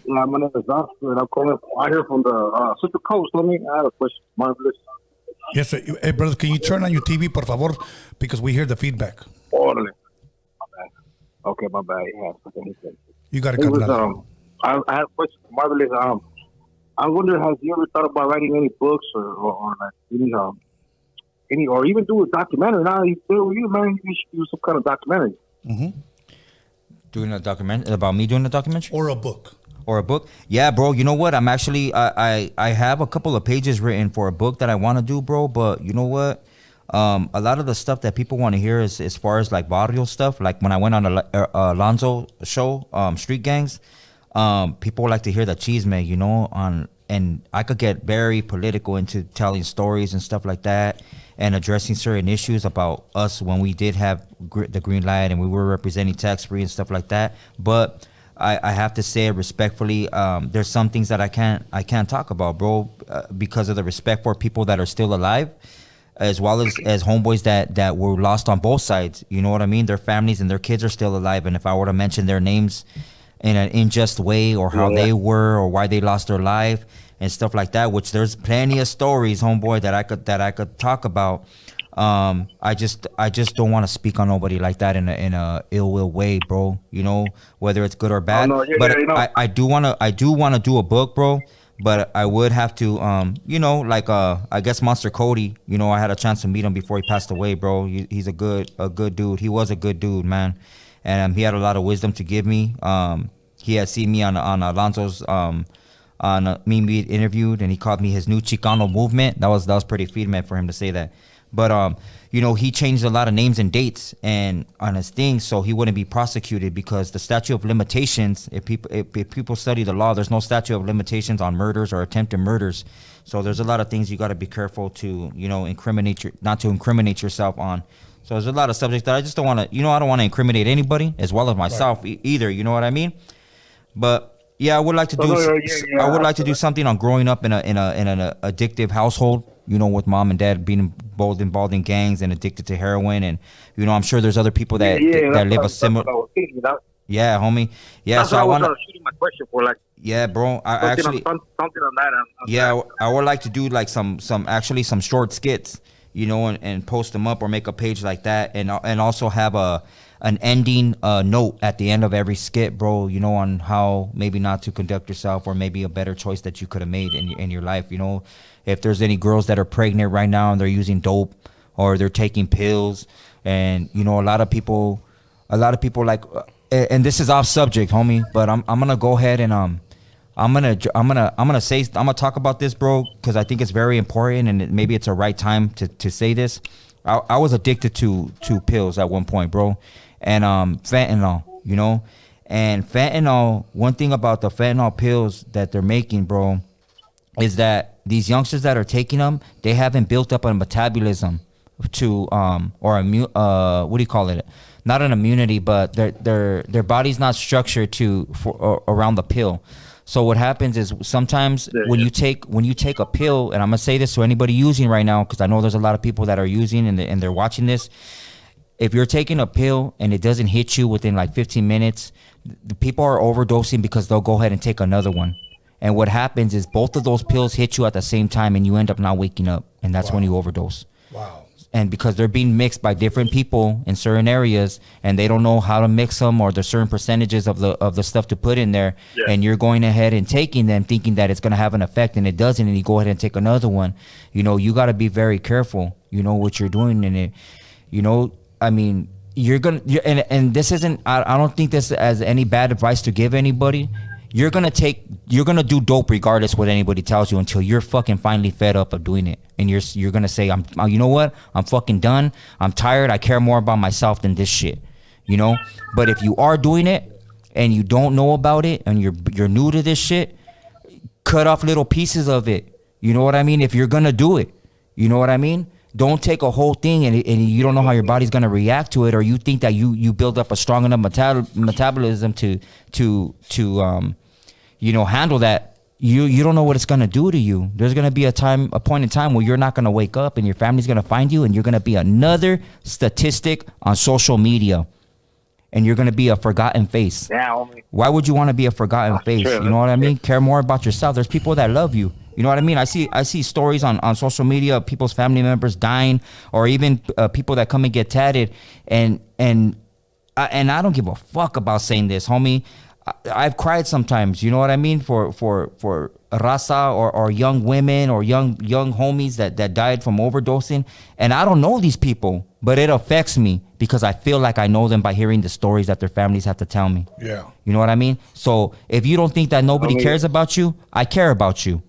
Yeah, my name is Oscar, and I'm calling out here from the Central Coast. I have a question. Marvelous. Yes, sir. Hey, brother, can you turn on your TV, por favor? Because we hear the feedback. Orderly. Okay, my bad. Yeah, you got to cut it out. I have a question for Marvelous. I wonder, has you ever thought about writing any books or like any or even do a documentary? Now, you should do some kind of documentary. Mm-hmm. Doing a documentary about me doing a documentary or a book. Yeah, bro. You know what? I'm actually I have a couple of pages written for a book that I want to do, bro. But you know what? A lot of the stuff that people want to hear is as far as like barrio stuff. Like when I went on a Lonzo show, Street Gangs. People like to hear the chisme, and I could get very political into telling stories and stuff like that, and addressing certain issues about us when we did have the green light and we were representing tax free and stuff like that. But I have to say respectfully, there's some things that I can't talk about, bro, because of the respect for people that are still alive, as well as homeboys that were lost on both sides. You know what I mean? Their families and their kids are still alive, and if I were to mention their names in an unjust way, or how they were, or why they lost their life and stuff like that, which there's plenty of stories, homeboy, that I could talk about. I just don't want to speak on nobody like that in a ill will way, bro. Whether it's good or bad. I do want to do a book, bro. But I would have to, I guess Monster Cody. I had a chance to meet him before he passed away, bro. He's a good dude. He was a good dude, man. And he had a lot of wisdom to give me. He had seen me on Alonso's me being interviewed, and he called me his new Chicano movement. That was pretty feedback for him to say that. But he changed a lot of names and dates and on his thing, so he wouldn't be prosecuted, because the statute of limitations, if people study the law, there's no statute of limitations on murders or attempted murders. So there's a lot of things you got to be careful to not to incriminate yourself on. So there's a lot of subjects that I just don't want to, I don't want to incriminate anybody as well as myself either. You know what I mean? But yeah, I would like to do. I would like to do something on growing up in an addictive household. With mom and dad being both involved in gangs and addicted to heroin, and I'm sure there's other people that live a similar. Yeah, homie. Yeah, that's so I want to shooting my question for, like. Yeah, bro. I actually something on that. I would like to do like some short skits, and post them up or make a page like that, and also have an ending note at the end of every skit, bro. On how maybe not to conduct yourself, or maybe a better choice that you could have made in your life. If there's any girls that are pregnant right now and they're using dope or they're taking pills, and a lot of people like, and this is off subject, homie, but I'm gonna go ahead and I'm gonna talk about this, bro, because I think it's very important, and maybe it's a right time to say this. I was addicted to pills at one point, bro, and fentanyl, and fentanyl. One thing about the fentanyl pills that they're making, bro, is that these youngsters that are taking them, they haven't built up a metabolism to or what do you call it? Not an immunity, but their body's not structured around the pill. So what happens is sometimes when you take a pill, and I'm gonna say this to anybody using right now, because I know there's a lot of people that are using and they're watching this. If you're taking a pill and it doesn't hit you within like 15 minutes, the people are overdosing because they'll go ahead and take another one. And what happens is both of those pills hit you at the same time, and you end up not waking up, and that's when you overdose. Wow. And because they're being mixed by different people in certain areas, and they don't know how to mix them, or there's certain percentages of the stuff to put in there, and you're going ahead and taking them thinking that it's going to have an effect, and it doesn't, and you go ahead and take another one. You got to be very careful, what you're doing in it. I mean, and this isn't, I don't think this as any bad advice to give anybody. You're gonna do dope regardless what anybody tells you, until you're fucking finally fed up of doing it, and you're gonna say, you know what, I'm fucking done, I'm tired, I care more about myself than this shit, But if you are doing it and you don't know about it, and you're new to this shit, cut off little pieces of it. You know what I mean? If you're gonna do it, you know what I mean? Don't take a whole thing and you don't know how your body's gonna react to it, or you think that you build up a strong enough metabolism to handle that. You don't know what it's gonna do to you. There's gonna be a point in time where you're not gonna wake up, and your family's gonna find you, and you're gonna be another statistic on social media, and you're gonna be a forgotten face. Why would you want to be a forgotten face? You know what I mean? Care more about yourself. There's people that love you. You know what I mean? I see stories on social media of people's family members dying, or even people that come and get tatted, and I don't give a fuck about saying this, homie. I've cried sometimes, you know what I mean, for Raza or young women or young homies that died from overdosing, and I don't know these people, but it affects me because I feel like I know them by hearing the stories that their families have to tell me. Yeah. You know what I mean? So if you don't think that nobody cares about you, I care about you.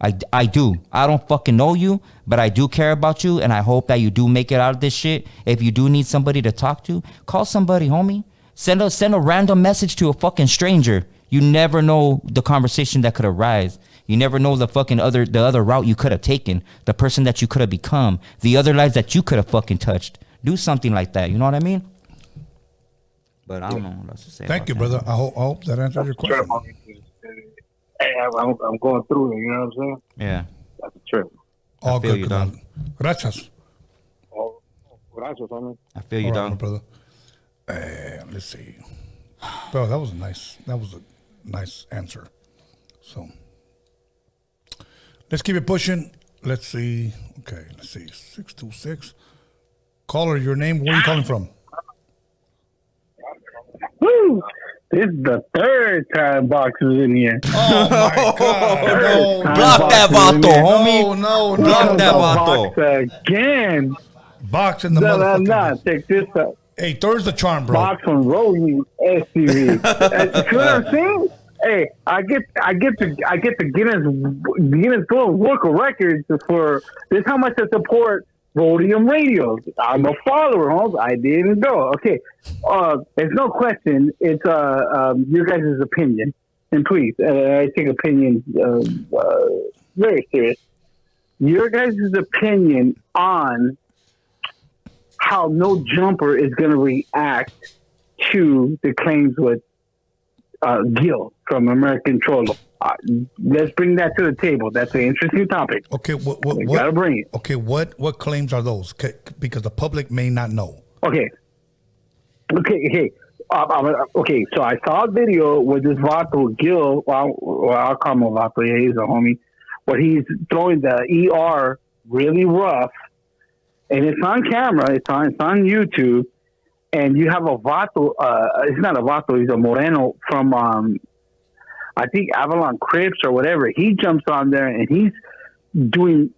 I do. I don't fucking know you, but I do care about you, and I hope that you do make it out of this shit. If you do need somebody to talk to, call somebody, homie. Send a random message to a fucking stranger. You never know the conversation that could arise. You never know the other route you could have taken, the person that you could have become, the other lives that you could have fucking touched. Do something like that. You know what I mean? But I don't know what else to say. Thank you, brother. I hope that answers your question. Hey, I'm going through it, you know what I'm saying? Yeah. That's a trip. All good, dog. Gracias. Gracias, homie. I feel you, dog. Brother. Let's see. Bro, that was a nice answer. So let's keep it pushing. Let's see. Okay, let's see. 626. Caller, your name, where are you calling from? Woo! This is the third time Box is in here. Oh my God! No, block that vato, homie. No, block that vato Box again. Box in the motherfucker. Nah, check this out. Hey, Thir's the charm, bro. Box from Roadium SUV. You know what I'm saying? Hey, I get the Guinness Book of Records for this. How much I support Roadium radios. I'm a follower, Holmes. I didn't go. Okay. There's no question. It's your guys' opinion. And please, I take opinions very serious. Your guys' opinion on how No Jumper is going to react to the claims with Gil from American Cholo. Let's bring that to the table. That's an interesting topic. Okay, what gotta bring it. Okay, what claims are those? Because the public may not know. Okay. Hey. Okay, so I saw a video with this Vato Gil. Well, I'll call him a Vato. Yeah, he's a homie. Where he's throwing the ER really rough, and it's on camera. It's on YouTube, and you have a Vato. It's not a Vato. He's a Moreno from I think Avalon Crips or whatever. He jumps on there and he's doing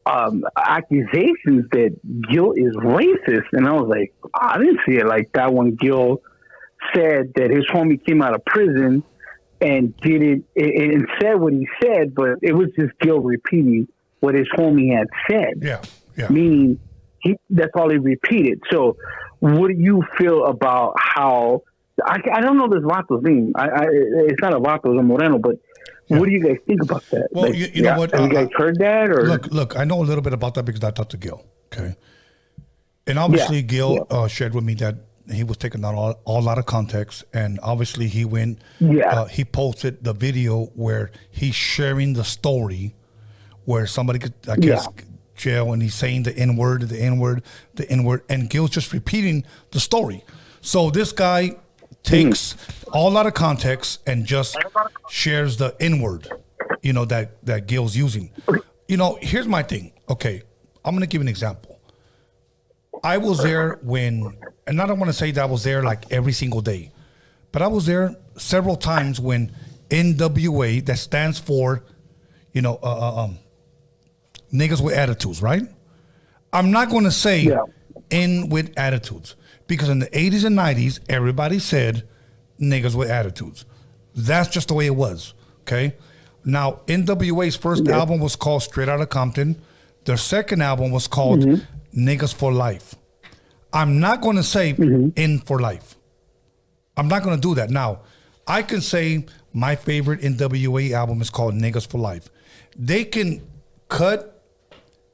accusations that Gil is racist, and I was like, I didn't see it like that when Gil said that his homie came out of prison and did it and said what he said, but it was just Gil repeating what his homie had said. Yeah. Meaning that's all he repeated. So what do you feel about how I don't know this Vato's name. It's not a Vato, it's a Moreno, but what do you guys think about that? Well, like, you know what? Have you guys heard that? Or Look, I know a little bit about that because I talked to Gil. Okay, and obviously Gil shared with me that he was taken out all out of context, and obviously he went. Yeah. He posted the video where he's sharing the story, where somebody could, I guess, jail, and he's saying the N word, and Gil's just repeating the story. So this guy takes all out of context and just shares the N-word, that Gil's using. Here's my thing. Okay, I'm going to give an example. I was there and I don't want to say that I was there like every single day, but I was there several times when NWA, that stands for, niggas with attitudes, right? I'm not going to say N with attitudes. Because in the 80s and 90s, everybody said niggas with attitudes. That's just the way it was, okay? Now, NWA's first album was called Straight Outta Compton. Their second album was called Niggas for Life. I'm not going to say N for Life. I'm not going to do that. Now, I can say my favorite NWA album is called Niggas for Life. They can cut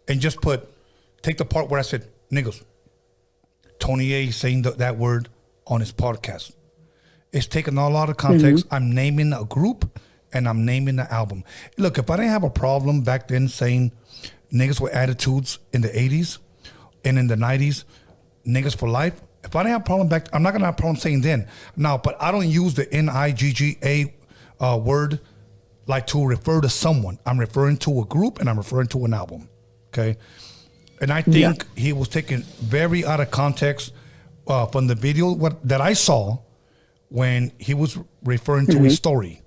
and just take the part where I said niggas. Tony A saying that word on his podcast. It's taken a lot of context. I'm naming a group and I'm naming the album. Look, if I didn't have a problem back then saying niggas with attitudes in the 80s and in the 90s, niggas for life, if I didn't have a problem back, I'm not going to have a problem saying then. Now, but I don't use the N-I-G-G-A word like to refer to someone. I'm referring to a group and I'm referring to an album, okay? And I think he was taken very out of context from the video that I saw when he was referring to his story.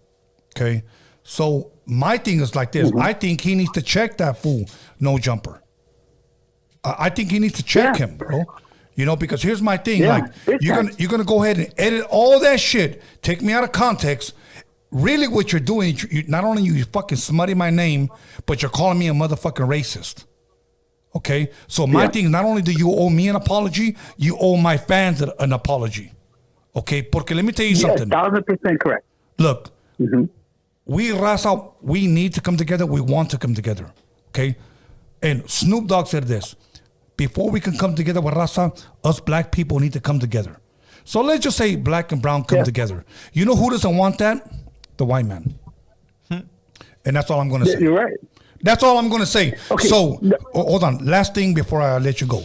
Okay, so my thing is like this. I think he needs to check that fool, No Jumper. I think he needs to check him, bro. Because here's my thing. You're gonna go ahead and edit all that shit, take me out of context. Really, what you're doing, not only you fucking smutting my name, but you're calling me a motherfucking racist. Okay, so my thing is, not only do you owe me an apology, you owe my fans an apology. Okay, porque let me tell you something. 1,000% correct. Look, we Raza, we need to come together. We want to come together. Okay, and Snoop Dogg said this: before we can come together with Raza, us black people need to come together. So let's just say black and brown come together. You know who doesn't want that? The white man. And that's all I'm going to say. You're right. That's all I'm going to say. Okay. So, hold on. Last thing before I let you go.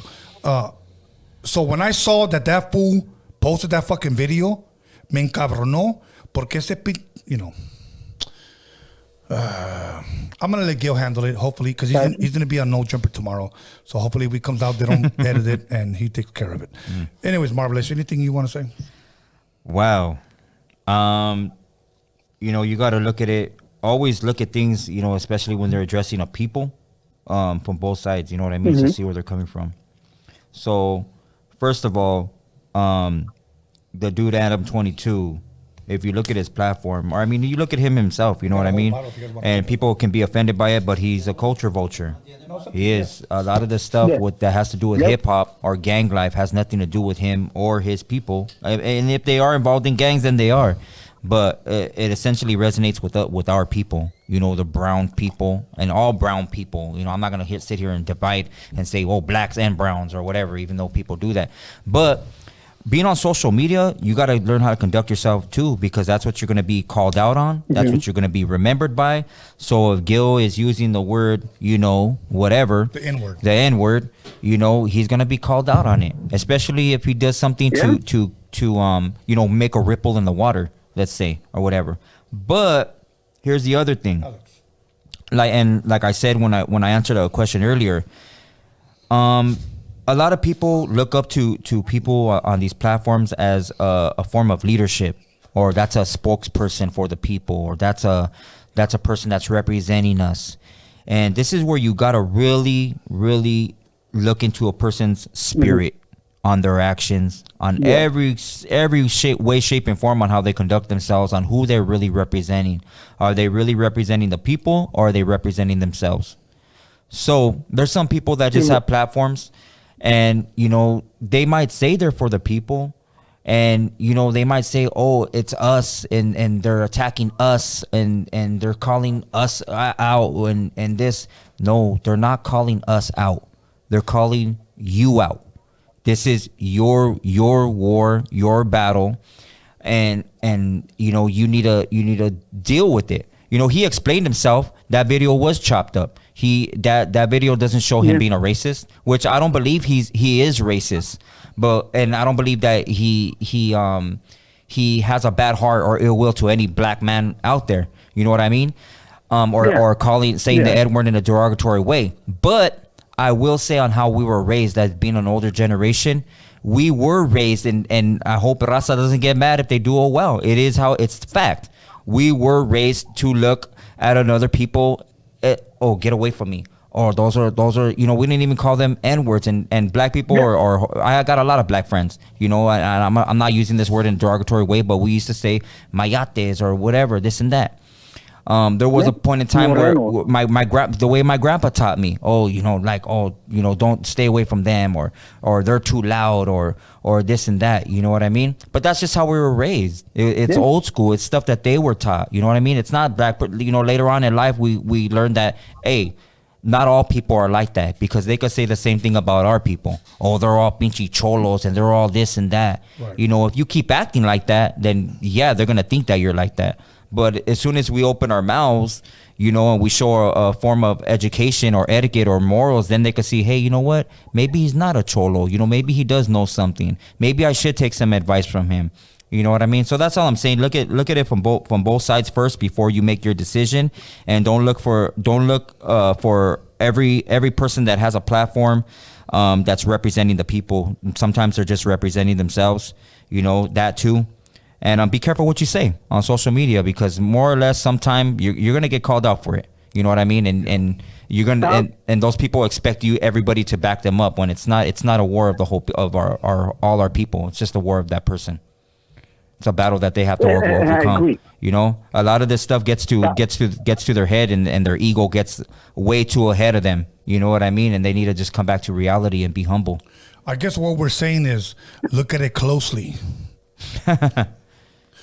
So, when I saw that fool posted that fucking video, me encabronó, porque ese, I'm going to let Gil handle it, hopefully, because he's going to be on No Jumper tomorrow. So, hopefully, if he comes out, they don't edit it, and he takes care of it. Anyways, Marvelous, anything you want to say? Wow. You got to look at it. Always look at things, especially when they're addressing a people from both sides, you know what I mean, to see where they're coming from. So, first of all, the dude Adam 22, if you look at his platform, or you look at him himself, you know what I mean? And people can be offended by it, but he's a culture vulture. He is. A lot of the stuff that has to do with hip-hop or gang life has nothing to do with him or his people. And if they are involved in gangs, then they are. but it essentially resonates with our people, you know, the brown people and all brown people. You know, I'm not gonna sit here and divide and say, oh, blacks and browns or whatever, even though people do that. But being on social media, you got to learn how to conduct yourself too, because that's what you're going to be called out on. That's what you're going to be remembered by. So if Gil is using the word, you know, whatever, the N-word, you know, he's going to be called out on it, especially if he does something to you know, make a ripple in the water, let's say, or whatever. But here's the other thing. Like I said when I answered a question earlier, a lot of people look up to people on these platforms as a form of leadership, or that's a spokesperson for the people, or that's a person that's representing us. And this is where you gotta really, really look into a person's spirit, on their actions, on every way, shape, and form, on how they conduct themselves, on who they're really representing. Are they really representing the people, or are they representing themselves? So there's some people that just have platforms, and, you know, they might say they're for the people, and, you know, they might say, oh, it's us, and they're attacking us, and they're calling us out, and this. No, they're not calling us out. They're calling you out. This is your war, your battle, and you know, you need to deal with it. You know, he explained himself. That video was chopped up. That video doesn't show him being a racist, which I don't believe he is racist. And I don't believe that he has a bad heart or ill will to any black man out there. You know what I mean? Or saying the N word in a derogatory way. But I will say, on how we were raised, as being an older generation, we were raised, and I hope Raza doesn't get mad if they do it well. It is how it's fact. We were raised to look at another people, oh, get away from me. Or those are, you know, we didn't even call them N-words, and black people, or I got a lot of black friends, you know, and I'm not using this word in a derogatory way, but we used to say mayates or whatever, this and that. There was a point in time where the way my grandpa taught me, oh, you know, like, oh, you know, don't stay away from them, or they're too loud, or this and that, you know what I mean? But that's just how we were raised. It's old school. It's stuff that they were taught, you know what I mean? It's not black, but, you know, later on in life, we learned that, hey, not all people are like that, because they could say the same thing about our people. Oh, they're all pinchy cholos, and they're all this and that. Right. You know, if you keep acting like that, then yeah, they're going to think that you're like that. But as soon as we open our mouths, you know, and we show a form of education or etiquette or morals, then they could see, hey, you know what? Maybe he's not a cholo. You know, maybe he does know something. Maybe I should take some advice from him. You know what I mean? So that's all I'm saying. Look at it from both sides first before you make your decision, and don't look for every person that has a platform that's representing the people. Sometimes they're just representing themselves. You know, that too. And be careful what you say on social media, because more or less sometime you're gonna get called out for it. You know what I mean? And you're gonna and those people expect everybody to back them up, when it's not a war of the whole of all our people. It's just a war of that person. It's a battle that they have to overcome. You know, a lot of this stuff gets to their head, and their ego gets way too ahead of them. You know what I mean? And they need to just come back to reality and be humble. I guess what we're saying is, look at it closely.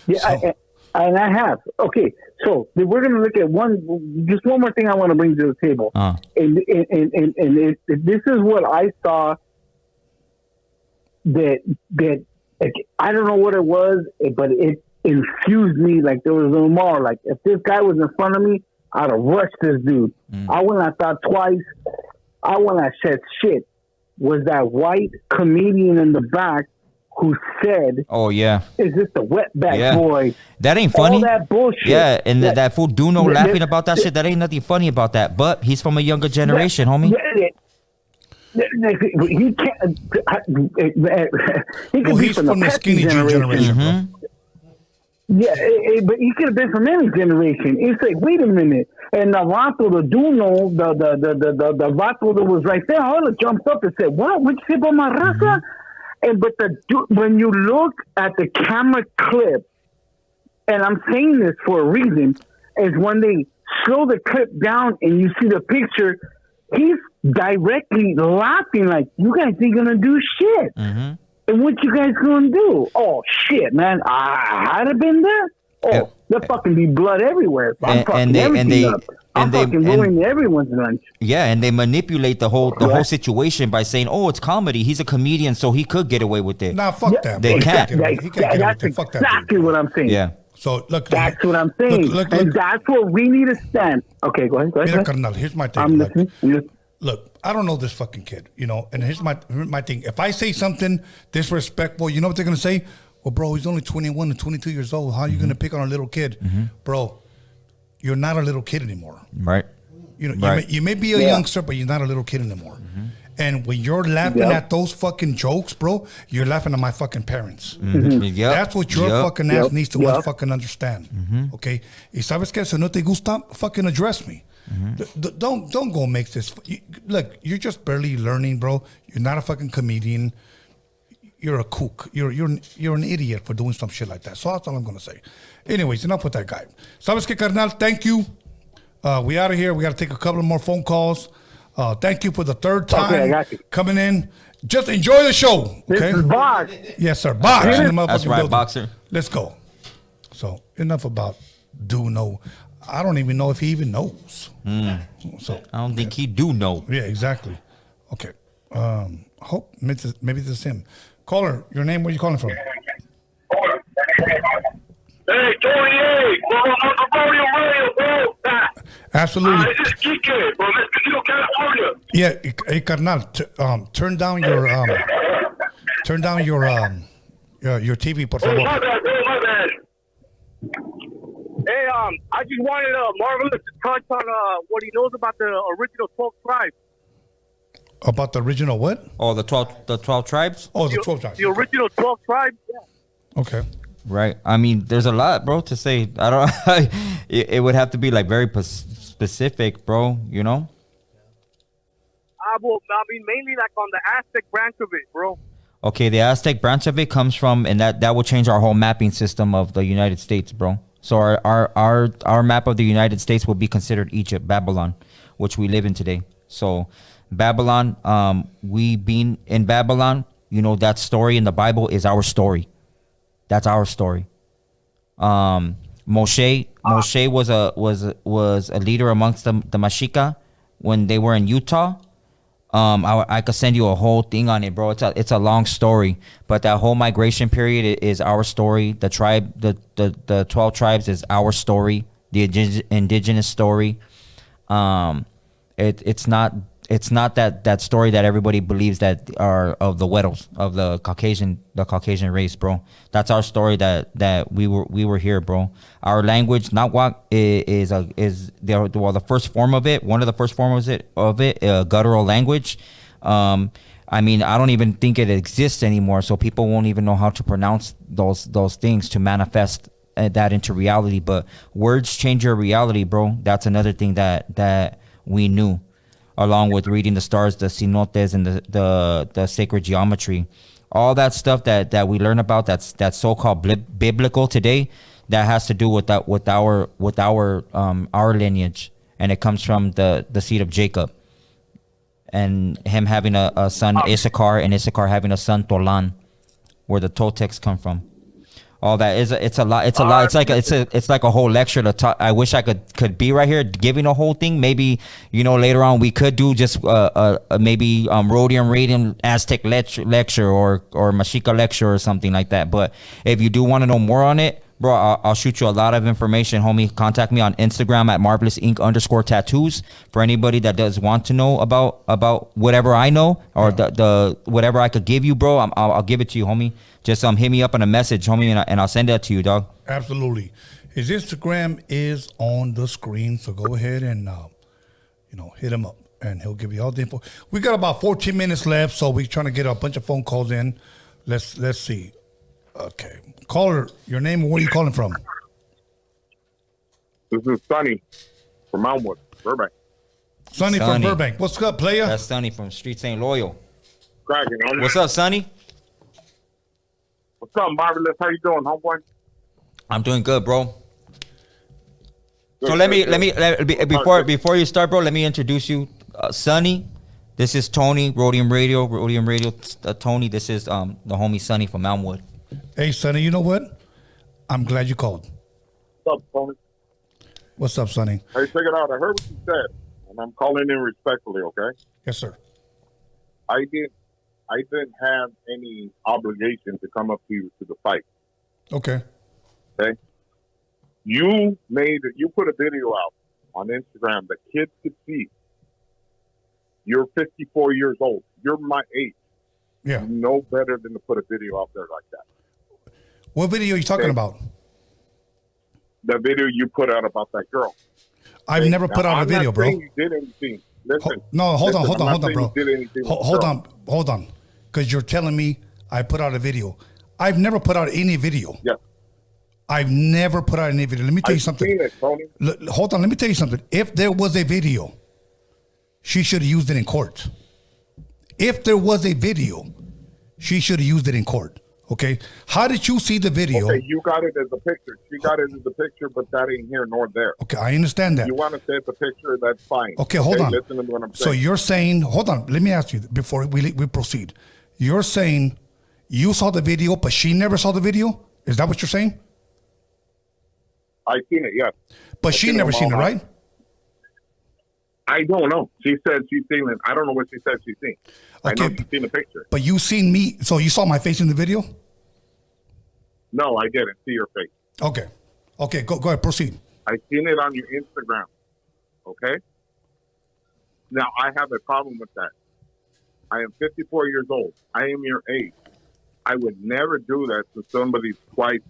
Yeah, and I have. Okay, so we're going to look at one more thing I want to bring to the table. And this is what I saw that like, I don't know what it was, but it infused me like there was no more. Like, if this guy was in front of me, I'd have rushed this dude. I wouldn't have thought twice. I wouldn't have said shit. Was that white comedian in the back who said, "Oh yeah, is this the wetback boy? That ain't funny. All that bullshit." Yeah, and that fool Duno laughing about that shit. That ain't nothing funny about that. But he's from a younger generation, homie. He can't. He could be he's from the skinny generation. Yeah, but he could have been from any generation. It's like, wait a minute. And the Vato, the Duno, the Vato that was right there, all jumped up and said, "What? What you say about my Raza?" But when you look at the camera clip, and I'm saying this for a reason, is when they slow the clip down and you see the picture, he's directly laughing like, "You guys ain't gonna do shit." And what you guys gonna do? Oh shit, man! I'd have been there. Oh, there'll fucking be blood everywhere. I'm fucking everything up. I'm fucking ruining everyone's lunch. Yeah, and they manipulate the whole situation by saying, "Oh, it's comedy. He's a comedian, so he could get away with it." Nah, fuck that. They can't. That's exactly what I'm saying. Yeah. So look, that's what I'm saying, and that's what we need to stand. Okay, go ahead. Mira, carnal, here's my thing. I'm listening. Look, I don't know this fucking kid, you know, and here's my thing. If I say something disrespectful, you know what they're gonna say? Well, bro, he's only 21 and 22 years old. How are you gonna pick on a little kid, bro? You're not a little kid anymore, right? You know, you may be a youngster, but you're not a little kid anymore. And when you're laughing at those fucking jokes, bro, you're laughing at my fucking parents. That's what your fucking ass needs to fucking understand. Okay? Y sabes que si no te gusta, fucking address me. Don't go make this. Look, you're just barely learning, bro. You're not a fucking comedian. You're a kook. You're an idiot for doing some shit like that. So that's all I'm gonna say. Anyways, enough with that guy. Sabes que, carnal, thank you. We out of here. We got to take a couple more phone calls. Thank you for the third time coming in. Just enjoy the show. Okay? This is Box. Yes, sir. Box. That's right, Boxer. Let's go. So enough about know. I don't even know if he even knows. So I don't think he do know. Yeah, exactly. Okay. Hope maybe this is him. Caller, your name? Where are you calling from? Hey, Tony A. Well, on the Roadium Radio, bro. Absolutely. This is Kike from Mixtapes, California. Yeah, hey, carnal, turn down your TV, por favor. My bad, bro, my bad. Hey, I just wanted Marvelous to touch on what he knows about the original 12 tribes. About the original what? Oh, the 12 tribes? Oh, the 12 tribes. The original 12 tribes, yeah. Okay. Right. I mean, there's a lot, bro, to say. I don't. it would have to be like very specific, bro. You know. Well, I mean, mainly like on the Aztec branch of it, bro. Okay, the Aztec branch of it comes from, and that will change our whole mapping system of the United States, bro. So our map of the United States will be considered Egypt, Babylon, which we live in today. So Babylon, we being in Babylon, you know, that story in the Bible is our story. That's our story. Moshe was a leader amongst the Mexica when they were in Utah. I could send you a whole thing on it, bro. It's a long story, but that whole migration period is our story. The tribe, the 12 tribes is our story. The indigenous story. It's not that story that everybody believes that are of the Weddles, of the Caucasian race, bro. That's our story that we were here, bro. Our language, Nahuatl, is the first form of it. One of the first forms of it, guttural language. I mean, I don't even think it exists anymore, so people won't even know how to pronounce those things to manifest that into reality. But words change your reality, bro. That's another thing that we knew. Along with reading the stars, the cenotes, and the sacred geometry, all that stuff that we learn about that's so-called biblical today, that has to do with our lineage, and it comes from the seed of Jacob, and him having a son Issachar, and Issachar having a son Tolan, where the Toltecs come from. All that it's a lot. It's like a whole lecture to talk. I wish I could be right here giving a whole thing. Maybe, you know, later on we could do just maybe Roadium Aztec lecture or Mexica lecture or something like that. But if you do want to know more on it, bro, I'll shoot you a lot of information, homie. Contact me on Instagram at marvelousinc_tattoos for anybody that does want to know about whatever I know, or the whatever I could give you, bro. I'll give it to you, homie. Just hit me up on a message, homie, and I'll send that to you, dog. Absolutely. His Instagram is on the screen, so go ahead and hit him up, and he'll give you all the info. We got about 14 minutes left, so we're trying to get a bunch of phone calls in. Let's see. Okay, caller, your name and where are you calling from? This is Sonny from Elmwood, Burbank. Sonny from Burbank. What's up, player? That's Sonny from Street St. Loyal. Cracking, homie. What's up, Sonny? What's up, Marvelous? How you doing, homeboy? I'm doing good, bro. So let me before you start, bro, let me introduce you, Sonny. This is Tony, Roadium Radio, Tony. This is the homie Sonny from Elmwood. Hey, Sonny, you know what? I'm glad you called. What's up, Tony? What's up, Sonny? Hey, check it out. I heard what you said, and I'm calling in respectfully, okay? Yes, sir. I didn't have any obligation to come up to you to the fight. Okay. Okay. You put a video out on Instagram that kids could see. You're 54 years old. You're my age. Yeah. You know better than to put a video out there like that. What video are you talking about? The video you put out about that girl. I've never put out a video, bro. You did anything. Listen. Hold on, bro. You did anything Hold on. Because you're telling me I put out a video. I've never put out any video. Yeah. I've never put out any video. Let me tell you something. Seen it, Tony. Hold on. Let me tell you something. If there was a video, she should have used it in court. If there was a video, she should have used it in court. Okay. How did you see the video? Okay, you got it as a picture. She got it as a picture, but that ain't here nor there. Okay, I understand that. You want to say it's a picture, that's fine. Okay, hold on. Listen to what I'm saying. So you're saying, hold on, let me ask you before we proceed. You're saying you saw the video, but she never saw the video? Is that what you're saying? I seen it, yes. But she never seen it, right? I don't know. She said she's seen it. I don't know what she said she's seen. Okay, I know she's seen the picture. But you seen me, so you saw my face in the video? No, I didn't see your face. Okay. Okay, go ahead, proceed. I seen it on your Instagram. Okay? Now, I have a problem with that. I am 54 years old. I am your age. I would never do that to somebody twice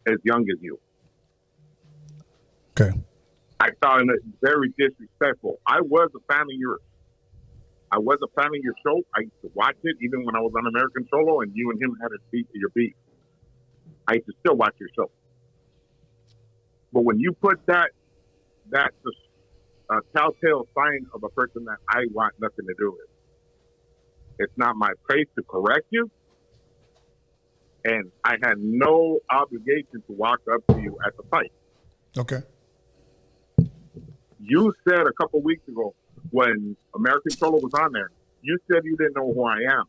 as young as you. Okay. I found it very disrespectful. I was a fan of yours. I was a fan of your show. I used to watch it even when I was on American Solo and you and him had your beat. I used to still watch your show. But when you put that's a telltale sign of a person that I want nothing to do with. It's not my place to correct you. And I had no obligation to walk up to you at the fight. Okay. You said a couple weeks ago when American Solo was on there, you said you didn't know who I am.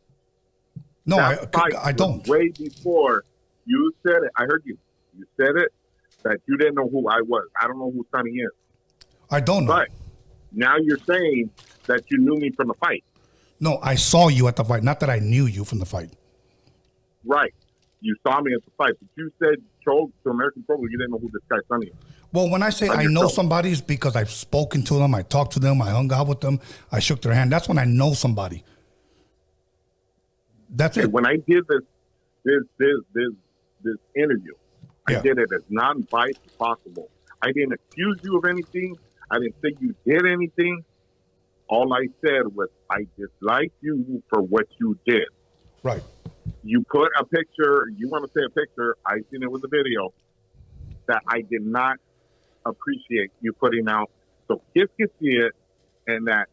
No, that I don't. Way before you said it, I heard you. You said it, that you didn't know who I was. I don't know who Sonny is. I don't know. But now you're saying that you knew me from the fight. No, I saw you at the fight, not that I knew you from the fight. Right. You saw me at the fight, but you said to American Solo you didn't know who this guy Sonny is. Well, when I say I know somebody, it's because I've spoken to them, I talked to them, I hung out with them, I shook their hand. That's when I know somebody. That's it. When I did this interview, I did it as non-biased as possible. I didn't accuse you of anything. I didn't say you did anything. All I said was I dislike you for what you did. Right. You put a picture, you want to say a picture, I seen it with the video, that I did not appreciate you putting out. So kids can see it, and that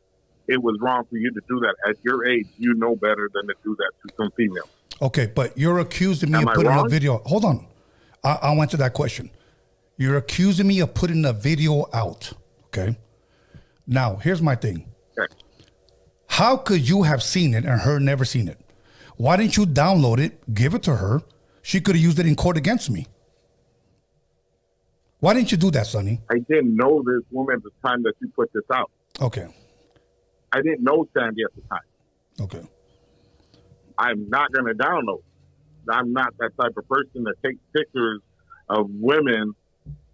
it was wrong for you to do that. At your age, you know better than to do that to some female. Okay, but you're accusing me Am of I putting wrong? a video. Hold on. I'll answer that question. You're accusing me of putting a video out. Okay. Now, here's my thing. Okay. How could you have seen it and her never seen it? Why didn't you download it, give it to her? She could have used it in court against me. Why didn't you do that, Sonny? I didn't know this woman at the time that you put this out. Okay. I didn't know Sandy at the time. Okay. I'm not going to download. I'm not that type of person that takes pictures of women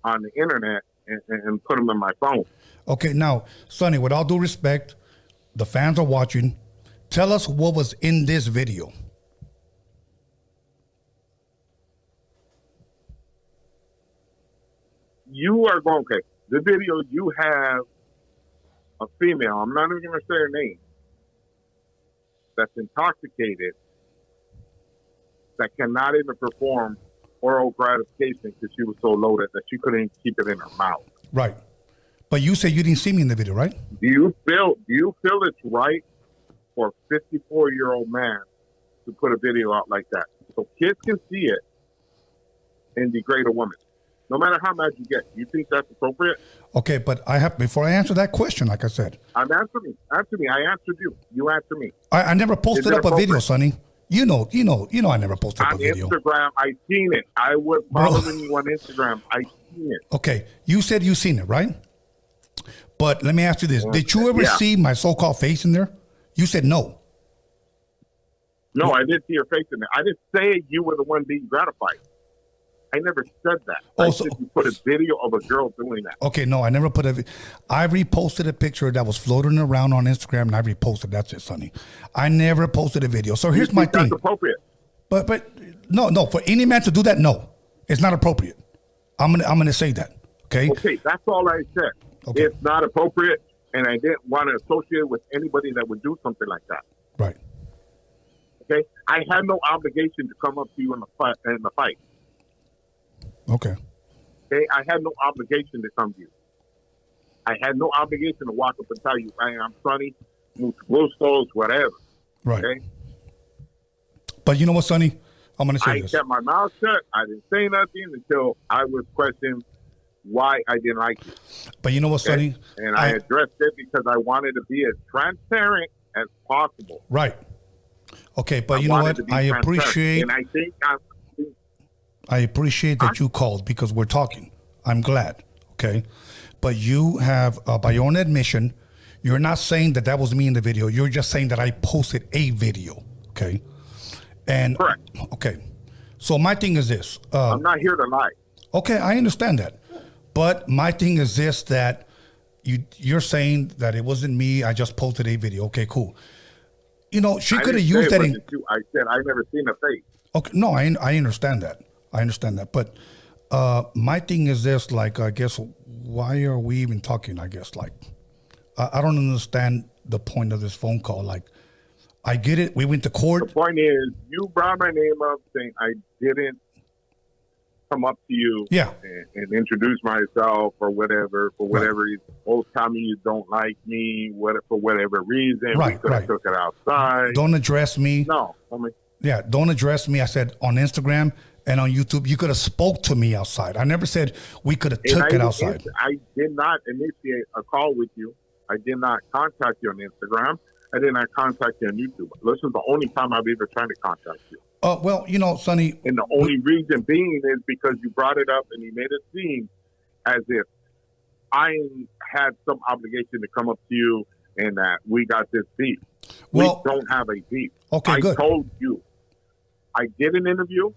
on the internet and put them in my phone. Okay, now, Sonny, with all due respect, the fans are watching. Tell us what was in this video. You are going, okay, the video, you have a female, I'm not even going to say her name, that's intoxicated, that cannot even perform oral gratification because she was so loaded that she couldn't keep it in her mouth. Right. But you say you didn't see me in the video, right? Do you feel it's right for a 54-year-old man to put a video out like that? So kids can see it and degrade a woman. No matter how mad you get, you think that's appropriate? Okay, but before I answer that question, like I said. I'm answering. Answer me. I answered you. You answer me. I never posted up a video, Sonny. You know, I never posted up a video. On Instagram, I seen it. I was following you on Instagram. I seen it. Okay, you said you seen it, right? But let me ask you this: did you ever see my so-called face in there? You said no. No, I didn't see your face in there. I didn't say you were the one being gratified. I never said that. I said you put a video of a girl doing that. Okay, no, I never put I reposted a picture that was floating around on Instagram, and I reposted. That's it, Sonny. I never posted a video. So here's my thing. That's appropriate. But no, for any man to do that, no, it's not appropriate. I'm gonna say that. Okay. Okay, that's all I said. Okay. It's not appropriate, and I didn't want to associate with anybody that would do something like that. Right. Okay, I had no obligation to come up to you in the fight. Okay. Okay, I had no obligation to come to you. I had no obligation to walk up and tell you, hey, I'm Sonny, mucho gustos, whatever. Right. Okay? But you know what, Sonny? I'm going to say I this. kept my mouth shut. I didn't say nothing until I was questioned why I didn't like you. But you know what, Sonny? And I addressed it because I wanted to be as transparent as possible. Right. Okay, but you know what? I appreciate. And I think I appreciate that you called because we're talking. I'm glad. Okay. But you have, by your own admission, you're not saying that was me in the video. You're just saying that I posted a video. Okay. And correct. Okay. So my thing is this. I'm not here to lie. Okay. I understand that. But my thing is this, that you're saying that it wasn't me. I just posted a video. Okay, cool. You know, she could have used that. I said I never seen her face. Okay. No, I understand that. I understand that. But my thing is this, like, I guess, why are we even talking? I guess, like, I don't understand the point of this phone call. Like, I get it. We went to court. The point is, you brought my name up saying I didn't come up to you and introduce myself or whatever, for whatever reason. Both tell me you don't like me, for whatever reason. Right, we could have took it outside. Don't address me. No. I mean, yeah, don't address me. I said on Instagram and on YouTube, you could have spoke to me outside. I never said we could have took it outside. I did not initiate a call with you. I did not contact you on Instagram. I did not contact you on YouTube. This is the only time I've ever tried to contact you. Well, you know, Sonny. And the only reason being is because you brought it up and you made it seem as if I had some obligation to come up to you and that we got this beef. Well, we don't have a beef. Okay, good. I told you. I did an interview.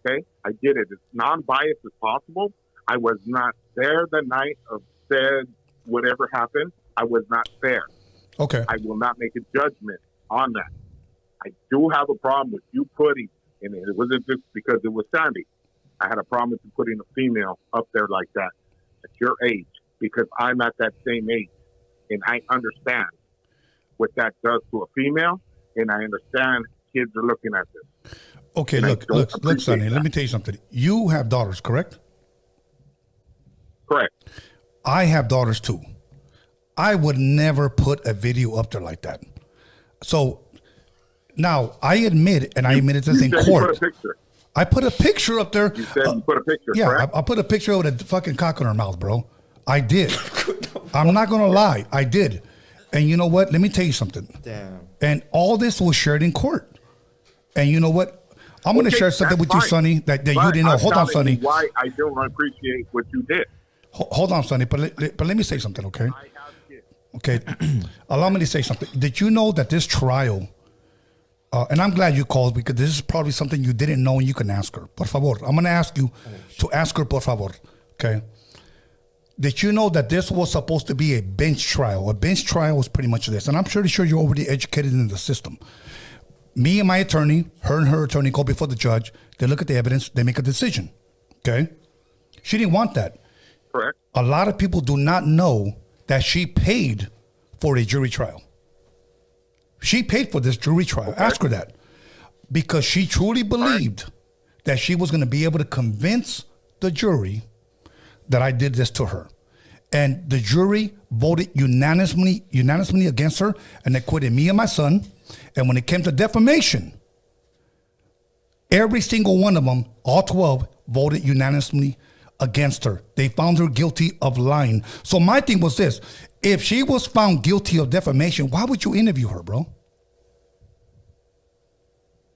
Okay, I did it as non-biased as possible. I was not there the night of said whatever happened. I was not there. Okay. I will not make a judgment on that. I do have a problem with you putting, and it wasn't just because it was Sandy. I had a problem with you putting a female up there like that at your age, because I'm at that same age, and I understand what that does to a female, and I understand kids are looking at this. Okay, and look, Sonny, let me tell you something. You have daughters, correct? Correct. I have daughters too. I would never put a video up there like that. So now I admit, and I admitted this in court. You put a picture. I put a picture up there. You said you put a picture. Yeah, correct? I put a picture with a fucking cock in her mouth, bro. I did. I'm not gonna lie, I did. And you know what? Let me tell you something. Damn. And all this was shared in court. And you know what? I'm going to share something with you, Sonny, that you didn't know. Hold on, Sonny. Why I don't appreciate what you did. Hold on, Sonny, but let me say something, okay? Okay, allow me to say something. Did you know that this trial, and I'm glad you called because this is probably something you didn't know and you can ask her. Por favor. I'm going to ask you to ask her, por favor, okay? Did you know that this was supposed to be a bench trial? A bench trial was pretty much this, and I'm pretty sure you're already educated in the system. Me and my attorney, her and her attorney go before the judge. They look at the evidence. They make a decision. Okay? She didn't want that. Correct. A lot of people do not know that she paid for a jury trial. She paid for this jury trial. Okay. Ask her that. Because she truly believed that she was going to be able to convince the jury that I did this to her. And the jury voted unanimously against her and acquitted me and my son. And when it came to defamation, every single one of them, all 12, voted unanimously against her. They found her guilty of lying. So my thing was this. If she was found guilty of defamation, why would you interview her, bro?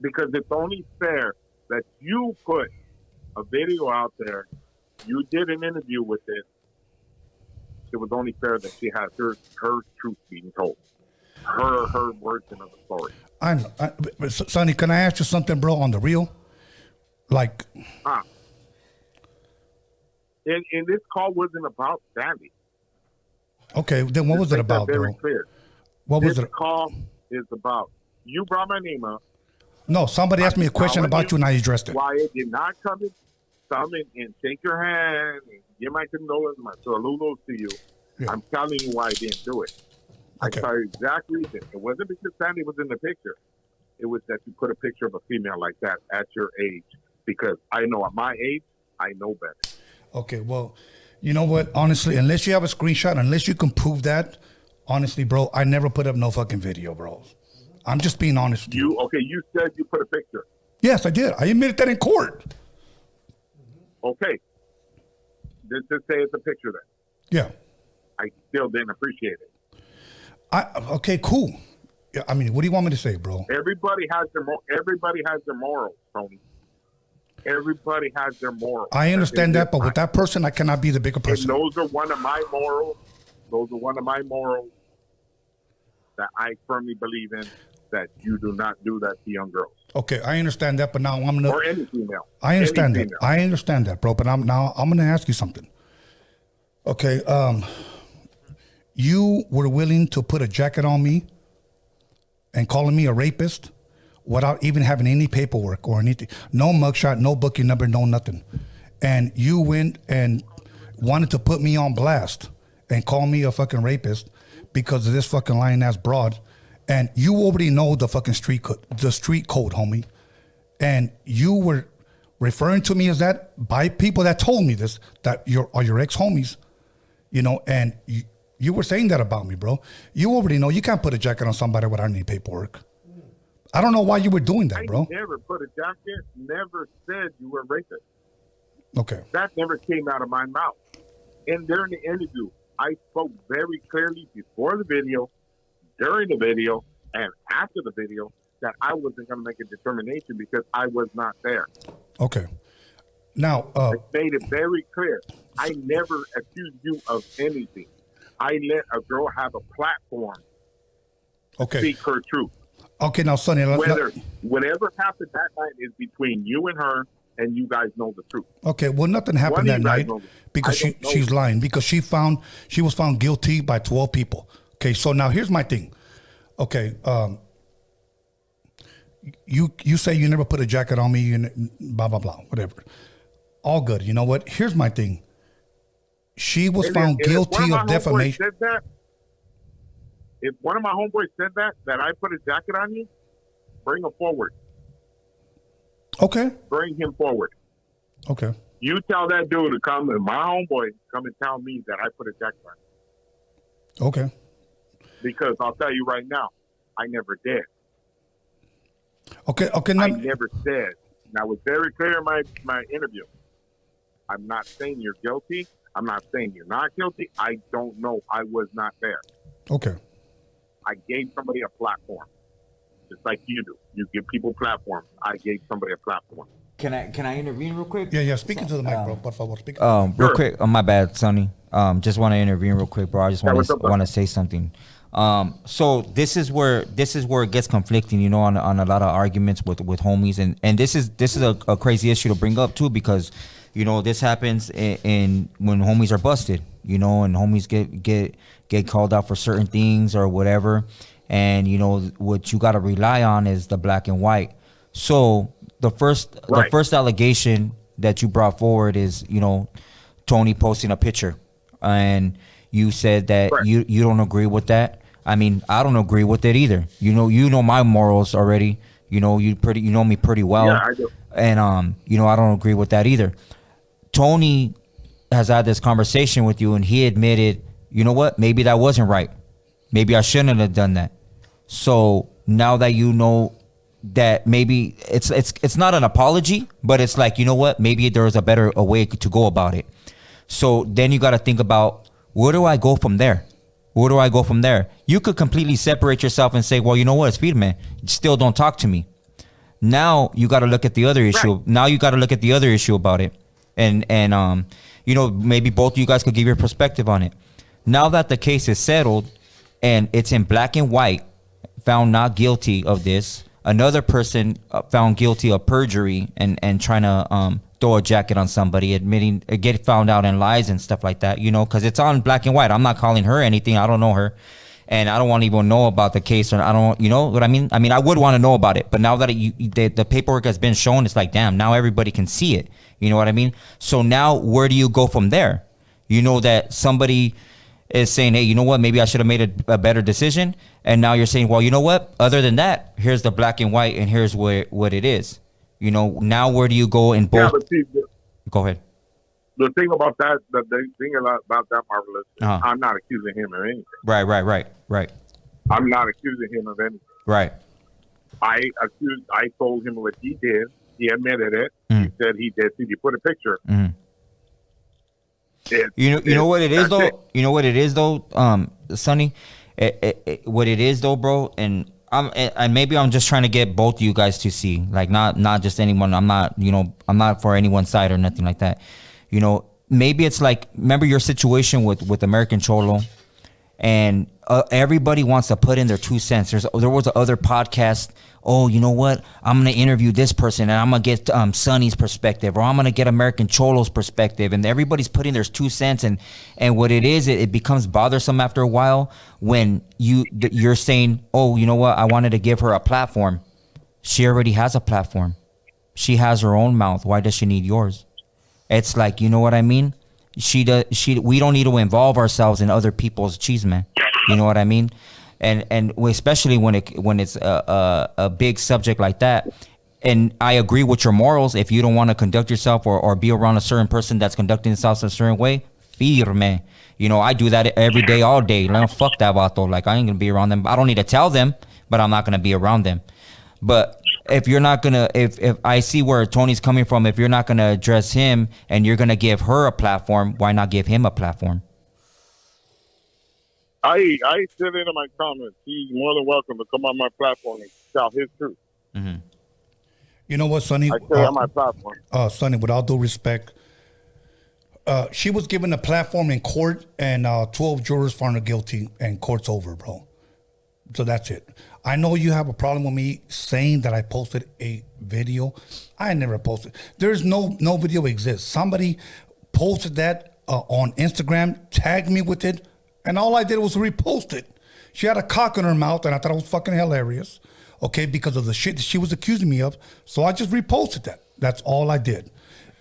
Because it's only fair that you put a video out there you did an interview with it. It was only fair that she has her truth being told, her version of the story. Sonny, can I ask you something, bro? On the real, like, and this call wasn't about Sandy. Okay, then what was it about, very bro? Clear. What was this it? Call is about. You brought my name up. No, somebody asked me a question about you, and I addressed it. Why it did not come and shake your hand and give my condolences, my saludos to you. Yeah. I'm telling you why I didn't do it. Okay. I tell you exact reason. It wasn't because Sandy was in the picture. It was that you put a picture of a female like that at your age. Because I know at my age, I know better. Okay, well, you know what? Honestly, unless you have a screenshot, unless you can prove that, honestly, bro, I never put up no fucking video, bro. I'm just being honest with you. Okay, you said you put a picture. Yes, I did. I admitted that in court. Okay. Just say it's a picture then. Yeah. I still didn't appreciate it. Okay, cool. Yeah, I mean, what do you want me to say, bro? Everybody has their morals, Tony. Everybody has their morals. I understand that, but with that person, I cannot be the bigger person. And those are one of my morals. That I firmly believe in. That you do not do that to young girls. Okay, I understand that, but now I'm gonna. Or any female. I understand that. I understand that, bro. But I'm gonna ask you something. Okay, you were willing to put a jacket on me and calling me a rapist without even having any paperwork or anything. No mugshot, no booking number, no nothing. And you went and wanted to put me on blast and call me a fucking rapist because of this fucking lying ass broad. And you already know the fucking street code, homie. And you were referring to me as that by people that told me this, that are your ex-homies, you know, and you were saying that about me, bro. You already know you can't put a jacket on somebody without any paperwork. I don't know why you were doing that, bro. I never put a jacket, never said you were racist. Okay. That never came out of my mouth. And during the interview, I spoke very clearly before the video, during the video, and after the video that I wasn't going to make a determination because I was not there. Okay. Now, I made it very clear. I never accused you of anything. I let a girl have a platform to speak her truth. Okay, now, Sonny. Whatever happened that night is between you and her, and you guys know the truth. Okay, well, nothing happened that night because she's lying because she was found guilty by 12 people. Okay, so now here's my thing. Okay, you say you never put a jacket on me and blah blah blah, whatever. All good. You know what? Here's my thing. She was found guilty of defamation. If one of my homeboys said that I put a jacket on you, bring him forward. Okay. Bring him forward. Okay. You tell that dude to come, and my homeboy come and tell me that I put a jacket on you. Okay. Because I'll tell you right now, I never did. Okay. I never said. And I was very clear in my interview. I'm not saying you're guilty. I'm not saying you're not guilty. I don't know. I was not there. Okay. I gave somebody a platform, just like you do. You give people platforms. I gave somebody a platform. Can I intervene real quick? Yeah. Speaking to the mic, bro. Por favor, speak. Real quick. Oh, my bad, Sonny. Just want to intervene real quick, bro. I just want to say something. So this is where it gets conflicting, you know, on a lot of arguments with homies, and this is a crazy issue to bring up too, because, you know, this happens in when homies are busted, you know, and homies get called out for certain things or whatever, and, you know, what you got to rely on is the black and white. So the first allegation that you brought forward is, you know, Tony posting a picture, and you said that you don't agree with that. I mean, I don't agree with it either. You know my morals already. You know me pretty well. Yeah, I do. And you know, I don't agree with that either. Tony has had this conversation with you, and he admitted, you know what? Maybe that wasn't right. Maybe I shouldn't have done that. So now that you know that, maybe it's not an apology, but it's like, you know what? Maybe there was a way to go about it. So then you got to think about, where do I go from there? You could completely separate yourself and say, well, you know what? It's Firme. Still don't talk to me. Now you got to look at the other issue. Right. Now you got to look at the other issue about it. And maybe both of you guys could give your perspective on it. Now that the case is settled and it's in black and white, found not guilty of this, another person found guilty of perjury and trying to throw a jacket on somebody, admitting, get found out in lies and stuff like that, because it's on black and white. I'm not calling her anything. I don't know her. And I don't want to even know about the case, or I don't, you know what I mean? I mean, I would want to know about it, but now that the paperwork has been shown, it's like, damn, now everybody can see it. You know what I mean? So now where do you go from there? That somebody is saying, hey, you know what? Maybe I should have made a better decision. And now you're saying, well, you know what? Other than that, here's the black and white, and here's what it is. Now where do you go in both? Yeah, but see, go ahead. The thing about that, the thing about that, Marvelous, I'm not accusing him of anything. Right. I'm not accusing him of anything. Right. I told him what he did. He admitted it. He said he did. He put a picture. You know what it is though? You know what it is though, Sonny? What it is though, bro, and maybe I'm just trying to get both of you guys to see, like not just anyone. I'm not for anyone's side or nothing like that. Maybe it's like, remember your situation with American Cholo, and everybody wants to put in their 2 cents. There was other podcast. Oh, you know what? I'm gonna interview this person, and I'm gonna get Sonny's perspective, or I'm gonna get American Cholo's perspective, and everybody's putting their 2 cents. And what it is, it becomes bothersome after a while when you're saying, oh, you know what? I wanted to give her a platform. She already has a platform. She has her own mouth. Why does she need yours? It's like, you know what I mean? We don't need to involve ourselves in other people's cheese, man. You know what I mean? And especially when it's a big subject like that. And I agree with your morals. If you don't want to conduct yourself or be around a certain person that's conducting themselves a certain way, firme. I do that every day, all day. Fuck that vato. Like, I ain't gonna be around them. I don't need to tell them, but I'm not gonna be around them. But if you're not gonna, if I see where Tony's coming from, if you're not gonna address him and you're gonna give her a platform, why not give him a platform? I said it in my comments. He's more than welcome to come on my platform and shout his truth. Mm-hmm. You know what, Sonny? I say on my platform. Sonny, with all due respect, she was given a platform in court, and 12 jurors found her guilty, and court's over, bro. So that's it. I know you have a problem with me saying that I posted a video. I never posted. There's no video exists. Somebody posted that on Instagram, tagged me with it, and all I did was repost it. She had a cock in her mouth, and I thought it was fucking hilarious, okay, because of the shit that she was accusing me of. So I just reposted that. That's all I did.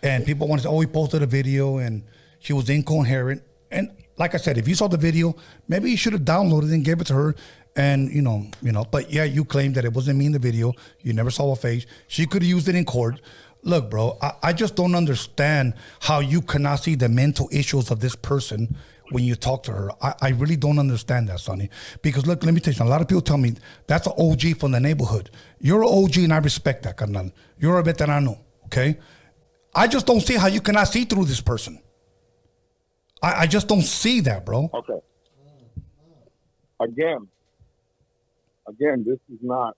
And people want to say, oh, we posted a video, and she was incoherent. And like I said, if you saw the video, maybe you should have downloaded it and gave it to her. And, you know, but yeah, you claimed that it wasn't me in the video. You never saw her face. She could have used it in court. Look, bro, I just don't understand how you cannot see the mental issues of this person when you talk to her. I really don't understand that, Sonny. Because look, let me tell you something. A lot of people tell me that's an OG from the neighborhood. You're an OG, and I respect that, carnal. You're a veterano, okay? I just don't see how you cannot see through this person. I just don't see that, bro. Okay. Again, this is not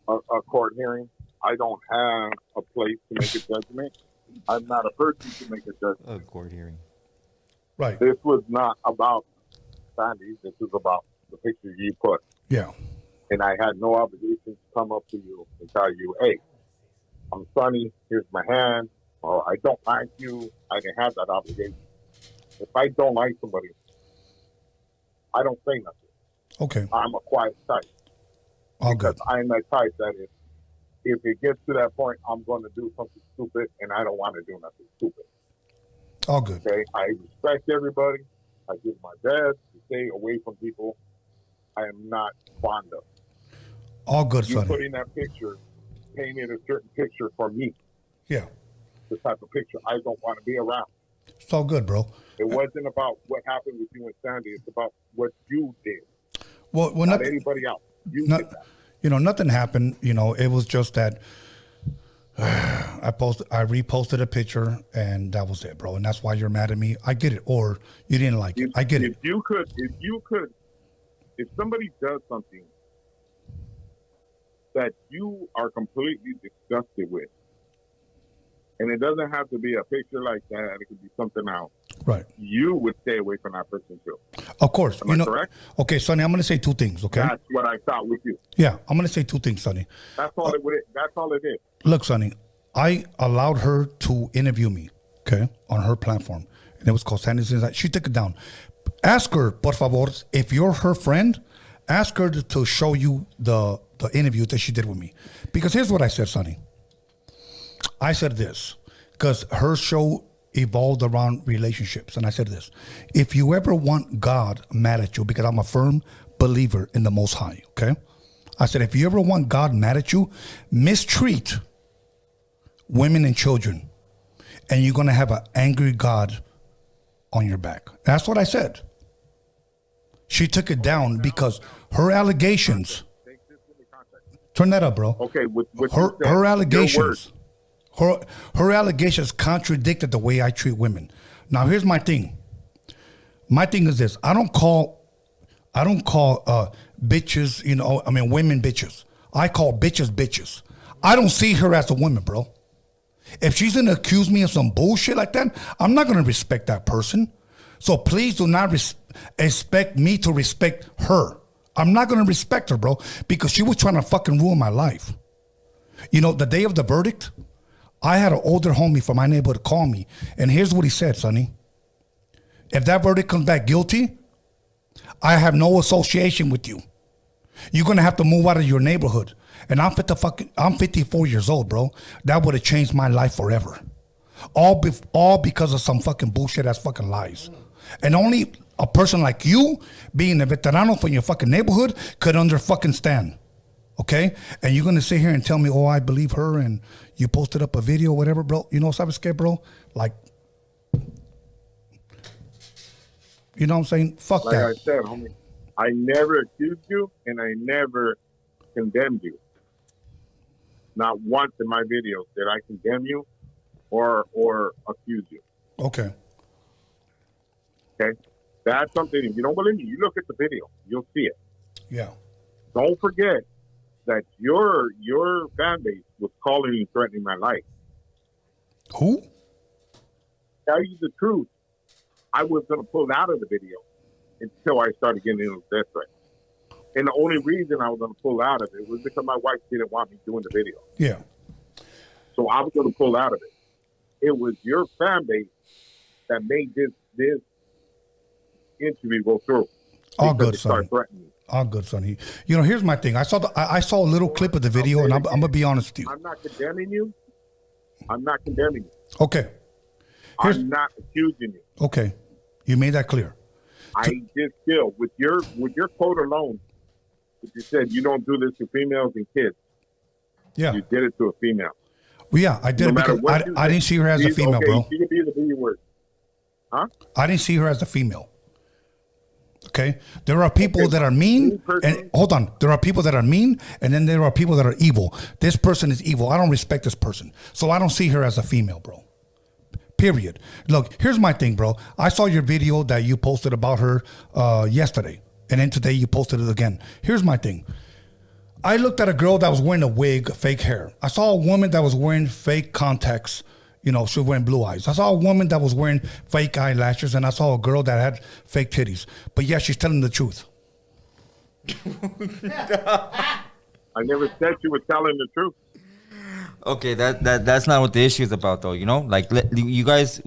a court hearing. I don't have a place to make a judgment. I'm not a person to make a judgment. A court hearing. Right. This was not about Sandy. This was about the picture you put. Yeah. And I had no obligation to come up to you and tell you, hey, I'm Sonny, here's my hand, or I don't like you. I didn't have that obligation. If I don't like somebody, I don't say nothing. Okay. I'm a quiet type. All because good. I'm that type that if it gets to that point, I'm going to do something stupid, and I don't want to do nothing stupid. All good. Okay? I respect everybody. I do my best to stay away from people I am not fond of. All good, You Sonny. putting that picture, painted a certain picture for me. Yeah. The type of picture I don't want to be around. It's all good, bro. It wasn't about what happened with you and Sandy. It's about what you did. Well, not anybody else. You did that. You know, nothing happened. You know, it was just that I reposted a picture, and that was it, bro. And that's why you're mad at me. I get it. Or you didn't like it. I get it. If somebody does something that you are completely disgusted with, and it doesn't have to be a picture like that. It could be something else. Right. You would stay away from that person too. Of course. Am I correct? Okay, Sonny, I'm going to say two things, okay? That's what I thought with you. Yeah, I'm going to say two things, Sonny. That's all That's all it is. Look, Sonny, I allowed her to interview me, okay, on her platform. And it was called Sandy's Inside. She took it down. Ask her, por favor, if you're her friend, ask her to show you the interview that she did with me. Because here's what I said, Sonny. I said this, because her show evolved around relationships. And I said this, if you ever want God mad at you, because I'm a firm believer in the Most High, okay? I said, if you ever want God mad at you, mistreat women and children, and you're going to have an angry God on your back. That's what I said. She took it down because her allegations. Turn that up, bro. Okay, with her allegations. Her allegations contradicted the way I treat women. Now here's my thing. My thing is this. I don't call bitches, women bitches. I call bitches bitches. I don't see her as a woman, bro. If she's gonna accuse me of some bullshit like that, I'm not gonna respect that person. So please do not expect me to respect her. I'm not gonna respect her, bro, because she was trying to fucking ruin my life. You know, the day of the verdict, I had an older homie from my neighborhood call me, and here's what he said, Sonny. If that verdict comes back guilty, I have no association with you. You're gonna have to move out of your neighborhood. And I'm 54 years old, bro. That would have changed my life forever. All because of some fucking bullshit ass fucking lies. And only a person like you, being a veterano from your fucking neighborhood, could stand. Okay? And you're gonna sit here and tell me, oh, I believe her, and you posted up a video, whatever, bro. You know, ¿sabes qué, bro? Like, you know what I'm saying? Fuck like that. Like I said, homie, I never accused you, and I never condemned you. Not once in my videos did I condemn you or accuse you. Okay. Okay? That's something, if you don't believe me, you look at the video. You'll see it. Yeah. Don't forget that your fan base was calling you threatening my life. Who? Tell you the truth, I was going to pull out of the video until I started getting into death threats. And the only reason I was going to pull out of it was because my wife didn't want me doing the video. Yeah. So I was going to pull out of it. It was your fan base that made this interview go through. All good, Sonny. All good, Sonny. You know, here's my thing. I saw a little clip of the video, and I'm going to be honest with you. I'm not condemning you. I'm not condemning you. Okay. I'm not accusing you. Okay. You made that clear. I just feel with your quote alone, you said you don't do this to females and kids. Yeah. You did it to a female. Well, yeah, I did it because I didn't see her as a female, bro. She could be the B word. Huh? I didn't see her as a female. Okay? There are people that are mean, and hold on. There are people that are mean, and then there are people that are evil. This person is evil. I don't respect this person. So I don't see her as a female, bro. Period. Look, here's my thing, bro. I saw your video that you posted about her yesterday, and then today you posted it again. Here's my thing. I looked at a girl that was wearing a wig, fake hair. I saw a woman that was wearing fake contacts. You know, she was wearing blue eyes. I saw a woman that was wearing fake eyelashes, and I saw a girl that had fake titties. But yeah, she's telling the truth. I never said you were telling the truth. Okay, that's not what the issue is about, though. You know, like you guys,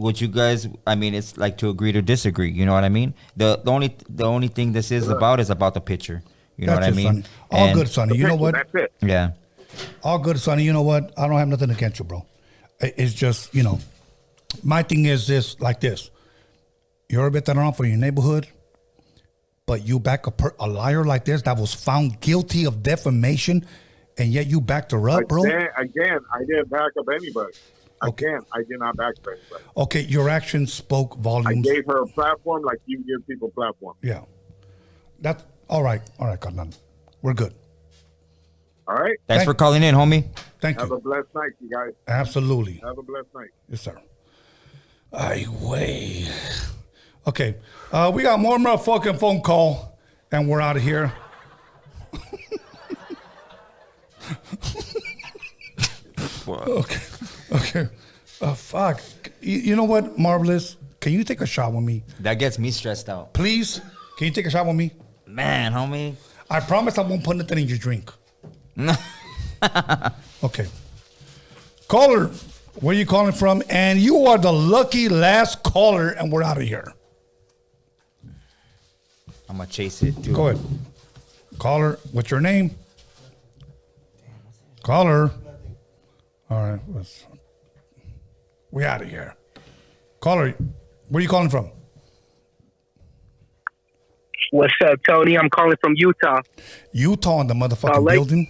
I mean, it's like to agree to disagree. You know what I mean? The only thing this is about the picture. You know what I mean? Sonny. All good, Sonny. You know what? That's it. Yeah. All good, Sonny. You know what? I don't have nothing against you, bro. It's just, you know, my thing is this, like this. You're a veteran for your neighborhood, but you back a liar like this that was found guilty of defamation, and yet you backed her up, bro? Again, I didn't back up anybody. Okay. Again, I did not back up anybody. Okay, your actions spoke volumes. I gave her a platform like you give people platform. Yeah. That's all right. All right, Carnan. We're good. All right. Thanks for calling in, homie. Thank you. Have a blessed night, you guys. Absolutely. Have a blessed night. Yes, sir. Ay, way. Okay. We got more motherfucking phone call, and we're out of here. Okay. Fuck. You know what, Marvelous? Can you take a shot with me? That gets me stressed out. Please? Can you take a shot with me? Man, homie. I promise I won't put nothing in your drink. Okay. Caller, where are you calling from? And you are the lucky last caller, and we're out of here. I'm going to chase it, too. Go ahead. Caller, what's your name? Caller. All right. We out of here. Caller, where are you calling from? What's up, Tony? I'm calling from Utah. Utah in the motherfucking building?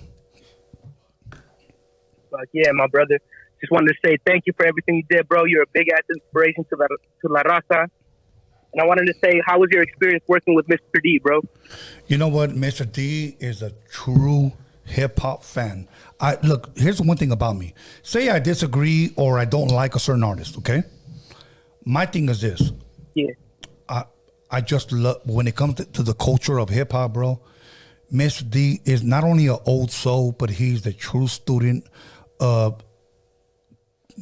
Yeah, my brother. Just wanted to say thank you for everything you did, bro. You're a big ass inspiration to La Raza. And I wanted to say, how was your experience working with Mr. D, bro? You know what? Mr. D is a true hip-hop fan. Look, here's one thing about me. Say I disagree or I don't like a certain artist, okay? My thing is this. Yeah. I just love, when it comes to the culture of hip-hop, bro, Mr. D is not only an old soul, but he's the true student of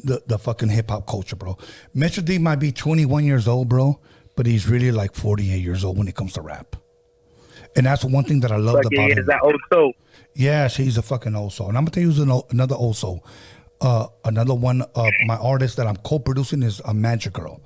the fucking hip-hop culture, bro. Mr. D might be 21 years old, bro, but he's really like 48 years old when it comes to rap. And that's one thing that I loved about him. Is that old soul? Yes, he's a fucking old soul. And I'm going to tell you another old soul. Another one of my artists that I'm co-producing is a Magic Girl.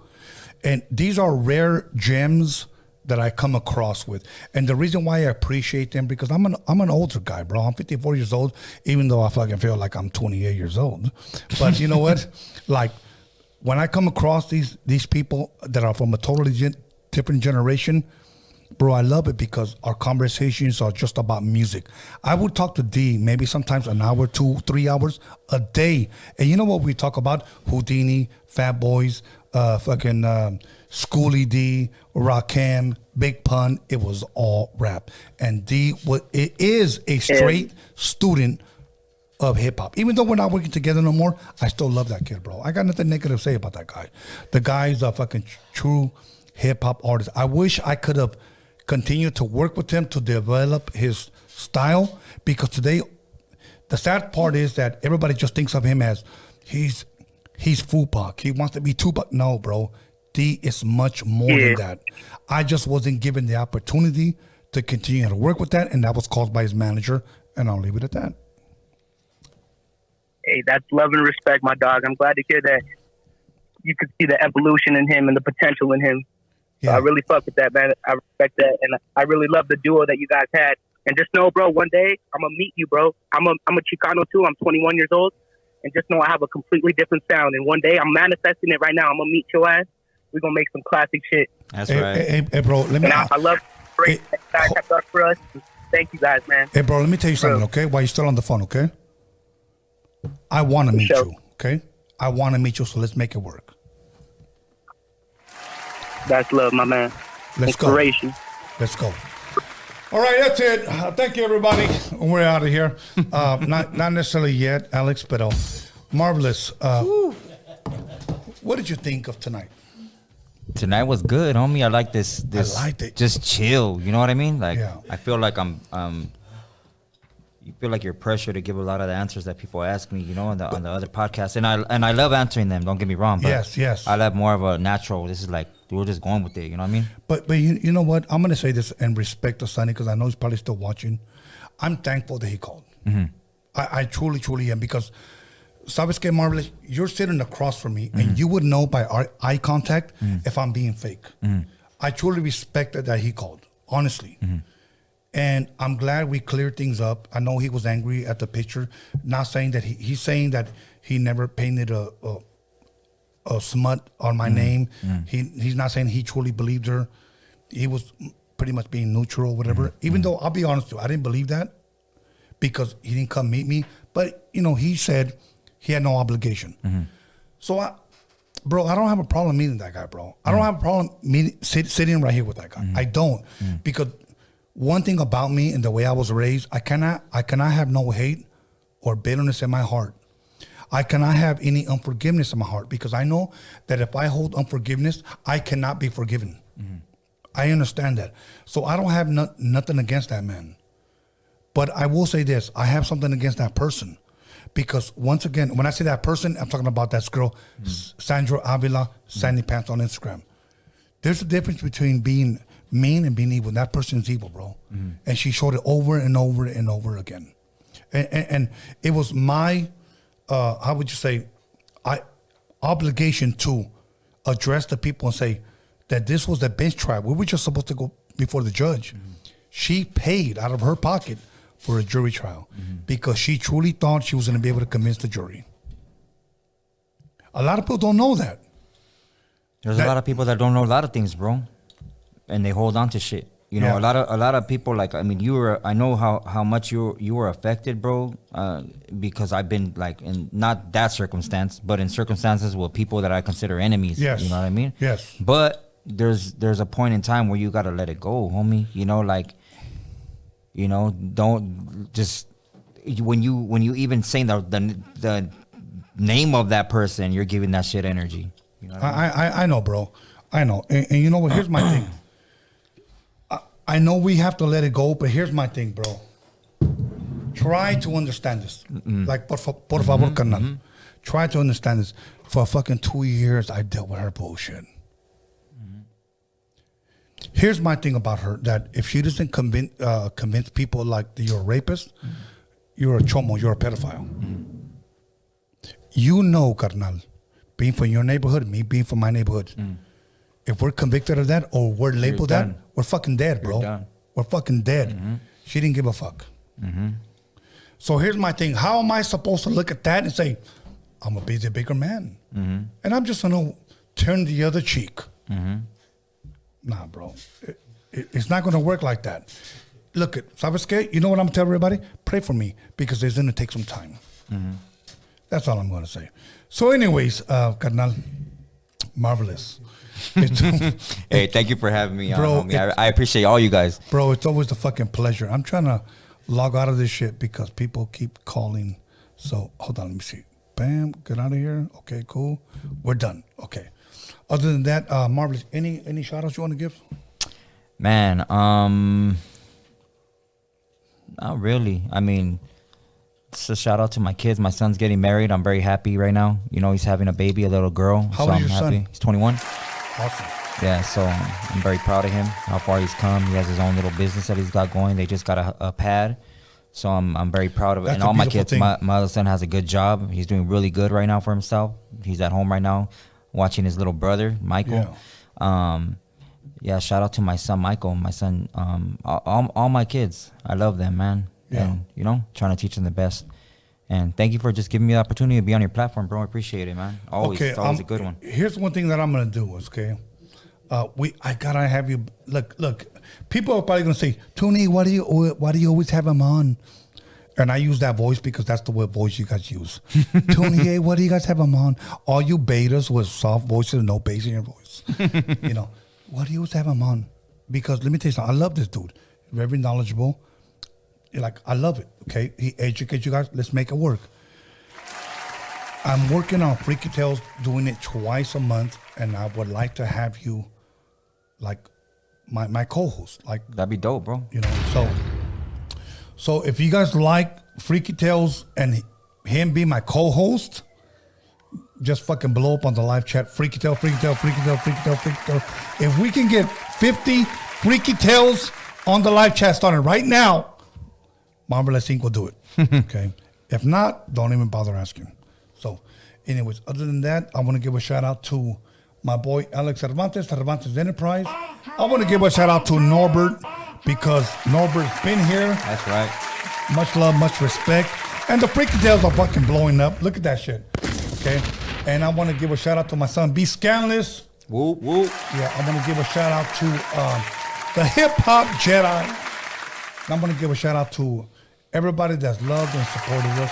And these are rare gems that I come across with. And the reason why I appreciate them, because I'm an older guy, bro. I'm 54 years old, even though I fucking feel like I'm 28 years old. But you know what? Like, when I come across these people that are from a totally different generation, bro, I love it because our conversations are just about music. I would talk to D maybe sometimes an hour, 2, 3 hours a day. And you know what we talk about? Houdini, Fat Boys, fucking Schoolie D, Rakim, Big Pun. It was all rap. And D, it is a straight student of hip hop. Even though we're not working together no more, I still love that kid, bro. I got nothing negative to say about that guy. The guy's a fucking true hip hop artist. I wish I could have continued to work with him to develop his style, because today, the sad part is that everybody just thinks of him as he's Tupac. He wants to be Tupac. No, bro. D is much more than that. I just wasn't given the opportunity to continue to work with that, and that was caused by his manager, and I'll leave it at that. Hey, that's love and respect, my dog. I'm glad to hear that you could see the evolution in him and the potential in him. Yeah. So I really fuck with that, man. I respect that, and I really love the duo that you guys had. And just know, bro, one day I'm gonna meet you, bro. I'm a Chicano too. I'm 21 years old, and just know I have a completely different sound. And one day I'm manifesting it right now. I'm gonna meet your ass. We're gonna make some classic shit. That's right. Hey, bro. Let me. And I love great that you guys have done for us. Thank you guys, man. Hey, bro. Let me tell you something, okay? While you're still on the phone, okay? I want to meet you, okay? I want to meet you, so let's make it work. That's love, my man. Inspiration. Go. Let's go. All right, that's it. Thank you, everybody. We're out of here. Not necessarily yet, Alex, but marvelous. What did you think of tonight? Tonight was good, homie. I like this. I liked it. Just chill. You know what I mean? Like, yeah. I feel like you feel like you're pressured to give a lot of the answers that people ask me, you know, on the other podcasts, and I love answering them. Don't get me wrong, but yes. I love more of a natural. This is like we're just going with it. You know what I mean? But you know what? I'm gonna say this in respect to Sonny, because I know he's probably still watching. I'm thankful that he called. Mm-hmm. I truly am, because sabes que, Marvelous, you're sitting across from me, and you would know by our eye contact if I'm being fake. I truly respected that he called, honestly. And I'm glad we cleared things up. I know he was angry at the picture, not saying that he's saying that he never painted a smut on my name. He's not saying he truly believed her. He was pretty much being neutral or whatever. Even though, I'll be honest with you, I didn't believe that, because he didn't come meet me. But, you know, he said he had no obligation. So, bro, I don't have a problem meeting that guy, bro. I don't have a problem sitting right here with that guy. I don't. Because one thing about me and the way I was raised, I cannot have no hate or bitterness in my heart. I cannot have any unforgiveness in my heart, because I know that if I hold unforgiveness, I cannot be forgiven. I understand that. So I don't have nothing against that man. But I will say this, I have something against that person. Because once again, when I say that person, I'm talking about that girl, Sandra Avila, Sandy Pants on Instagram. There's a difference between being mean and being evil. That person is evil, bro. And she showed it over and over and over again. And it was my, how would you say, obligation to address the people and say that this was the bench trial. We were just supposed to go before the judge. She paid out of her pocket for a jury trial because she truly thought she was going to be able to convince the jury. A lot of people don't know that. There's a lot of people that don't know a lot of things, bro, and they hold on to shit. You know, a lot of people, like, I mean, I know how much you were affected, bro, because I've been like in not that circumstance, but in circumstances with people that I consider enemies. Yes. You know what I mean? Yes. But there's a point in time where you gotta let it go, homie. You know, like, you know, don't just when you even say the name of that person, you're giving that shit energy. You know what I mean? I know, bro. I know. And you know what? Here's my thing. I know we have to let it go, but here's my thing, bro. Try to understand this. Like, por favor, carnal. Try to understand this. For fucking 2 years, I dealt with her bullshit. Here's my thing about her, that if she doesn't convince people like you're a rapist, you're a chomo, you're a pedophile. You know, carnal, being from your neighborhood, me being from my neighborhood, if we're convicted of that or we're labeled that, we're fucking dead, bro. We're fucking dead. She didn't give a fuck. So here's my thing. How am I supposed to look at that and say, I'm a bigger man? And I'm just going to turn the other cheek. Nah, bro. It's not going to work like that. Look, ¿sabes qué? You know what I'm going to tell everybody? Pray for me because it's going to take some time. That's all I'm going to say. So anyways, carnal, marvelous. Hey, thank you for having me bro, on, homie. I appreciate all you guys. Bro, it's always a fucking pleasure. I'm trying to log out of this shit because people keep calling. So hold on, let me see. Bam, get out of here. Okay, cool. We're done. Okay. Other than that, marvelous. Any shout outs you want to give? Man, not really. I mean, it's a shout out to my kids. My son's getting married. I'm very happy right now. You know, he's having a baby, a little girl. How old is your son? He's 21. Awesome. Yeah, so I'm very proud of him, how far he's come. He has his own little business that he's got going. They just got a pad. So I'm very proud of it. That's and a all my beautiful kids, thing. my other son has a good job. He's doing really good right now for himself. He's at home right now watching his little brother, Michael. Yeah, shout out to my son, Michael. My son, all my kids. I love them, man. Yeah. And, you know, trying to teach them the best. And thank you for just giving me the opportunity to be on your platform, bro. I appreciate it, man. Always. Okay, It's always a good one. Here's one thing that I'm gonna do. Okay, I gotta have you look. People are probably gonna say, Tony, why do you always have him on? And I use that voice because that's the voice you guys use. Tony, hey, why do you guys have him on? All you betas with soft voices and no bass in your voice. You know, why do you always have him on? Because let me tell you something. I love this dude. Very knowledgeable. Like, I love it. Okay, he educates you guys. Let's make it work. I'm working on Freaky Tales, doing it twice a month, and I would like to have you, like, my co-host. Like, that'd be dope, bro. You know, so if you guys like Freaky Tales and him be my co-host, just fucking blow up on the live chat. Freaky Tale, Freaky Tale, Freaky Tale, Freaky Tale, Freaky Tale. If we can get 50 Freaky Tales on the live chat starting right now, Marvelous Inc. will do it. Okay. If not, don't even bother asking. So, anyways, other than that, I want to give a shout out to my boy Alex Cervantes Enterprise. I want to give a shout out to Norbert because Norbert's been here. That's right. Much love, much respect. And the Freaky Tales are fucking blowing up. Look at that shit. Okay. And I want to give a shout out to my son Bskanless. Whoop, whoop. Yeah, I want to give a shout out to the Hip Hop Jedi. And I'm going to give a shout out to everybody that's loved and supported us.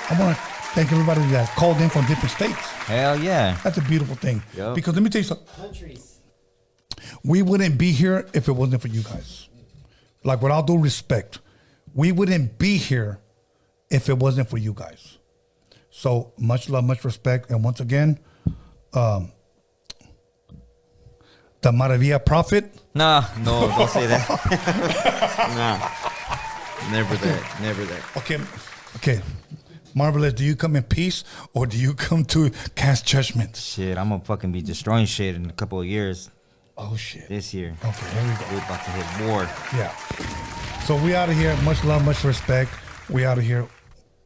I want to thank everybody that called in from different states. Hell yeah. That's a beautiful thing. Yep. Because let me tell you something. Countries. We wouldn't be here if it wasn't for you guys. Like, with all due respect, we wouldn't be here if it wasn't for you guys. So, much love, much respect. And once again, the Maravilla Prophet. No, don't say that. Nah. Never that. Okay. Marvelous, do you come in peace or do you come to cast judgment? Shit, I'm gonna fucking be destroying shit in a couple of years. Oh shit. This year. Okay, here we go. We're about to hit war. Yeah. So we out of here. Much love, much respect. We out of here.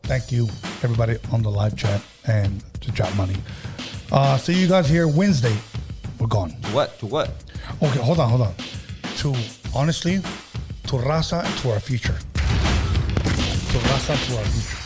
Thank you, everybody on the live chat and to Drop Money. See you guys here Wednesday. We're gone. To what? To what? Okay, hold on. To, honestly, to Raza and to our future. To Raza, to our future.